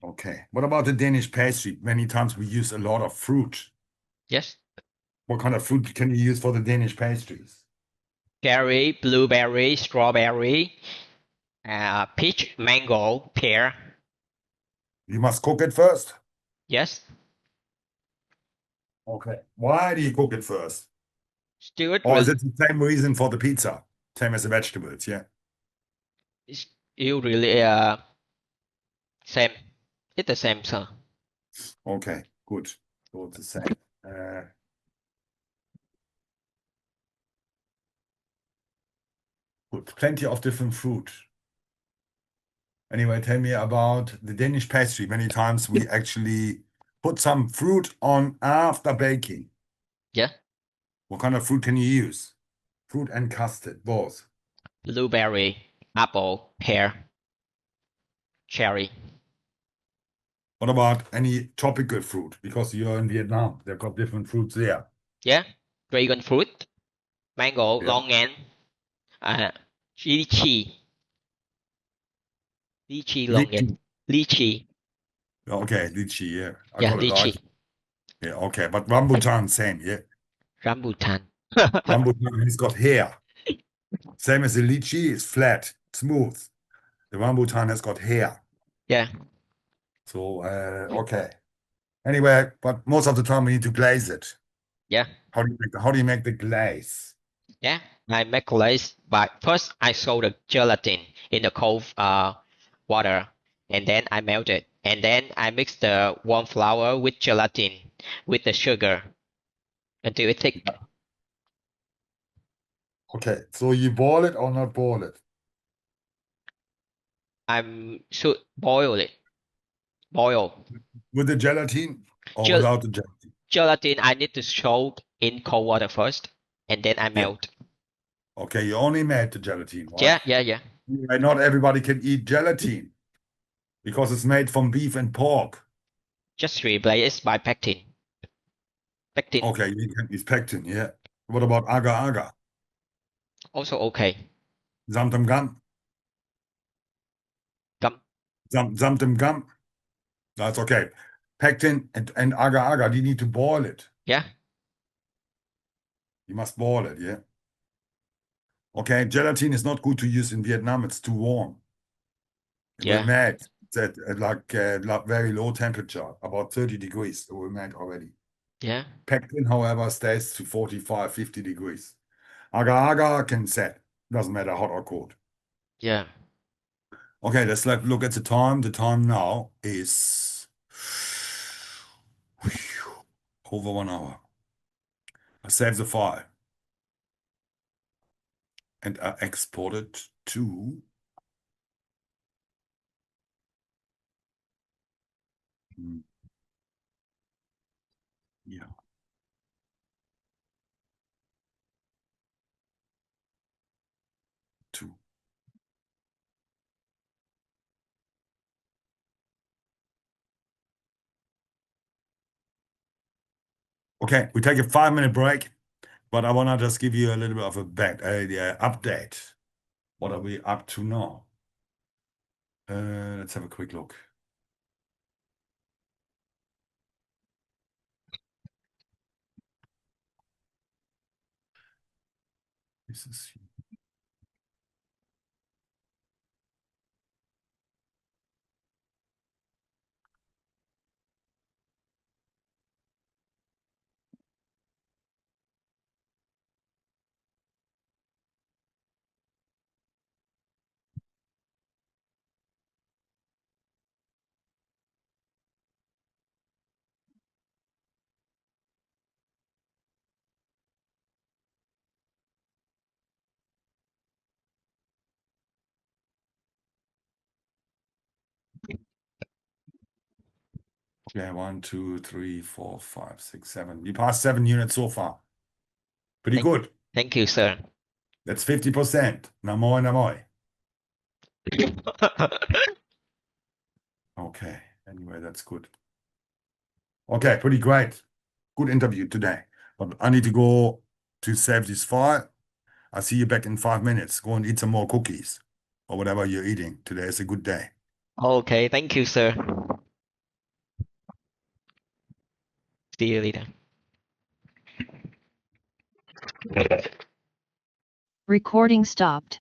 Okay. What about the Danish pastry? Many times we use a lot of fruit. Yes. What kind of fruit can you use for the Danish pastries? Cherry, blueberry, strawberry, peach, mango, pear. You must cook it first. Yes. Okay. Why do you cook it first? Stew it Or is really, it the same reason for the pizza? Same as the vegetables, yeah. stew really same. It's the same, sir. Okay, good. So it's the same. Good. Plenty of different fruit. Anyway, tell me about the Danish pastry. Many times we actually put some fruit on after baking. Yeah. What kind of fruit can you use? Fruit and custard, both. Blueberry, apple, pear, cherry. What about any tropical fruit? Because you're in Vietnam, they've got different fruits there. Yeah. Dragon fruit, mango, Yeah. longan, uh, lychee, lychee Lychee. longan, lychee. Okay, lychee, yeah. I Yeah, got it right. lychee. Yeah, okay. But rambutan, same, yeah. Rambutan. Rambutan has got hair. Same as the lychee, it's flat, smooth. The rambutan has got hair. Yeah. So, okay. Anyway, but most of the time we need to glaze it. Yeah. How do you make the glaze? Yeah. I make glaze, but first I soak the gelatin in the cold water, and then I melt it, and then I mix the warm flour with gelatin with the sugar until it's thick. Okay, so you boil it or not boil it? Should boil it. Boil. With the gelatin or Gel without the gelatin? Gelatin I need to soak in cold water first, and then I Yeah. melt. Okay, you only made the gelatin, right? Yeah, yeah, yeah. And not everybody can eat gelatin because it's made from beef and pork. Just replace by pectin. Pectin Okay, you can use pectin, yeah. What about agar agar? also okay. Zamtam gum? Gum. Zamtam gum? That's okay. Pectin and agar agar, you need to boil it. Yeah, You must boil it, yeah. Okay, gelatin is not good to use in Vietnam. It's too warm. We're yeah, made at like very low temperature, about 30 degrees. We're made already. yeah, Pectin, however, stays to 45, 50 degrees. Agar agar can set. Doesn't matter hot or cold. yeah. Okay, let's look at the time. The time now is over 1 hour. I save the file and I export it to yeah. To okay, we take a 5-minute break, but I want to just give you a little bit of a update. What are we up to now? Let's have a quick look. This is Okay, 1, 2, 3, 4, 5, 6, 7. We passed 7 units so far. Pretty good. Thank you, sir. That's 50%. Namoy, namoy. Okay, anyway, that's good. Okay, pretty great. Good interview today. But I need to go to save this file. I'll see you back in 5 minutes. Go and eat some more cookies or whatever you're eating. Today is a good day. Okay, thank you, sir. See you later. Recording stopped.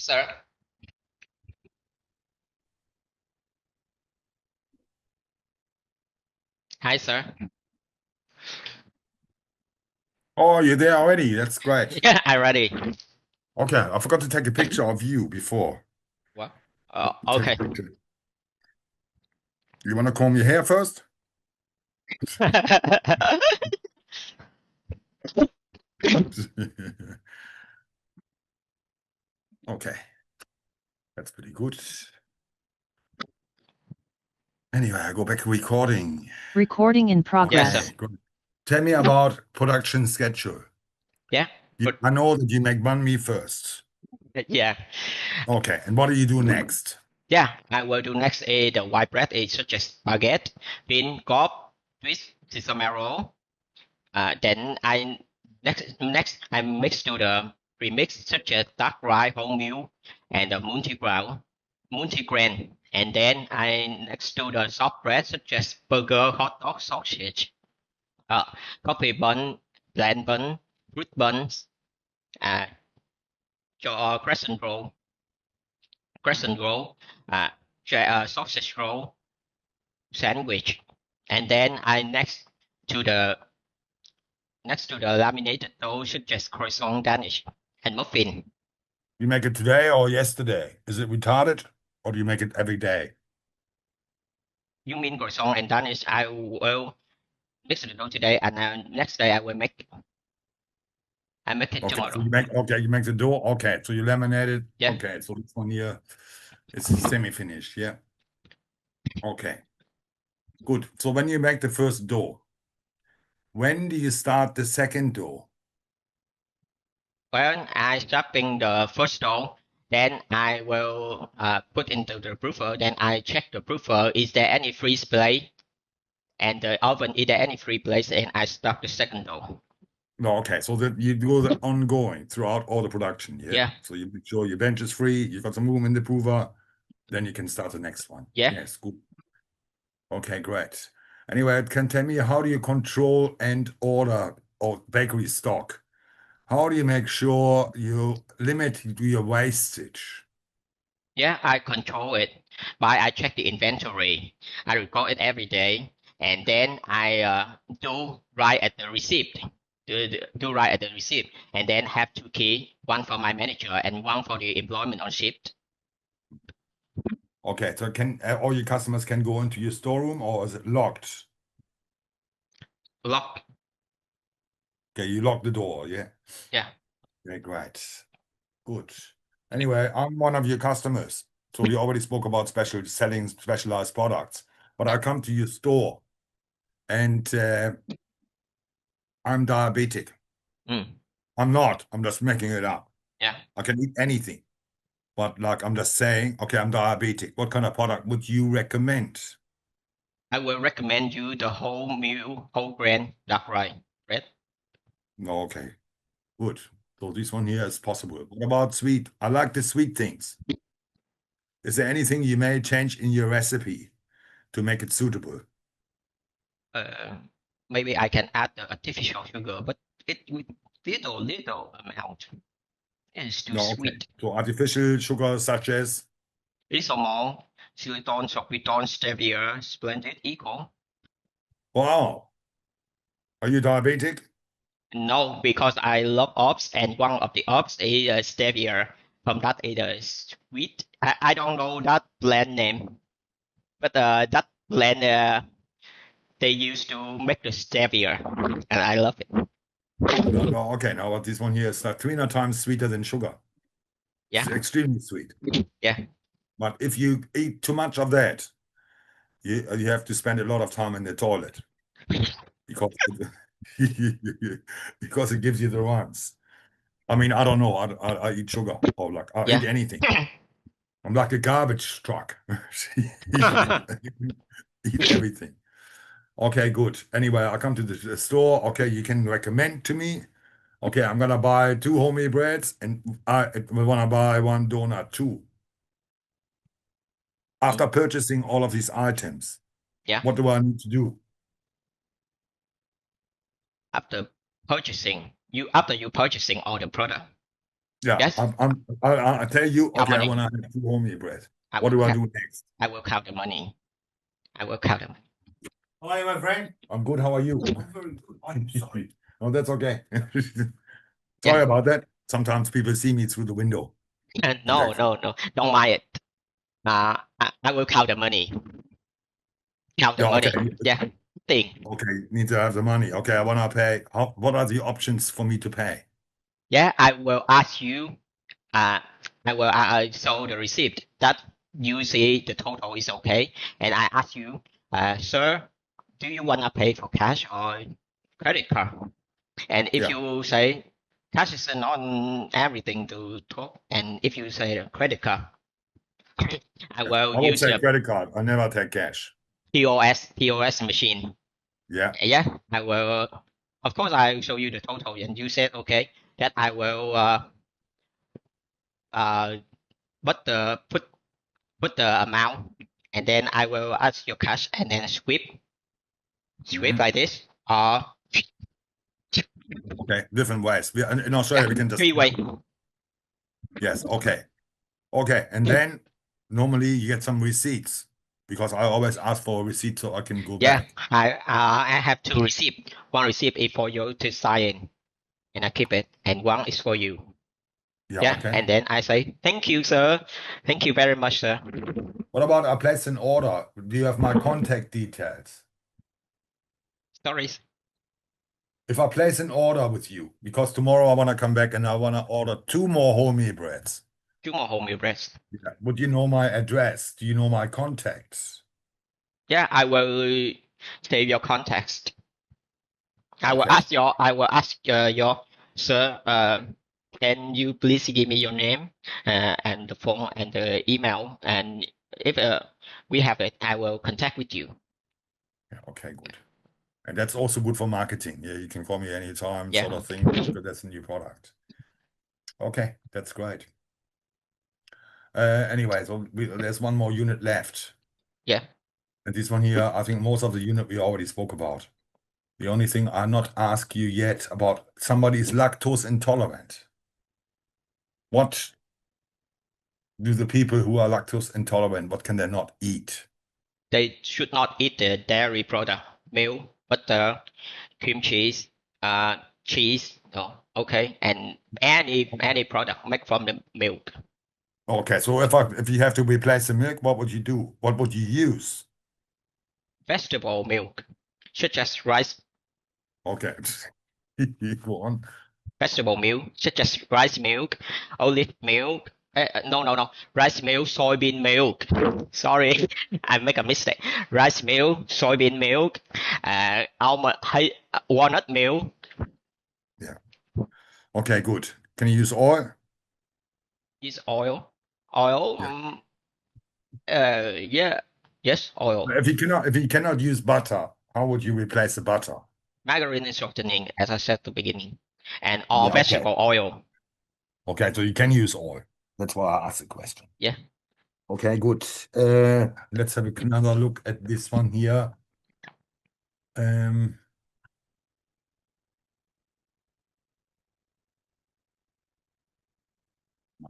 sir. Hi, sir. Oh, you're there already. That's great. Yeah, I'm ready. Okay, I forgot to take a picture of you before. What? Take a Okay. picture. You want to comb your hair first? Okay, that's pretty good. Anyway, I go back to recording. Recording in Yes, progress. sir. Okay, good. Tell me about production schedule. Yeah. But I know that you make banh mi first. yeah. Okay, and what do you do next? Yeah, I will do next is the white bread is such as spaghetti, bean cob, twist, sesame roll. Then next I mix to the premix such as dark rye, wholemeal, and the multigrain. And then I next to the soft bread such as burger, hot dog, sausage, uh, coffee bun, bland bun, fruit buns, uh, crescent roll, uh, sausage roll, sandwich, and then I next to the laminated dough such as croissant, danish, and muffin. You make it today or yesterday? Is it retarded or do you make it every day? You mean croissant and danish? I will mix the dough today, and next day I will make. I make it Okay, so tomorrow. you make the dough. Okay, so you laminate it. Yeah. Okay, so this one here is semi-finished. Yeah. Okay, good. So when you make the first dough, when do you start the second dough? When I stuffing the first dough, then I will put into the proofer. Then I check the proofer. Is there any free place? And the oven, is there any free place? And I stuff the second dough. No, okay, so that you do the ongoing throughout all the production. Yeah. Yeah. So you make sure your bench is free. You've got some room in the prover. Then you can start the next one. Yeah. Yes, good. Okay, great. Anyway, can tell me how do you control and order or bakery stock? How do you make sure you limit your wastage? Yeah, I control it by I check the inventory. I record it every day, and then I do write at the receipt. Do write at the receipt, and then have two key, one for my manager and one for the employment on shift. Okay, so can all your customers can go into your storeroom or is it locked? Lock. Okay, you lock the door, yeah? Yeah. Okay, great. Good. Anyway, I'm one of your customers. So we already spoke about selling specialized products, but I come to your store and I'm diabetic. Mm. I'm not. I'm just making it up. Yeah. I can eat anything, but like I'm just saying, okay, I'm diabetic. What kind of product would you recommend? I will recommend you the whole meal, whole grain, dark rye bread. No, okay, good. So this one here is possible. What about sweet? I like the sweet things. Is there anything you may change in your recipe to make it suitable? Maybe I can add the artificial sugar, but it with little amount. It's too No, okay. sweet. So artificial sugar such as, Isomalt, xylitol, sorbitol, stevia, splendid, equal. wow, are you diabetic? No, because I love ops, and one of the ops is stevia. From that is sweet. I don't know that blend name, but that blend they used to make the stevia, and I love it. No, no, okay. Now, but this one here is like 300 times sweeter than sugar. It's Yeah, extremely sweet. yeah, But if you eat too much of that, you have to spend a lot of time in the toilet because because it gives you the runs. I mean, I don't know. I eat sugar or like I eat yeah. anything. I'm like a garbage truck. Eat everything. Okay, good. Anyway, I come to the store. Okay, you can recommend to me. Okay, I'm gonna buy 2 homemade breads and I wanna buy 1 donut too. After purchasing all of these items, Yeah. what do I need to do? After purchasing, after you purchasing all the product. Yeah, Yes, I tell you, count okay, I money. want to have 2 bread. I What will do I count. do next? I will count the money. I will count the money. How are you, my friend? I'm good. How are you? I'm very good. I'm sorry. Oh, that's okay. Sorry Yeah. about that. Sometimes people see me through the window. No, no, no. Don't mind it. I will count the money. Count the Yeah, money. okay. Yeah. Thing. Okay, need to have the money. Okay, I want to pay. What are the options for me to pay? Yeah, I will ask you. I will show the receipt that you see the total is okay, and I ask you, sir, do you wanna pay for cash or credit card? And if Yeah, you say cash is not everything to talk, and if you say credit card, I yeah. will I would use say the credit card. I never take cash. POS machine. Yeah, Yeah, I will. Of course, I will show you the total, and you said okay that I will uh put the amount, and then I will ask your cash, and then sweep Mhm. like this. Or Okay, different ways. In Australia, yeah, we can just. three way. Yes, okay. Okay, and then normally you get some receipts because I always ask for a receipt so I can go Yeah, back. I have two receipt. One receipt is for you to sign, and I keep it, and one is for you. Yeah, Yeah, okay. and then I say thank you, sir. Thank you very much, sir. What about I place an order? Do you have my contact details? Stories. If I place an order with you, because tomorrow I want to come back and I want to order 2 more wholemeal breads. Two more wholemeal breads. Yeah. Would you know my address? Do you know my contacts? Yeah, I will save your context. I will Okay. ask your sir. Can you please give me your name, and the phone and the email, and if we have it, I will contact with you. Yeah, okay, good. And that's also good for marketing. Yeah, you can call me anytime, Yeah. sort of thing. That's a new product. Okay, that's great. Anyway, so there's 1 more unit left. Yeah. And this one here, I think most of the unit we already spoke about. The only thing I not asked you yet about somebody is lactose intolerant. What do the people who are lactose intolerant, what can they not eat? They should not eat the dairy product, milk, butter, cream cheese, cheese. Oh, okay, and any product made from the milk. Okay, so if you have to replace the milk, what would you do? What would you use? Vegetable milk, such as rice. Okay, go on. Vegetable milk, such as rice milk, olive milk. No. Rice milk, soybean milk. Sorry, I make a mistake. Rice milk, soybean milk, walnut milk. Yeah. Okay, good. Can you use oil? Is oil. Oil. Yeah. Yeah. Yes, oil. If you cannot use butter, how would you replace the butter? Margarine is shortening, as I said at the beginning, and all Yeah, okay. vegetable oil. Okay, so you can use oil. That's why I asked the question. Yeah. Okay, good. Let's have another look at this one here. My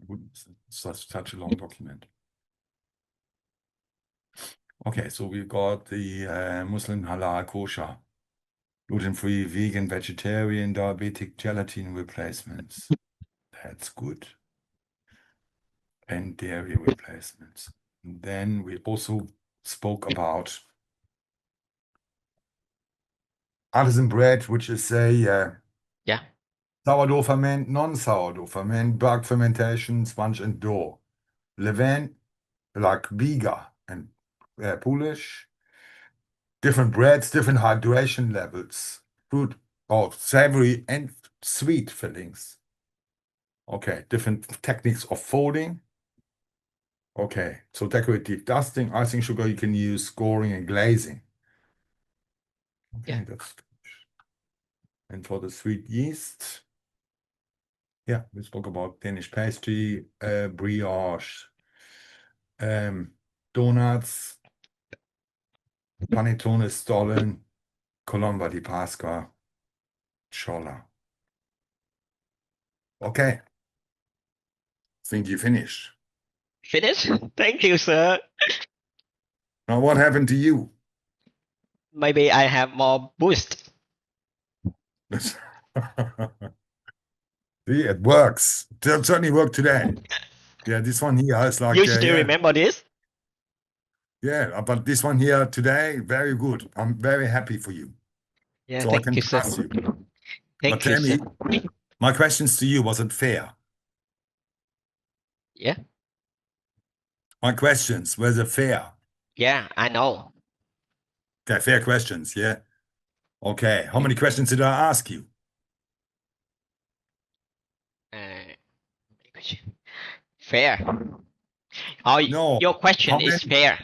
goodness, it's such a long document. Okay, so we got the Muslim halal kosher, gluten-free, vegan, vegetarian, diabetic gelatin replacements. That's good. And dairy replacements. And then we also spoke about artisan bread, which is a Yeah. sourdough ferment, non-sourdough ferment, bulk fermentation, sponge and dough. Levain, like Biga and Polish. Different breads, different hydration levels, fruit or savory and sweet fillings. Okay, different techniques of folding. Okay, so decorative dusting, icing sugar, you can use scoring and glazing. Okay, Yeah. that's good. And for the sweet yeast, yeah, we spoke about Danish pastry, brioche, donuts, panettone stollen, colomba di Pasqua, cholla. Okay. think you finished. Finish? Thank you, sir. Now, what happened to you? Maybe I have more boost. See, it works. It certainly worked today. Yeah, this one here is like, You still yeah, remember this? yeah, but this one here today, very good. I'm very happy for you. Yeah, So I thank can you, sir. trust you. Thank But you, tell sir. me, my questions to you, was it fair? Yeah, My questions, were they fair? yeah, I know. Okay, fair questions, yeah. Okay, how many questions did I ask you? Fair. Oh, No. your question How is many? fair.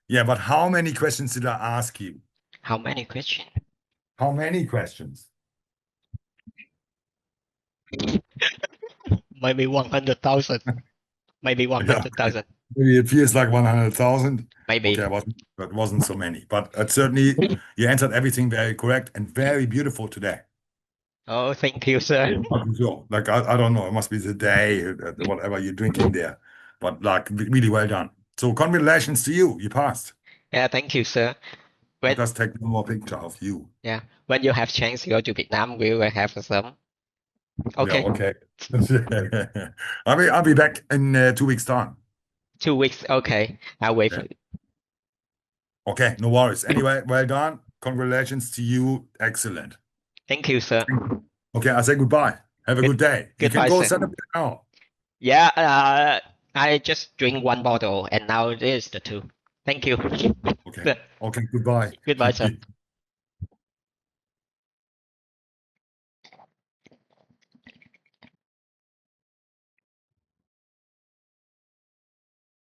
Yeah, but how many questions did I ask you? How many questions? How many questions? Maybe 100,000. Maybe Yeah, 100,000. maybe it feels like 100,000. Maybe. Okay, it wasn't so many, but certainly you answered everything very correct and very beautiful today. Oh, thank you, sir. So, like, I don't know, it must be the day, whatever you're drinking there, but like, really well done. So congratulations to you, you passed. Yeah, thank you, sir. I'll When just take one more picture of you. yeah, when you have chance to go to Vietnam, we will have some. Okay, Yeah, okay. I'll be back in 2 weeks' time. 2 weeks. Okay, I'll wait for Yeah. you. Okay, no worries. Anyway, well done. Congratulations to you. Excellent. Thank you, sir. Okay, I say goodbye. Have a good day. You can Goodbye, go sir. celebrate now. Yeah, I just drink one bottle and now it is the two. Thank you. Okay. Okay, goodbye. Goodbye, sir.